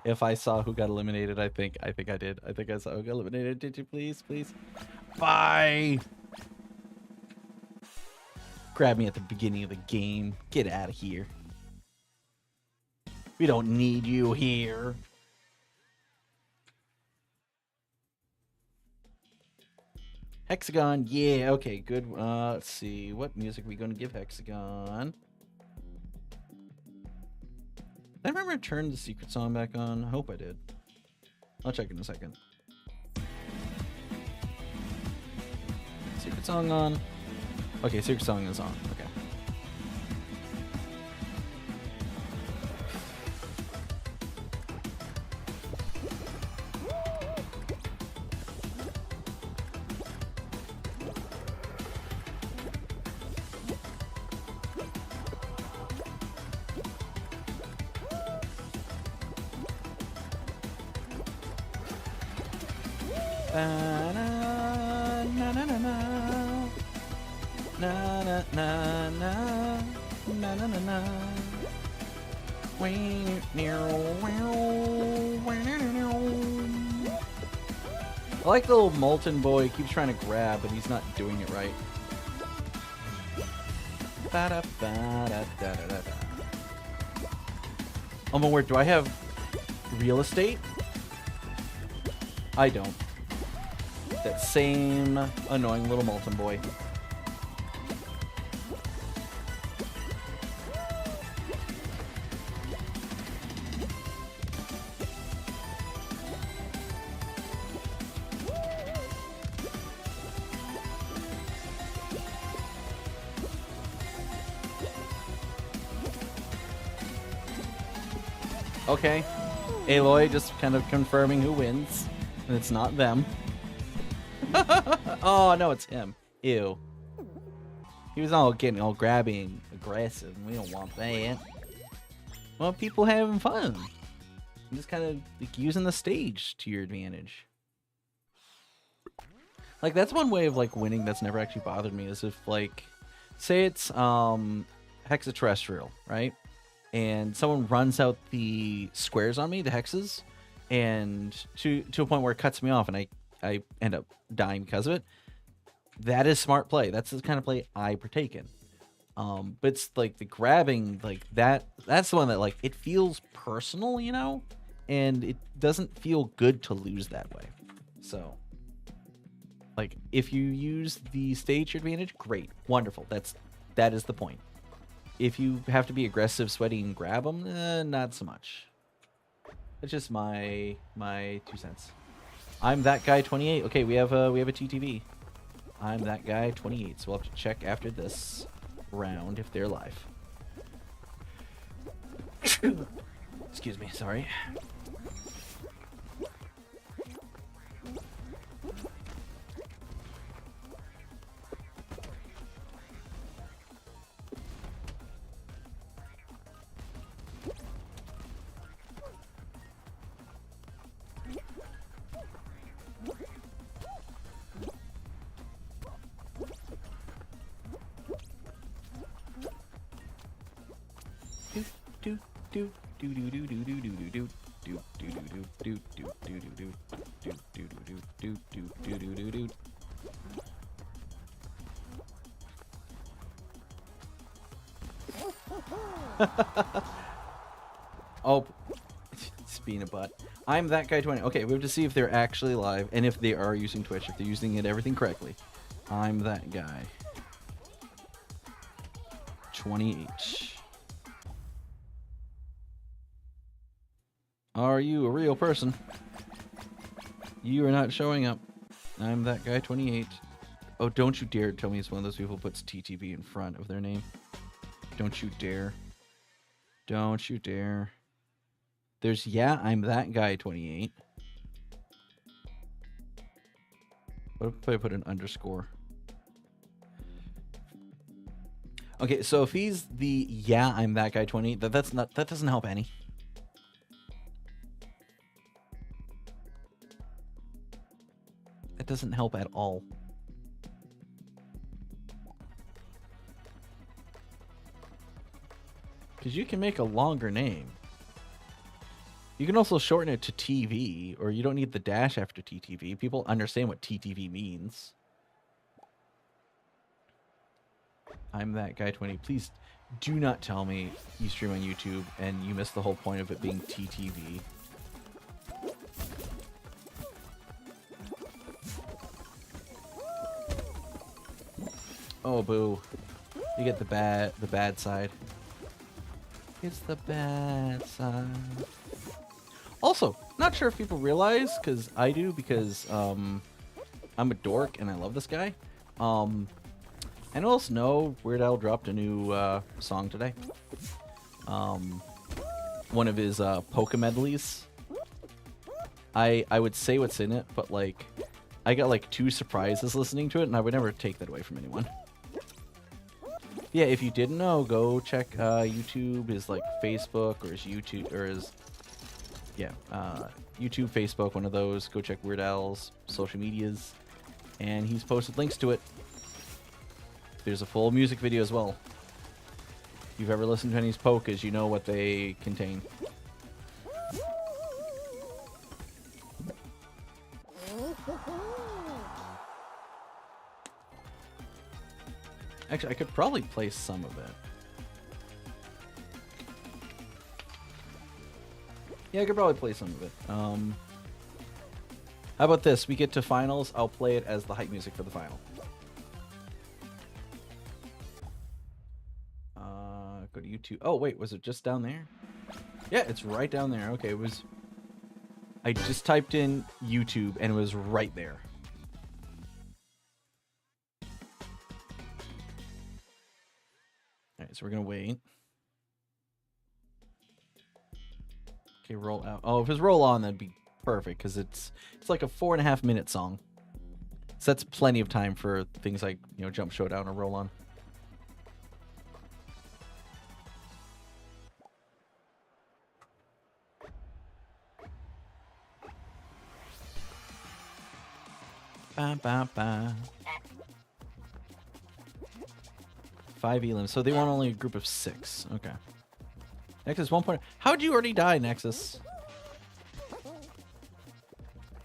If I saw who got eliminated, I think I did. I think I saw who got eliminated. Did you please? Bye. Grab me at the beginning of the game. Get out of here. We don't need you here. Hexagon, yeah, okay, good. Let's see, what music are we going to give Hexagon? Did I remember to turn the secret song back on? I hope I did. I'll check in a second. Secret song on. Okay, secret song is on. Okay. I like the little molten boy. He keeps trying to grab, but he's not doing it right. Oh my word, do I have real estate? I don't. That same annoying little molten boy. Okay. Aloy just kind of confirming who wins. And it's not them. Oh, no, it's him. Ew. He was all getting all grabby and aggressive. And we don't want that. Well, people having fun. Just kind of like using the stage to your advantage. Like, that's one way of like winning that's never actually bothered me, is if like say it's hexaterrestrial, right? And someone runs out the squares on me, the hexes, and to a point where it cuts me off, and I end up dying because of it. That is smart play. That's the kind of play I partake in. But it's like the grabbing, like that's the one that like it feels personal, you know, and it doesn't feel good to lose that way. So, like, if you use the stage advantage, great, wonderful. That is the point. If you have to be aggressive, sweaty, and grab them, not so much. It's just my 2 cents. I'm that guy 28. Okay, we have a TTV. I'm that guy 28. So we'll have to check after this round if they're live. Excuse me, sorry. Oh, it's being a butt. I'm that guy 20. Okay, we have to see if they're actually live and if they are using Twitch, if they're using it everything correctly. I'm that guy 28. Are you a real person? You are not showing up. I'm that guy 28. Oh, don't you dare tell me it's one of those people who puts TTV in front of their name. Don't you dare. Don't you dare. There's I'm that guy 28. What if I put an underscore? Okay, so if he's the I'm that guy 28, that doesn't help any. It doesn't help at all. Because you can make a longer name. You can also shorten it to TV, or you don't need the dash after TTV. People understand what TTV means. I'm that guy 20. Please do not tell me you stream on YouTube and you missed the whole point of it being TTV. Oh, boo. You get the bad side. It's the bad side. Also, not sure if people realize, because I do, because I'm a dork and I love this guy. Anyone else know Weird Al dropped a new song today? One of his polka medleys. I would say what's in it, but like I got like 2 surprises listening to it, and I would never take that away from anyone. Yeah, if you didn't know, go check YouTube, his like Facebook, or his YouTube, or his YouTube, Facebook, one of those. Go check Weird Al's social medias, and he's posted links to it. There's a full music video as well. If you've ever listened to any of his polkas, you know what they contain. Actually, I could probably play some of it. Yeah, I could probably play some of it. How about this? We get to finals. I'll play it as the hype music for the final. Go to YouTube. Oh, wait. Was it just down there? Yeah, it's right down there. Okay, it was... I just typed in YouTube, and it was right there. Alright, so we're gonna wait. Okay, roll out. Oh, if it's roll on, that'd be perfect, because it's like a 4.5 minute song. So that's plenty of time for things like, you know, Jump Showdown or roll on. Ba, ba, ba. 5 elims. So they want only a group of 6. Okay. Nexus 1 point. How'd you already die, Nexus?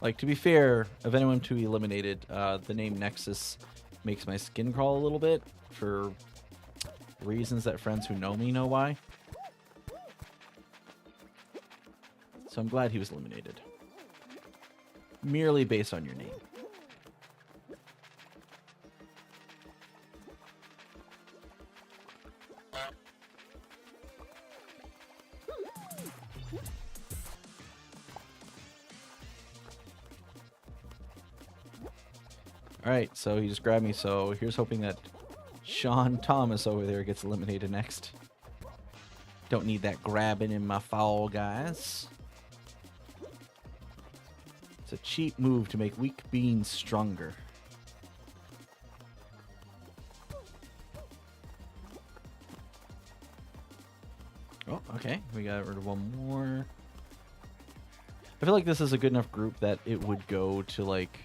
Like, to be fair, of anyone to be eliminated, the name Nexus makes my skin crawl a little bit for reasons that friends who know me know why. So I'm glad he was eliminated. Merely based on your name. Alright, so he just grabbed me, so here's hoping that Sean Thomas over there gets eliminated next. Don't need that grabbing in my Fall Guys. It's a cheap move to make weak beings stronger. Oh, okay. We got rid of one more. I feel like this is a good enough group that it would go to, like,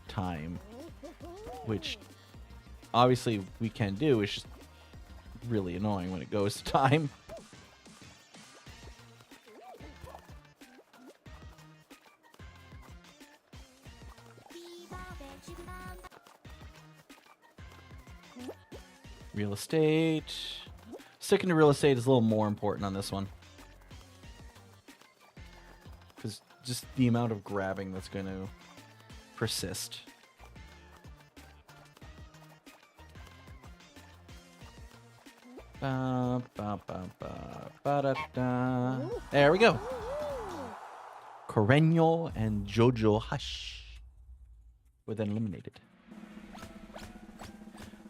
time. Which, obviously, we can do. It's just really annoying when it goes to time. Real estate. Sticking to real estate is a little more important on this one. Because just the amount of grabbing that's going to persist. There we go. Correño and Jojo Hush were then eliminated.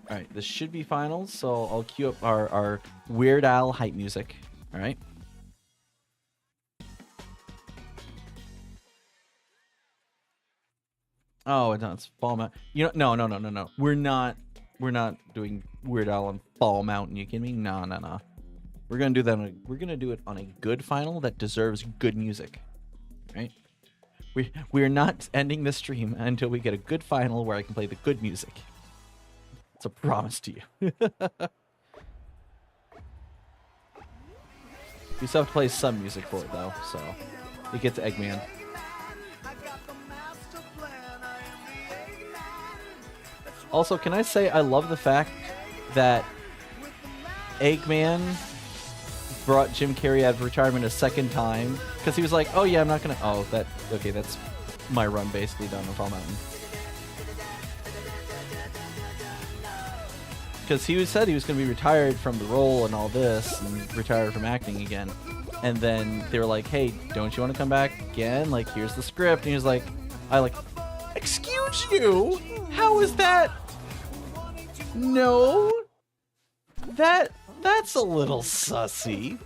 Alright, this should be finals, so I'll cue up our Weird Al hype music. Alright. Oh, it's Fall Mountain. You know, no. We're not doing Weird Al on Fall Mountain. You kidding me? No. We're gonna do that. We're gonna do it on a good final that deserves good music. Right? We're not ending the stream until we get a good final where I can play the good music. It's a promise to you. You still have to play some music for it though, so you get to Eggman. Also, can I say I love the fact that Eggman brought Jim Carrey out of retirement a second time because he was like, "Oh yeah, I'm not gonna." Oh, okay. That's my run basically done on Fall Mountain. Because he said he was going to be retired from the role and all this, and retired from acting again. And then they were like, "Hey, don't you want to come back again? Like, here's the script." And he was like, "Excuse you? How is that? No, that's a little sussy.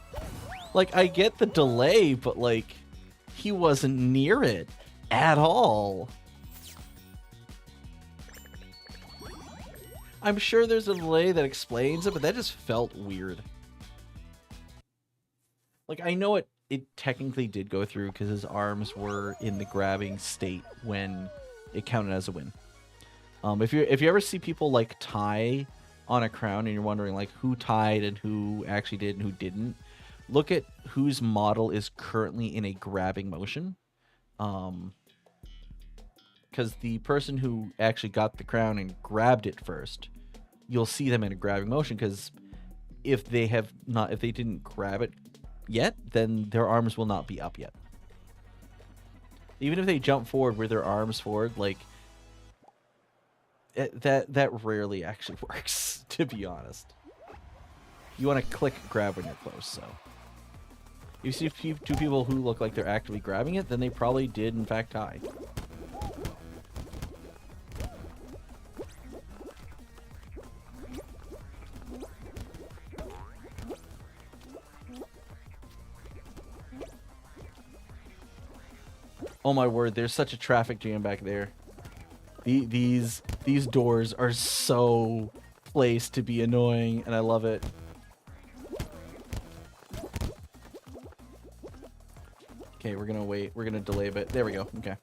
Like, I get the delay, but like, he wasn't near it at all." I'm sure there's a delay that explains it, but that just felt weird. Like, I know it technically did go through because his arms were in the grabbing state when it counted as a win. If you ever see people like tie on a crown and you're wondering like who tied and who actually did and who didn't, look at whose model is currently in a grabbing motion. Because the person who actually got the crown and grabbed it first, you'll see them in a grabbing motion. Because if they didn't grab it yet, then their arms will not be up yet. Even if they jump forward with their arms forward, like that rarely actually works. To be honest, you want to click grab when you're close. So if you see two people who look like they're actively grabbing it, then they probably did in fact tie. Oh my word, there's such a traffic jam back there. These doors are so placed to be annoying, and I love it. Okay, we're gonna wait. We're gonna delay a bit. There we go. Okay.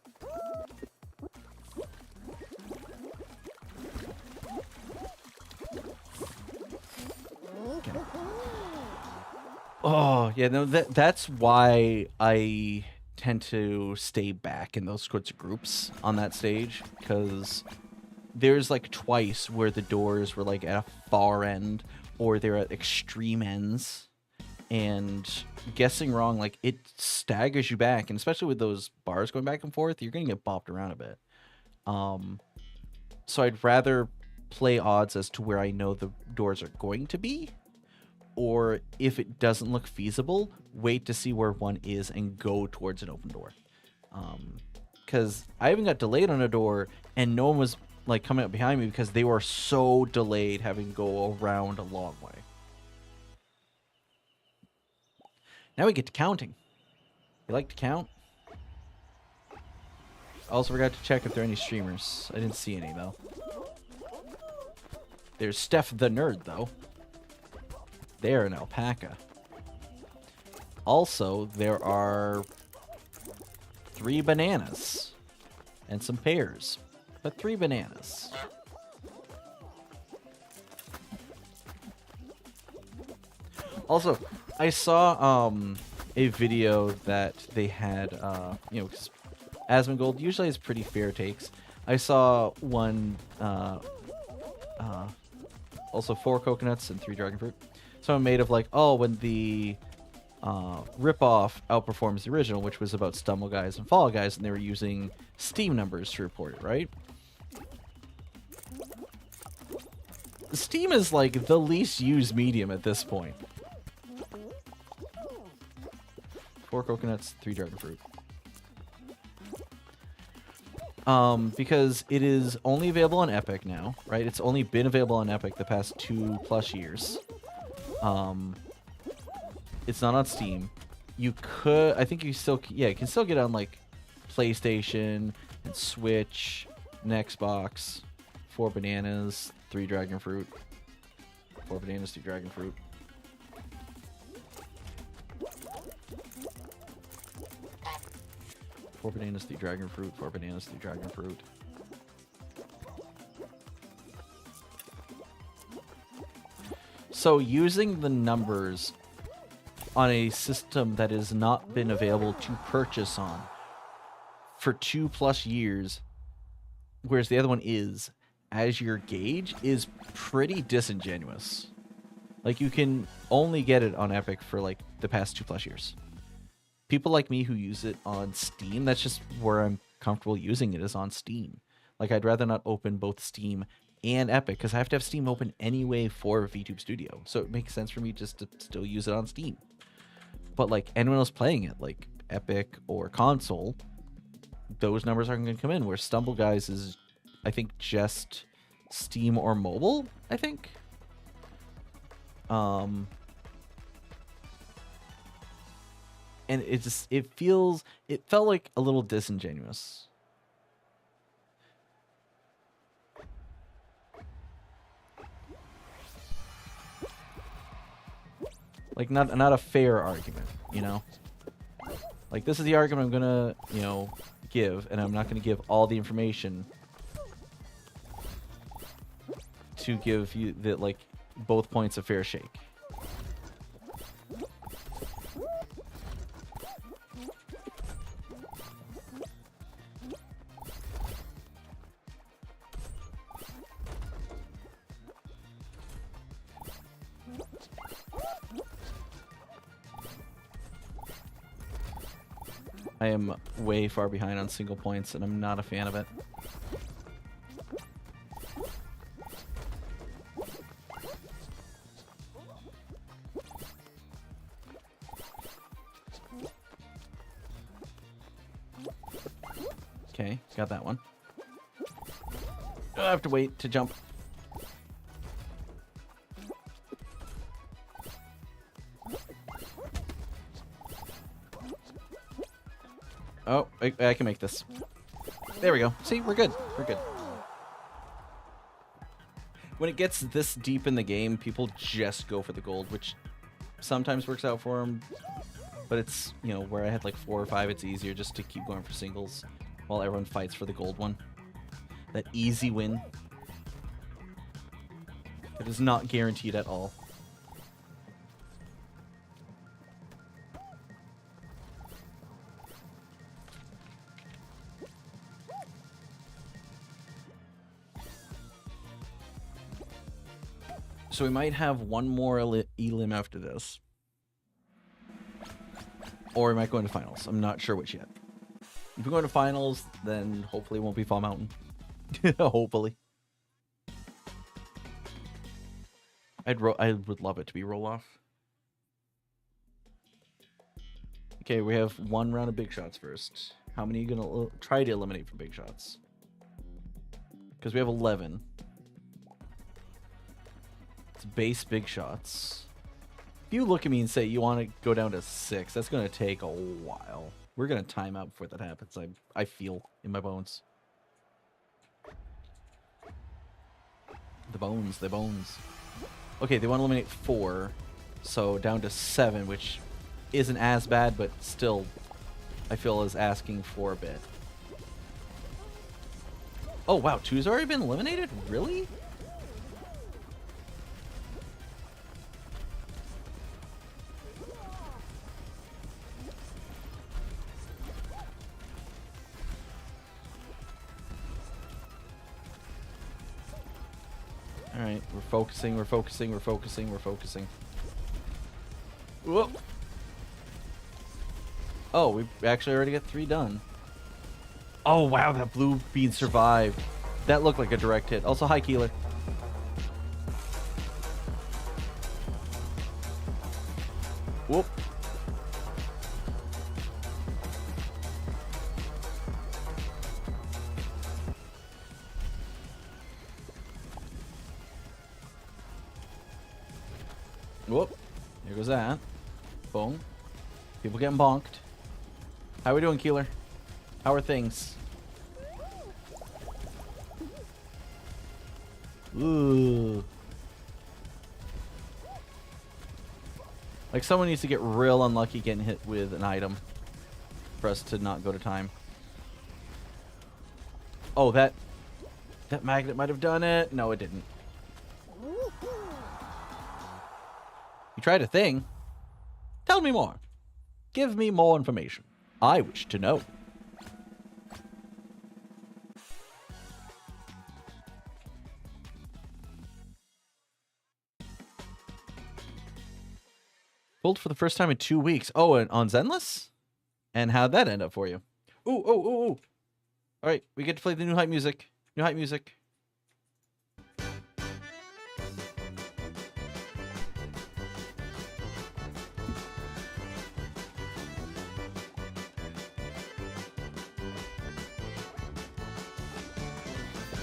Yeah, no, that's why I tend to stay back in those sorts of groups on that stage, because there's like twice where the doors were like at a far end or they're at extreme ends, and guessing wrong, like, it staggers you back, and especially with those bars going back and forth, you're gonna get bopped around a bit. So I'd rather play odds as to where I know the doors are going to be, or if it doesn't look feasible, wait to see where one is and go towards an open door. Because I even got delayed on a door, and no one was like coming up behind me because they were so delayed having to go around a long way. Now we get to counting. You like to count? Also forgot to check if there are any streamers. I didn't see any though. There's Steph the Nerd though. They're an alpaca. Also, there are 3 bananas and some pears, but 3 bananas. Also, I saw a video that they had, you know, 'cause Asmongold usually has pretty fair takes. I saw one, also 4 coconuts and 3 dragon fruit. Someone made of like, oh, when the ripoff outperforms the original, which was about Stumble Guys and Fall Guys, and they were using Steam numbers to report it, right? Steam is like the least used medium at this point. 4 coconuts, 3 dragon fruit. Because it is only available on Epic now, right? It's only been available on Epic the past 2+ years. It's not on Steam. You could, I think you still, yeah, you can still get it on like PlayStation and Switch, and Xbox. 4 bananas, 3 dragon fruit. 4 bananas, 3 dragon fruit. Four bananas, 3 dragon fruit. 4 bananas, 3 dragon fruit. So using the numbers on a system that has not been available to purchase on for 2+ years, whereas the other one is, as your gauge, is pretty disingenuous. Like, you can only get it on Epic for like the past 2+ years. People like me who use it on Steam, that's just where I'm comfortable using it, is on Steam. Like, I'd rather not open both Steam and Epic, because I have to have Steam open anyway for VTube Studio. So it makes sense for me just to still use it on Steam. But, like, anyone else playing it, like Epic or console, those numbers aren't going to come in, where Stumble Guys is, I think, just Steam or mobile, I think. And it just, it felt like a little disingenuous. Like, not a fair argument, you know? Like, this is the argument I'm gonna, you know, give, and I'm not gonna give all the information to give you the, like, both points a fair shake. I am way far behind on single points, and I'm not a fan of it. Okay, got that one. I have to wait to jump. Oh, I can make this. There we go. See, we're good. We're good. When it gets this deep in the game, people just go for the gold, which sometimes works out for them. But it's, you know, where I had like 4 or 5, it's easier just to keep going for singles while everyone fights for the gold one. That easy win. It is not guaranteed at all. So we might have one more elim after this. Or we might go into finals. I'm not sure which yet. If we go into finals, then hopefully it won't be Fall Mountain. Hopefully. I would love it to be roll-off. Okay, we have one round of big shots first. How many are you going to try to eliminate from big shots? Because we have 11. It's base big shots. If you look at me and say you want to go down to 6, that's going to take a while. We're going to time out before that happens. I feel in my bones. The bones. Okay, they want to eliminate 4. So down to 7, which isn't as bad, but still I feel is asking for a bit. Oh, wow. 2's already been eliminated? Really? Alright, we're focusing. Whoa. Oh, we actually already got 3 done. Oh, wow, that blue bean survived. That looked like a direct hit. Also, hi, Keeler. Whoop. Whoop. There goes that. Boom. People getting bonked. How we doing, Keeler? How are things? Ooh. Like, someone needs to get real unlucky getting hit with an item for us to not go to time. Oh, that magnet might have done it. No, it didn't. You tried a thing. Tell me more. Give me more information. I wish to know. Pulled for the first time in 2 weeks. Oh, and on Zenless? And how'd that end up for you? Ooh. All right, we get to play the new hype music.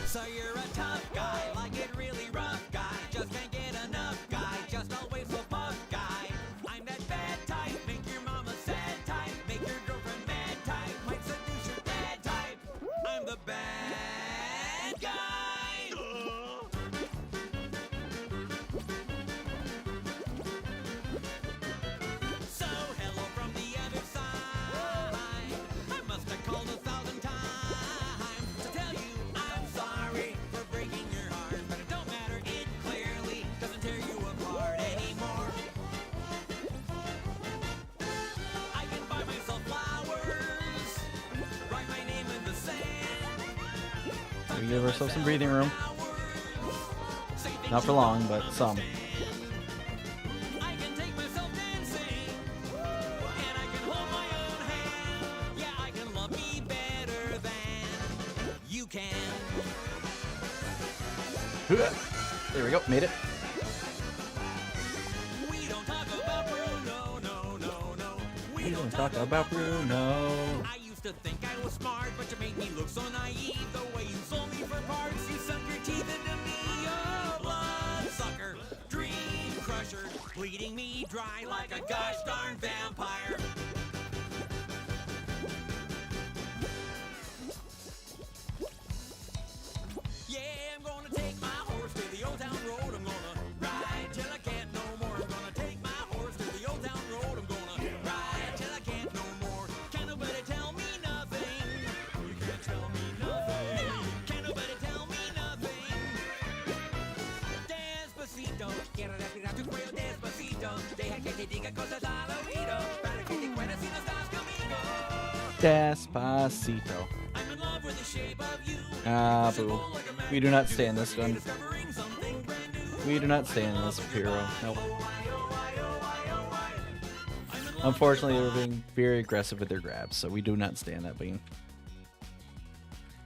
So you're a tough guy, like it really rough guy. Just can't get enough guy, just always so puff guy. I'm that bad type, make your mama sad type, make your girlfriend mad type, might seduce your dad type. I'm the bad guy. So hello from the other side. I must have called 1,000 times to tell you I'm sorry for breaking your heart, but it don't matter, it clearly doesn't tear you apart anymore. I can buy myself flowers, write my name in the sand. We give ourselves some breathing room. Not for long, but some. I can take myself dancing, and I can hold my own hand. Yeah, I can love me better than you can. There we go. Made it. We don't talk about Bruno, no. We don't talk about Bruno. I used to think I was smart, but you made me look so naive. The way you sold me for parts, you sunk your teeth into me. Oh, bloodsucker, dream crusher, bleeding me dry like a gosh darn vampire. Yeah, I'm gonna take my horse to the old town road. I'm gonna ride till I can't no more. I'm gonna take my horse to the old town road. I'm gonna ride till I can't no more. Can't nobody tell me nothing. You can't tell me nothing. Can't nobody tell me nothing. Despacito, quiero respirar tu cuello despacito. Deja que te diga cosas al oído para que te acuerdes si no estás conmigo. Despacito. I'm in love with the shape of you. Ah, boo. We do not stand this one. Discovering something brand new. We do not stand this hero. Nope. Unfortunately, they're being very aggressive with their grabs, so we do not stand that bean.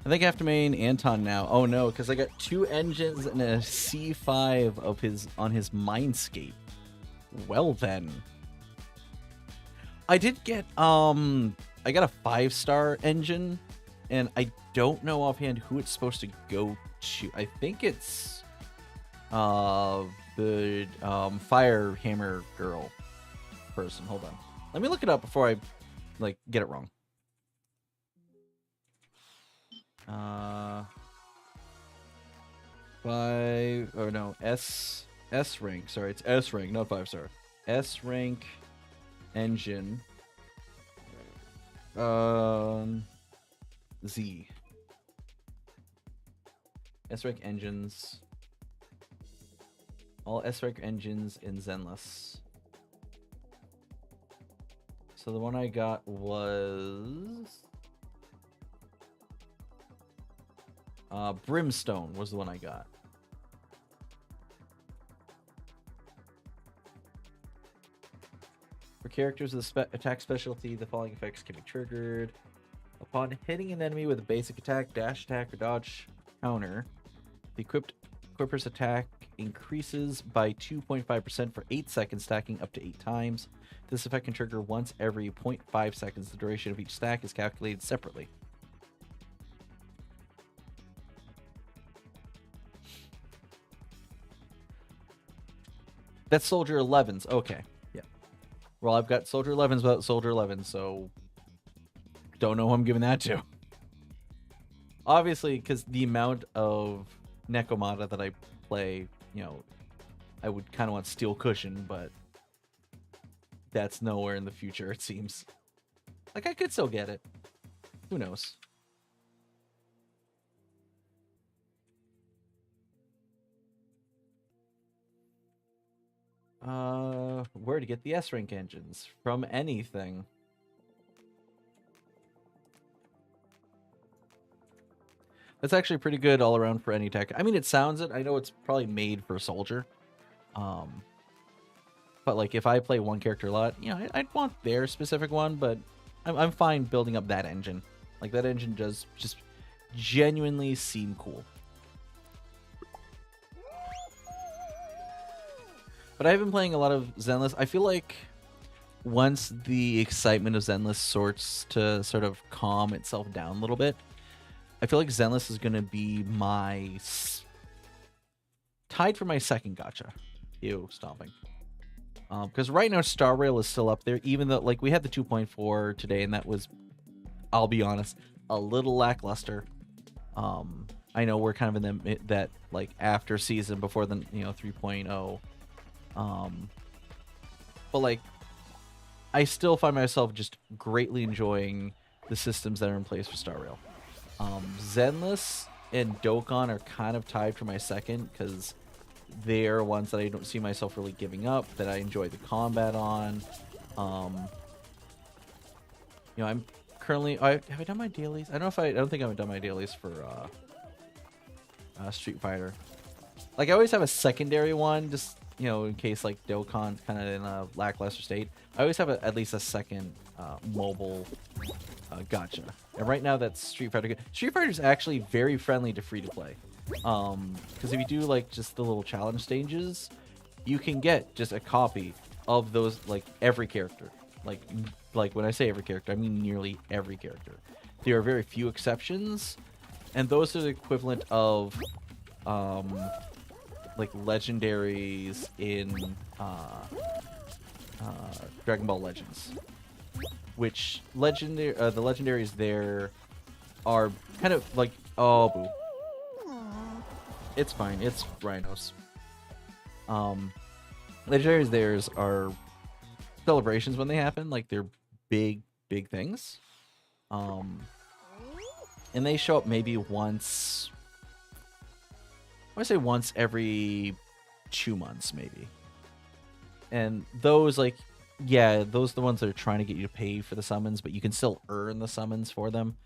I think I have to main Anton now. Oh no, because I got 2 engines and a C5 of his on his Mindscape. Well then. I did get I got a 5-star engine, and I don't know offhand who it's supposed to go to. I think it's the Fire Hammer girl person. Hold on. Let me look it up before I get it wrong. S rank. Sorry, it's S rank, not 5-star. S rank engine. Z. S rank engines. All S rank engines in Zenless. So the one I got was Brimstone was the one I got. For characters with attack specialty, the following effects can be triggered. Upon hitting an enemy with a basic attack, dash attack, or dodge counter, the equipper's attack increases by 2.5% for 8 seconds, stacking up to 8 times. This effect can trigger once every 0.5 seconds. The duration of each stack is calculated separately. That's Soldier 11's. Okay. Yeah. Well, I've got Soldier 11's without Soldier 11, so don't know who I'm giving that to. Obviously, because the amount of Nekomata that I play, you know, I would kind of want Steel Cushion, but that's nowhere in the future, it seems. Like, I could still get it. Who knows? Where to get the S-Rank engines? From anything. That's actually pretty good all around for any tech. I mean, it sounds it. I know it's probably made for Soldier. But like if I play one character a lot, you know, I'd want their specific one, but I'm fine building up that engine. Like that engine does just genuinely seem cool. But I've been playing a lot of Zenless. I feel like once the excitement of Zenless sort of calm itself down a little bit, I feel like Zenless is going to be my tied for my second gacha. Ew, stomping. Because right now Star Rail is still up there, even though like we had the 2.4 today, and that was, I'll be honest, a little lackluster. I know we're kind of in that like after season before the 3.0. But like, I still find myself just greatly enjoying the systems that are in place for Star Rail. Zenless and Dokkan are kind of tied for my second because they're ones that I don't see myself really giving up, that I enjoy the combat on. I'm currently, have I done my dailies? I don't think I've done my dailies for Street Fighter. Like I always have a secondary one, just in case like Dokkan's kind of in a lackluster state. I always have at least a second mobile gacha. And right now that's Street Fighter. Street Fighter is actually very friendly to free to play. Because if you do like just the little challenge stages, you can get just a copy of those, like every character. Like when I say every character, I mean nearly every character. There are very few exceptions, and those are the equivalent of like legendaries in Dragon Ball Legends. Which the legendaries there are kind of like, oh boo. It's fine, it's rhinos. Legendaries theirs are celebrations when they happen, like they're big things. And they show up maybe once, I want to say once every 2 months maybe. And those like, yeah, those are the ones that are trying to get you to pay for the summons, but you can still earn the summons for them.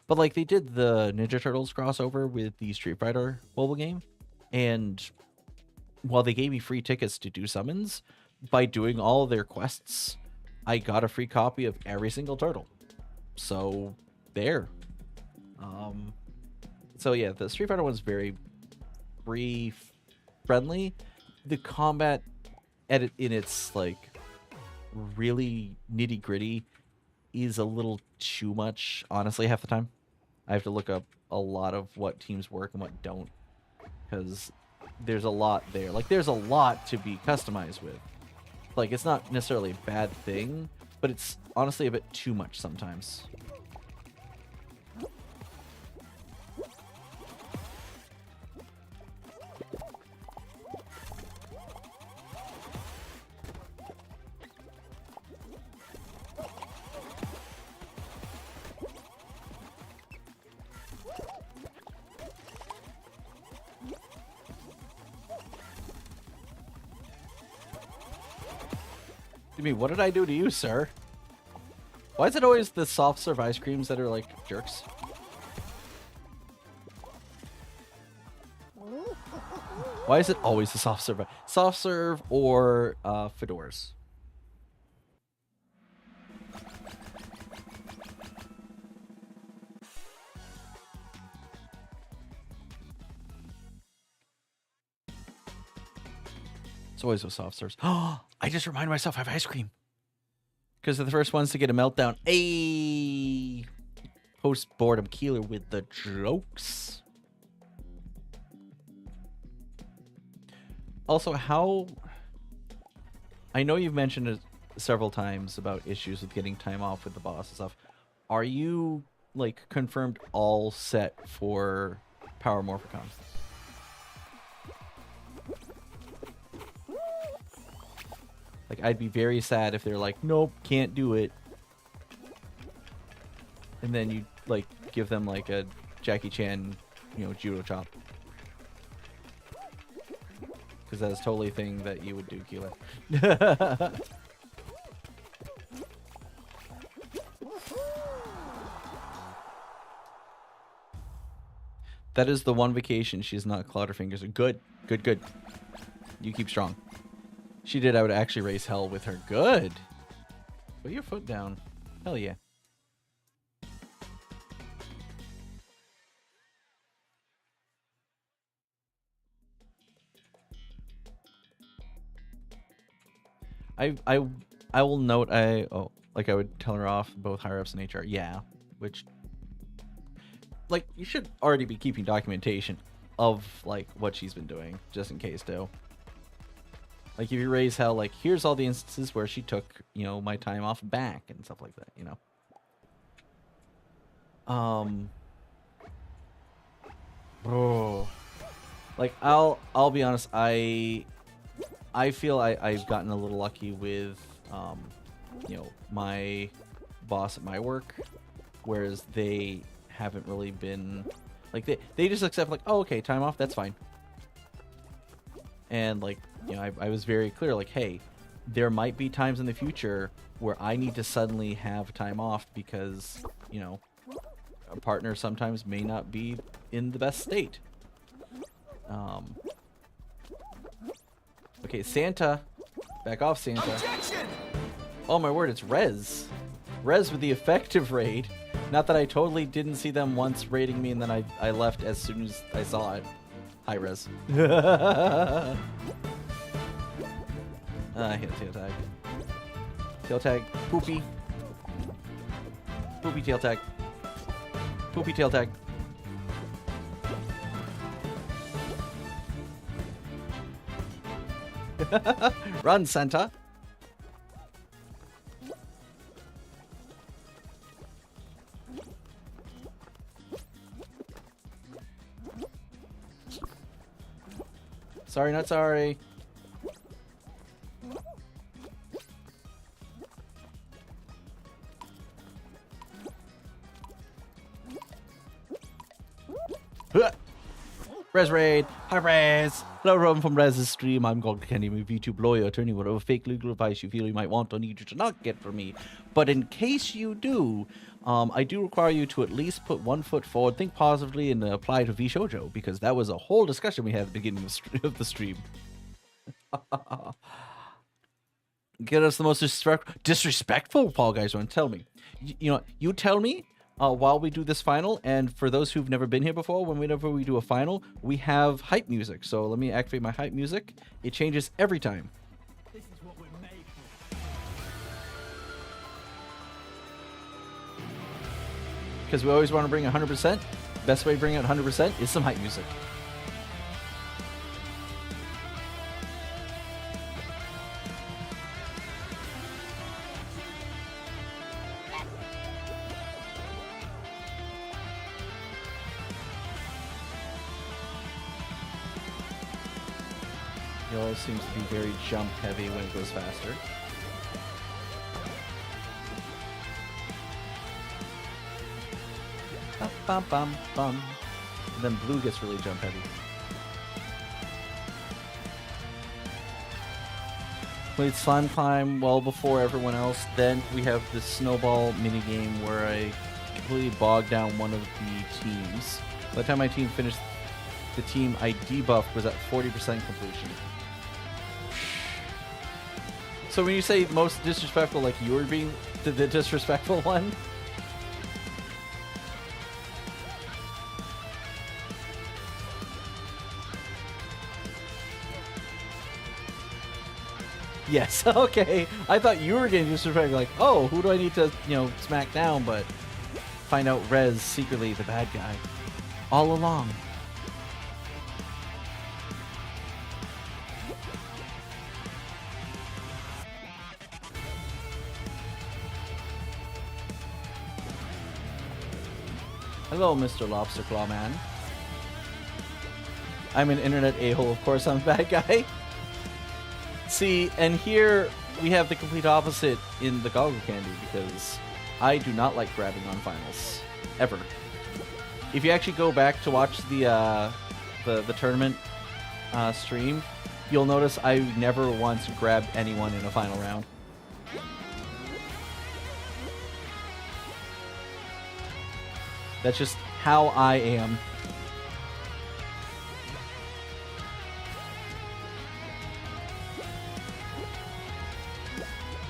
But like they did the Ninja Turtles crossover with the Street Fighter mobile game, and while they gave me free tickets to do summons, by doing all their quests, I got a free copy of every single turtle. So there. So yeah, the Street Fighter one's very free friendly. The combat edit in its like really nitty gritty is a little too much, honestly, half the time. I have to look up a lot of what teams work and what don't, because there's a lot there. Like, there's a lot to be customized with. Like, it's not necessarily a bad thing, but it's honestly a bit too much sometimes. I mean, what did I do to you, sir? Why is it always the soft serve ice creams that are like jerks? Why is it always the soft serve? Soft serve or fedoras? It's always with soft serves. Oh, I just reminded myself I have ice cream. Because they're the first ones to get a meltdown. Ayy! Post-boredom Keeler with the jokes. Also, how... I know you've mentioned it several times about issues with getting time off with the boss and stuff. Are you, like, confirmed all set for Power Morphicon? Like, I'd be very sad if they're like, nope, can't do it. And then you, like, give them, like, a Jackie Chan, you know, judo chop. Because that's totally a thing that you would do, Keeler. That is the one vacation she's not clawed her fingers. Good, good, good. You keep strong. She did. I would actually raise hell with her. Good. Put your foot down. Hell yeah. I will note I would tell her off both higher ups and HR. Yeah, which, like, you should already be keeping documentation of like what she's been doing just in case too. Like, if you raise hell, like, here's all the instances where she took, you know, my time off back and stuff like that, you know. Like, I'll be honest, I feel I've gotten a little lucky with, you know, my boss at my work, whereas they haven't really been, like, they just accept, like, oh, okay, time off, that's fine. And, like, you know, I was very clear, like, hey, there might be times in the future where I need to suddenly have time off because, you know, a partner sometimes may not be in the best state. Okay, Santa. Back off, Santa. Objection! Oh my word, it's Rez. Rez with the effective raid. Not that I totally didn't see them once raiding me and then I left as soon as I saw it. Hi, Rez. I hit tail tag. Tail tag. Poopy. Poopy tail tag. Poopy tail tag. Run, Santa. Sorry, not sorry. Rez Raid. Hi, Rez. Hello, everyone from Rez's stream. I'm God Candy, my VTube lawyer, attorney, whatever fake legal advice you feel you might want or need you to not get from me. But in case you do, I do require you to at least put 1 foot forward, think positively, and apply to VShojo, because that was a whole discussion we had at the beginning of the stream. Get us the most disrespectful Fall Guys one. Tell me. You know, you tell me while we do this final, and for those who've never been here before, whenever we do a final, we have hype music. So let me activate my hype music. It changes every time. This is what we're made for. Because we always want to bring 100%. Best way to bring out 100% is some hype music. It always seems to be very jump heavy when it goes faster. Bum, bum, bum, bum. And then blue gets really jump heavy. Played Slime Climb well before everyone else. Then we have the snowball mini game where I completely bogged down one of the teams. By the time my team finished, the team I debuffed was at 40% completion. So when you say most disrespectful, like you were being the disrespectful one? Yes, okay. I thought you were getting disrespectful, like, oh, who do I need to, smack down, but find out Rez secretly the bad guy. All along. Hello, Mr. Lobster Claw Man. I'm an internet a-hole, of course I'm a bad guy. See, and here we have the complete opposite in the Goggle Candy, because I do not like grabbing on finals. Ever. If you actually go back to watch the tournament stream, you'll notice I never once grabbed anyone in a final round. That's just how I am.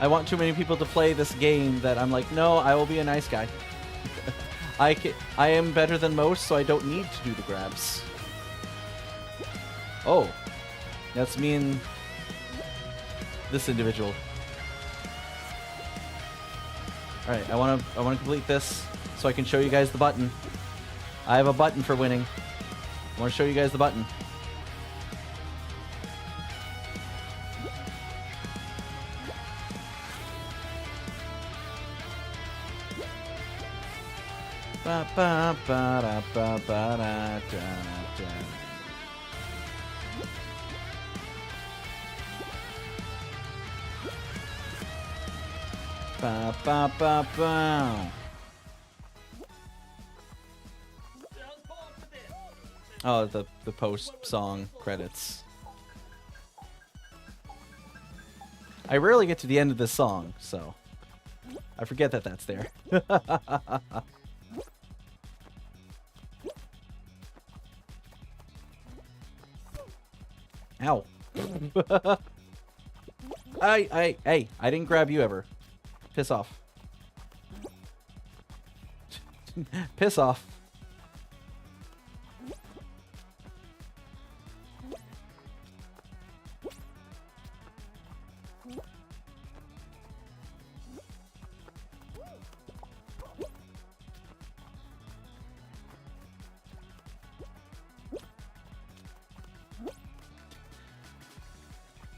I want too many people to play this game that I'm like, no, I will be a nice guy. I am better than most, so I don't need to do the grabs. Oh, that's me and this individual. All right, I want to complete this so I can show you guys the button. I have a button for winning. I want to show you guys the button. Ba ba ba da ba ba da da da. Ba ba ba ba. Oh, the post song credits. I rarely get to the end of this song, so I forget that that's there. Ow. Hey, I didn't grab you ever. Piss off. Piss off.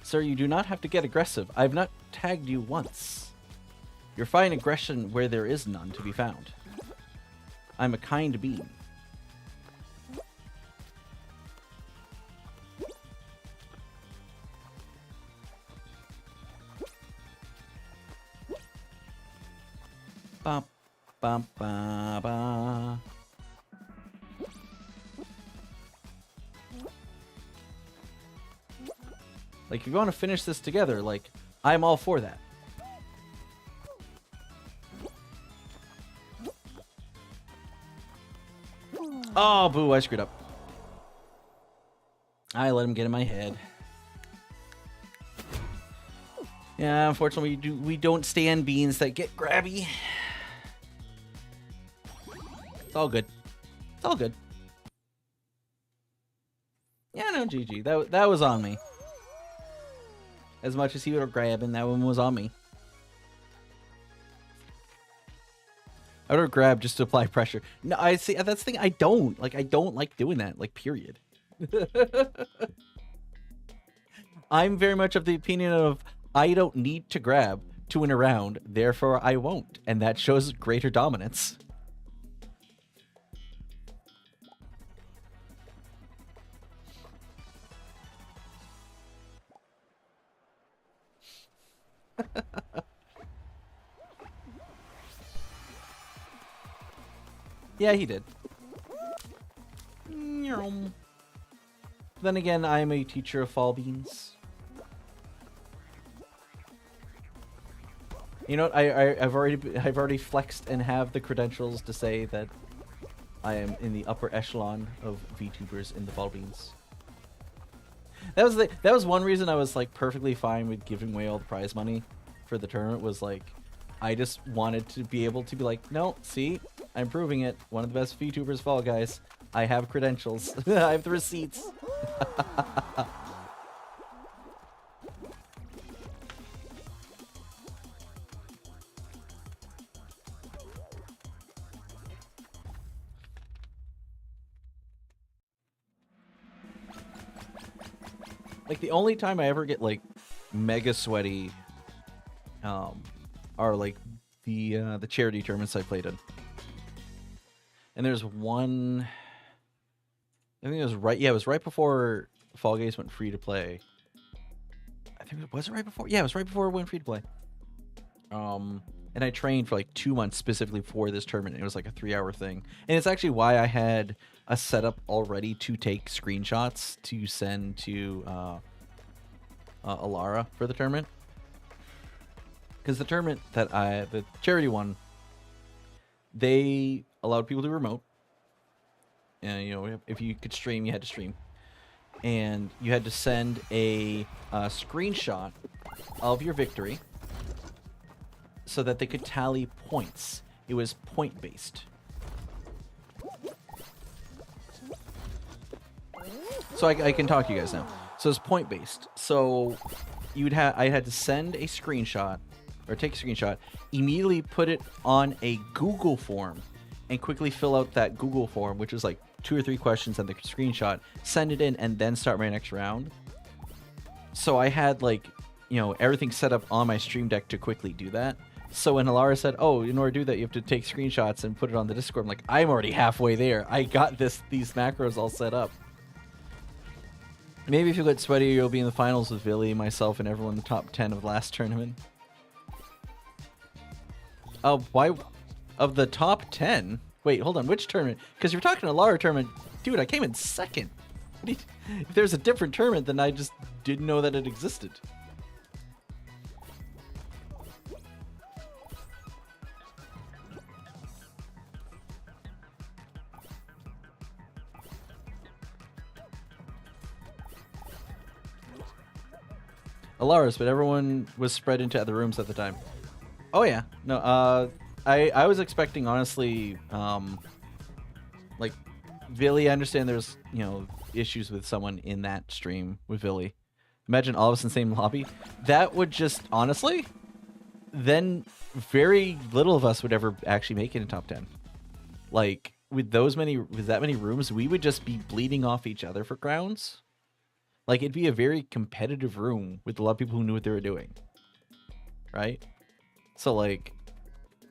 Sir, you do not have to get aggressive. I have not tagged you once. You're finding aggression where there is none to be found. I'm a kind being. Ba ba ba ba. Like, if you want to finish this together, like, I'm all for that. Oh, boo, I screwed up. I let him get in my head. Yeah, unfortunately, we don't stand beans that get grabby. It's all good. It's all good. Yeah, no, GG. That was on me. As much as he would have grabbing, that one was on me. I would have grabbed just to apply pressure. No, I see. That's the thing. I don't like doing that. Like, period. I'm very much of the opinion of I don't need to grab to win a round, therefore I won't, and that shows greater dominance. Yeah, he did. Then again, I am a teacher of fall beans. You know what? I've already flexed and have the credentials to say that I am in the upper echelon of VTubers in the fall beans. That was one reason I was like perfectly fine with giving away all the prize money for the tournament. Was like, I just wanted to be able to be like, no, see, I'm proving it. One of the best VTubers, Fall Guys. I have credentials. I have the receipts. Like, the only time I ever get like mega sweaty are like the charity tournaments I played in. And there's one, I think it was it was right before Fall Guys went free to play. I think was it right before? Yeah, it was right before it went free to play. And I trained for like 2 months specifically for this tournament. It was like a 3-hour thing. And it's actually why I had a setup already to take screenshots to send to Alara for the tournament. Because the tournament that the charity one, they allowed people to remote. And, you know, if you could stream, you had to stream. And you had to send a screenshot of your victory so that they could tally points. It was point-based. So I can talk to you guys now. So it's point-based. So I had to send a screenshot, or take a screenshot, immediately put it on a Google form, and quickly fill out that Google form, which is like 2 or 3 questions and the screenshot, send it in, and then start my next round. So I had, like, you know, everything set up on my Stream Deck to quickly do that. So when Alara said, oh, in order to do that, you have to take screenshots and put it on the Discord, I'm like, I'm already halfway there. I got these macros all set up. Maybe if you get sweaty, you'll be in the finals with Billy, myself, and everyone in the top 10 of the last tournament. Why? Of the top 10? Wait, hold on. Which tournament? Because you're talking Alara tournament. Dude, I came in second. If there's a different tournament, then I just didn't know that it existed. Alara's, but everyone was spread into other rooms at the time. Oh yeah, no. I was expecting, honestly, like, Villy. I understand there's, you know, issues with someone in that stream with Villy. Imagine all of us in the same lobby. That would just, honestly, then very little of us would ever actually make it in top 10. Like, with that many rooms, we would just be bleeding off each other for crowns. Like, it'd be a very competitive room with a lot of people who knew what they were doing. Right? So, like,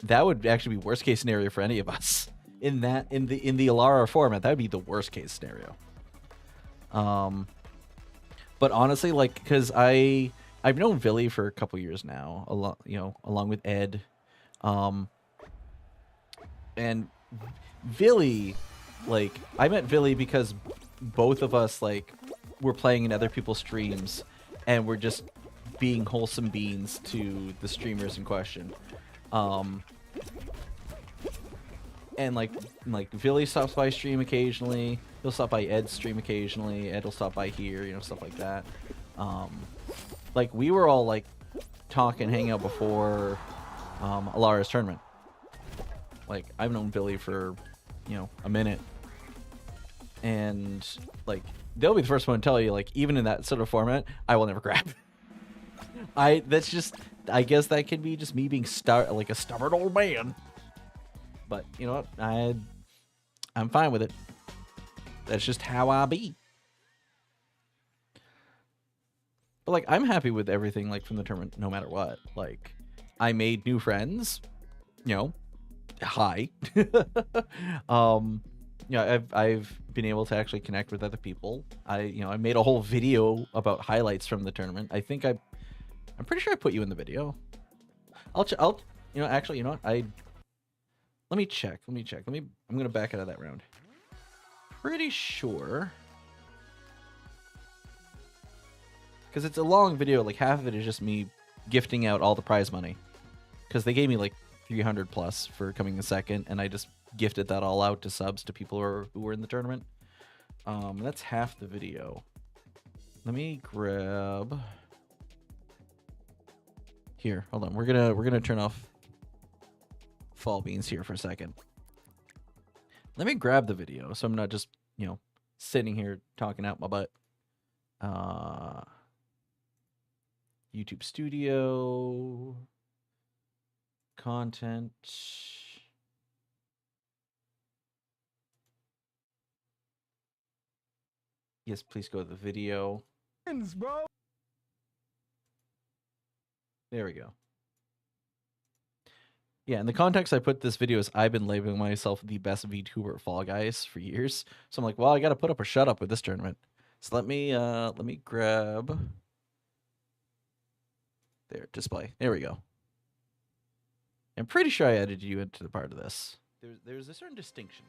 that would actually be worst case scenario for any of us. In the Alara format, that would be the worst case scenario. But honestly, like, because I've known Villy for a couple years now, along with Ed. And Villy, like, I met Villy because both of us, like, were playing in other people's streams, and we're just being wholesome beans to the streamers in question. And like Villy stops by stream occasionally. He'll stop by Ed's stream occasionally. Ed will stop by here, you know, stuff like that. Like, we were all like talk and hang out before Alara's tournament. Like, I've known Billy for, you know, a minute. And, like, they'll be the first one to tell you, like, even in that sort of format, I will never grab. That's just, I guess that could be just me being like a stubborn old man. But, you know what? I'm fine with it. That's just how I be. But, like, I'm happy with everything, like, from the tournament, no matter what. Like, I made new friends, you know, hi. You know, I've been able to actually connect with other people. I made a whole video about highlights from the tournament. I think I'm pretty sure I put you in the video. I'll you know, actually, you know what? Let me check. I'm going to back out of that round. Pretty sure. Because it's a long video, like half of it is just me gifting out all the prize money. Because they gave me like 300 plus for coming in second, and I just gifted that all out to subs to people who were in the tournament. That's half the video. Let me grab. Here, hold on. We're gonna turn off Fall Beans here for a second. Let me grab the video so I'm not just, you know, sitting here talking out my butt. YouTube Studio content. Yes, please go to the video. Bro. There we go. Yeah, in the context I put this video is I've been labeling myself the best VTuber at Fall Guys for years. So I'm like, well, I got to put up or shut up with this tournament. So let me grab there, display. There we go. I'm pretty sure I added you into the part of this. There's a certain distinction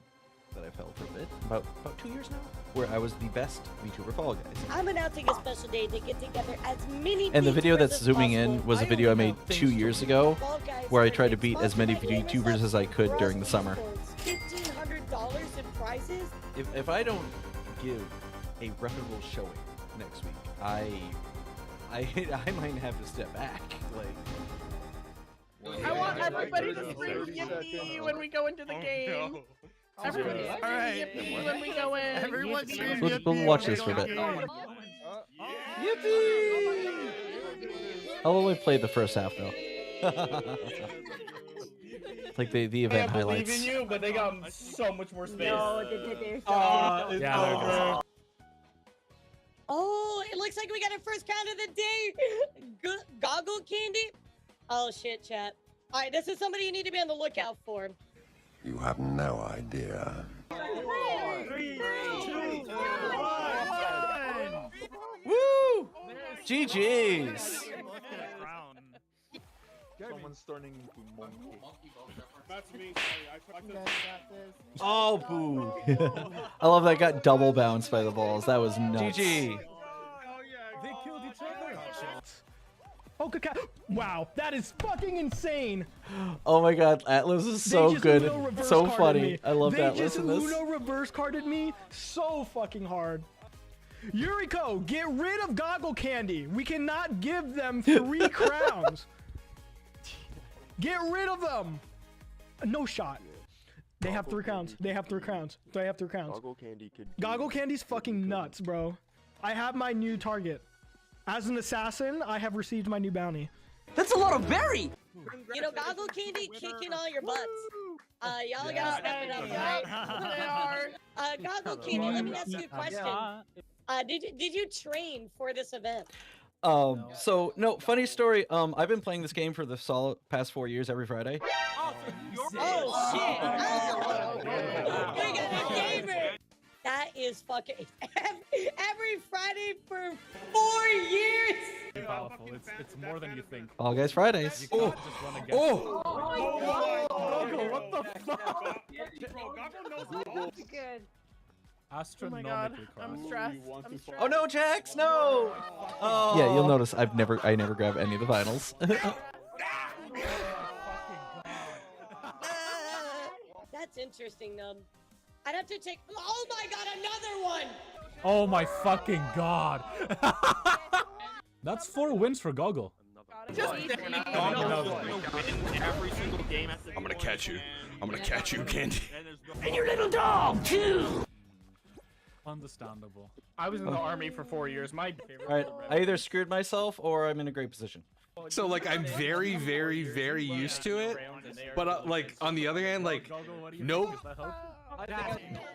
that I've held for a bit, about 2 years now, where I was the best VTuber Fall Guys. I'm announcing a special day to get together as many And the video VTubers that's as zooming possible. in was a video I made 2 years ago, Fall Guys where I are tried to beat as many sponsored by VTubers as I could during the summer. $1,500 in prizes. If I don't give a reputable showing next week, I might have to step back. Like, I want everybody to scream yippee when we go into the game. Everybody scream yippee when we go in. Everyone scream we'll watch this for a bit. Yippee! I'll only play the first half though. Like the event highlights. I believe in you, but they got so much more space. No, they're yeah, Oh, it looks like we got our first count of the day. Goggle candy. Oh shit, chat. All right, this is somebody you need to be on the lookout for. You have no idea. 3, 2, 1. Woo! GG's. Someone's turning into monkey. That's me. Oh, boo. I love that. Got double bounced by the balls. That was nuts. GG. They killed each other. Oh, wow, that is fucking insane. Oh my god, Atlas is so good. So funny. Me. I love they Atlas just in this. Uno reverse carded me so fucking hard. Yuriko, get rid of Goggle Candy. We cannot give them 3 crowns. Get rid of them. No shot. They have 3 crowns. They have 3 crowns. They have 3 crowns. Goggle Candy's fucking nuts, bro. I have my new target. As an assassin, I have received my new bounty. That's a lot of berry. You know, Goggle Candy kicking all your butts. Y'all gotta step it up, right? Goggle Candy, let me ask you a question. Did you train for this event? So no, funny story. I've been playing this game for the solid past 4 years every Friday. Oh shit! We got a gamer. That is fucking every Friday for 4 years. It's more than you think. All Guys Fridays. Oh! What the fuck? Good. Astronomically. Oh my god, I'm stressed. Oh no, Jax, no! Oh. Yeah, you'll notice I never grab any of the finals. That's interesting, Nub. I'd have to take. Oh my god, another one! Oh my fucking god. That's 4 wins for Goggle. Every single game. I'm gonna catch you. I'm gonna catch you, Candy. And your little dog, too! Understandable. I was in the army for 4 years. My favorite. All right, I either screwed myself or I'm in a great position. So like I'm very, very, very used to it, but like on the other hand, like nope.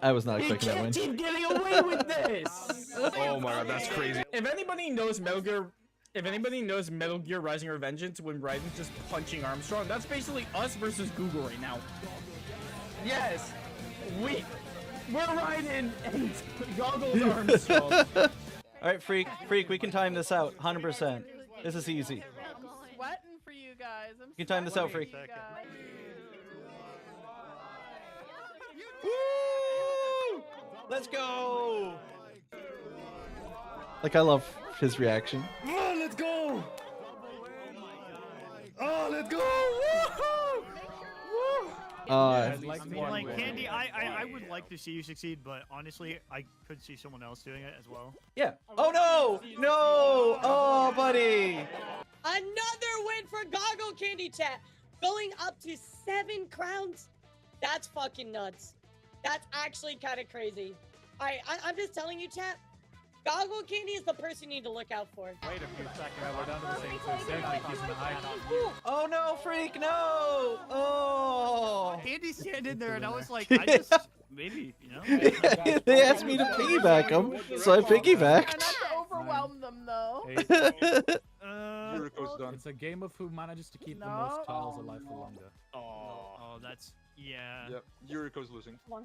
I was not expecting that win. Keep getting away with this! Oh my god, that's crazy. If anybody knows Metal Gear Rising Revengeance, when Raiden's just punching Armstrong, that's basically us versus Google right now. Yes, we're Raiden and Goggles Armstrong. All right, freak, we can time this out, 100%. This is easy. Sweating for you guys. I'm You can time this out, sweating freak. for you guys. Woo! Let's go! Like, I love his reaction. Oh, let's go! Oh, let's go! Woohoo! Woo! Like Candy, I would like to see you succeed, but honestly, I could see someone else doing it as well. Yeah. Oh no! No! Oh, buddy! Another win for Goggle Candy Chat. Going up to 7 crowns. That's fucking nuts. That's actually kind of crazy. All right, I'm just telling you, chat. Goggle Candy is the person you need to look out for. Wait a few seconds. We're down to the same place. They're like using the high. Oh no, freak, no! Oh! Candy standing there, and I was like, I just maybe, you know. They asked me to piggyback him, so I Try piggybacked. not to overwhelm them, though. It's a game of who manages to keep the most tiles alive for longer. Oh, that's Yep, Yuriko's losing. No.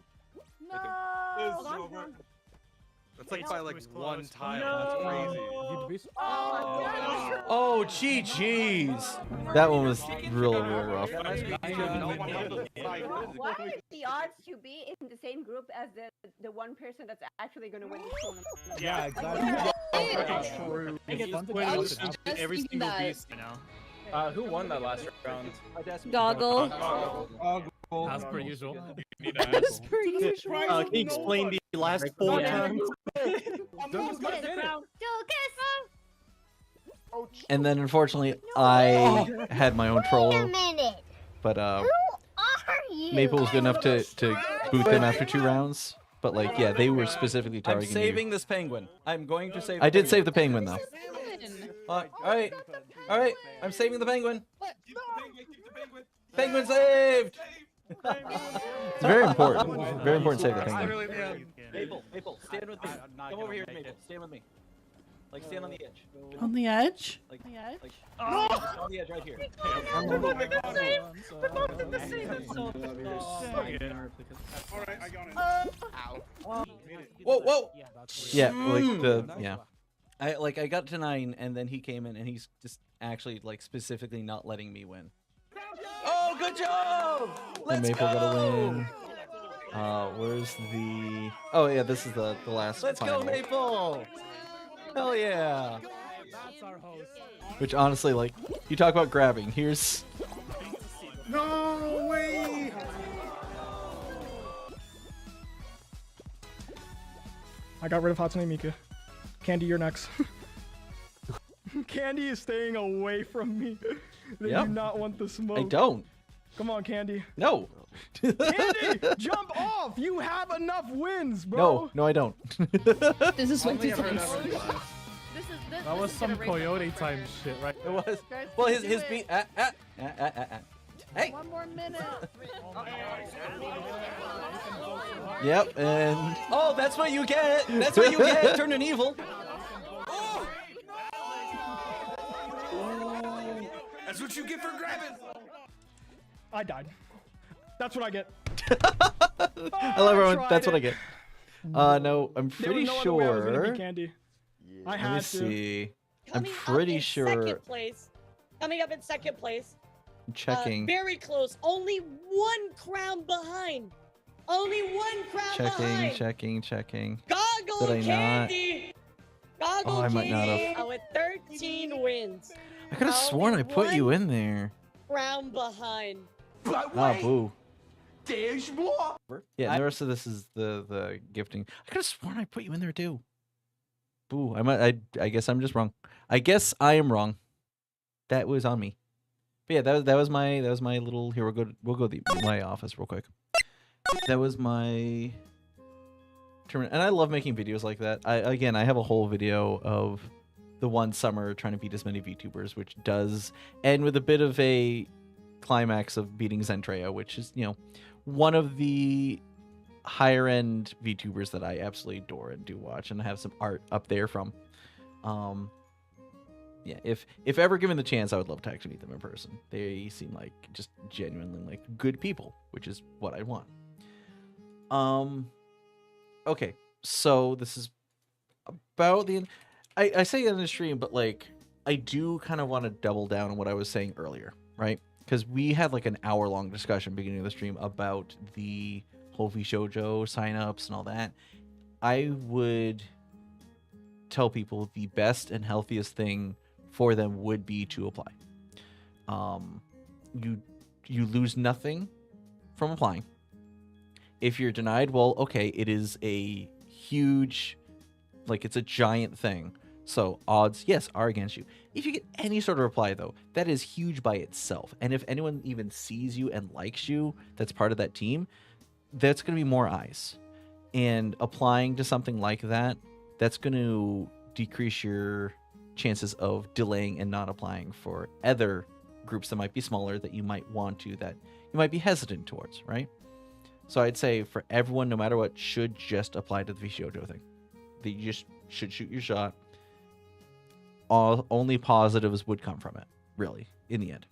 That's like by like one tile. That's crazy. Oh, GG's. That one was real rough. What are the odds to be in the same group as the one person that's actually going to win the tournament? Yeah, exactly. Every single piece, you know. Who won that last round? Goggle. As per usual. As per usual. Can you explain the last 4 times? And then unfortunately, I had my own troll. But Maple was good enough to boot them after 2 rounds. But like, yeah, they were specifically targeting I'm saving this penguin. I'm going to save. I did save the penguin though. All right, I'm saving the penguin. Penguin saved. It's very important. Very important to save the penguin. Maple, stand with me. Come over here, Maple. Stand with me. Like, stand on the edge. On the edge? Like, On the edge? like, on the edge right here. Alright, I got it. Whoa! Yeah, like yeah. I got to 9, and then he came in, and he's just actually like specifically not letting me win. Oh, good job! And Maple got a win. Where's the? Oh yeah, this is the last. Let's final. Go, Maple! Hell yeah! That's our host. Which honestly, like, you talk about grabbing. Here's. No way! I got rid of Hatsune Miku. Candy, you're next. Candy is staying away from me. They do not want the smoke. I don't. Come on, Candy. No. Candy, jump off! You have enough wins, bro. No, I don't. This is way too tense. That was some coyote time shit, right? It was. Well, his beat. Hey. 1 more minute. Yep, and oh, that's what you get. That's what you get. Turning evil. That's what you get for grabbing. I died. That's what I get. I love everyone. That's what I get. No, I'm pretty sure. Candy. I Let had me to. see. I'm Coming pretty up in sure. Second place. Coming up in second place. I'm checking. Very close. Only 1 crown behind. Only 1 crown behind. Checking. Goggle Did I not? Candy. Goggle Oh, I might not Candy have. with 13 wins. I could have sworn I put you in there. Crown behind. Ah, boo. There's more. Yeah, and the rest of this is the gifting. I could have sworn I put you in there too. Boo. I guess I'm just wrong. I guess I am wrong. that was on me. But yeah, that was my little. Here we'll go to my office real quick. That was my tournament, and I love making videos like that. I have a whole video of the one summer trying to beat as many VTubers, which does end with a bit of a climax of beating Zentrea, which is, you know, one of the higher end VTubers that I absolutely adore and do watch, and I have some art up there from. Yeah, if ever given the chance, I would love to actually meet them in person. They seem like just genuinely like good people, which is what I want. Okay, so this is about the end. I say it in the stream, but like I do kind of want to double down on what I was saying earlier, right? Because we had like an hour-long discussion beginning of the stream about the whole VShojo signups and all that. I would tell people the best and healthiest thing for them would be to apply. You lose nothing from applying. If you're denied, well, okay, it is a huge, like it's a giant thing. So odds, yes, are against you. If you get any sort of reply, though, that is huge by itself. And if anyone even sees you and likes you, that's part of that team, that's going to be more eyes. And applying to something like that, that's going to decrease your chances of delaying and not applying for other groups that might be smaller that you might want to, that you might be hesitant towards, right? So I'd say for everyone, no matter what, should just apply to the VShojo thing. They just should shoot your shot. Only positives would come from it, really, in the end.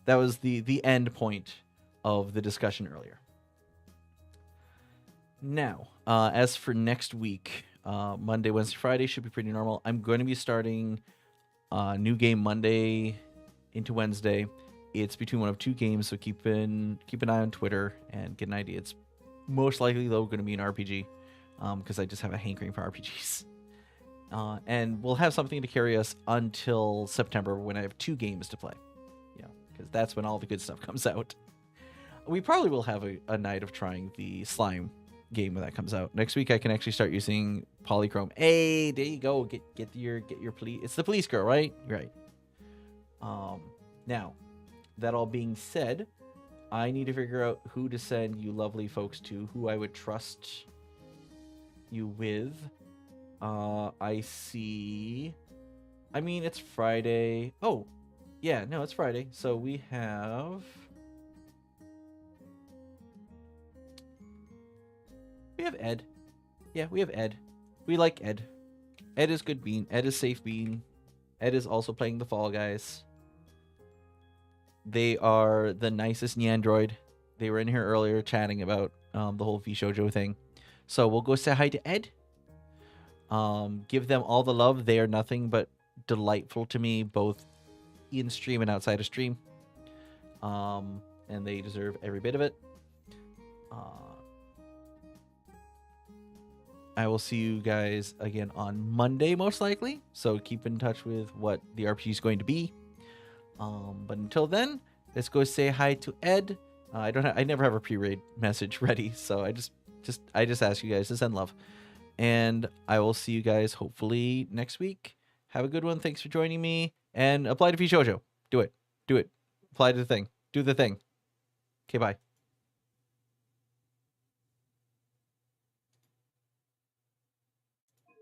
That was the end point of the discussion earlier. Now, as for next week, Monday, Wednesday, Friday should be pretty normal. I'm going to be starting a new game Monday into Wednesday. It's between one of two games, so keep an eye on Twitter and get an idea. It's most likely, though, going to be an RPG, because I just have a hankering for RPGs. And we'll have something to carry us until September when I have 2 games to play. Yeah, because that's when all the good stuff comes out. We probably will have a night of trying the slime game when that comes out. Next week I can actually start using polychrome. Hey, there you go. Get your police. It's the police girl, right? Right. Now, that all being said, I need to figure out who to send you lovely folks to, who I would trust you with. I see. I mean, it's Friday. Oh, yeah, no, it's Friday. So we have. We have Ed. Yeah, we have Ed. We like Ed. Ed is good bean. Ed is safe bean. Ed is also playing the Fall Guys. They are the nicest Neandroid. They were in here earlier chatting about the whole VShojo thing. So we'll go say hi to Ed. Give them all the love. They are nothing but delightful to me, both in stream and outside of stream. And they deserve every bit of it. I will see you guys again on Monday, most likely. So keep in touch with what the RPG is going to be. But until then, let's go say hi to Ed. I never have a pre-raid message ready, so I just ask you guys to send love. And I will see you guys hopefully next week. Have a good one. Thanks for joining me. And apply to VShojo. Do it. Do it. Apply to the thing. Do the thing. Okay, bye.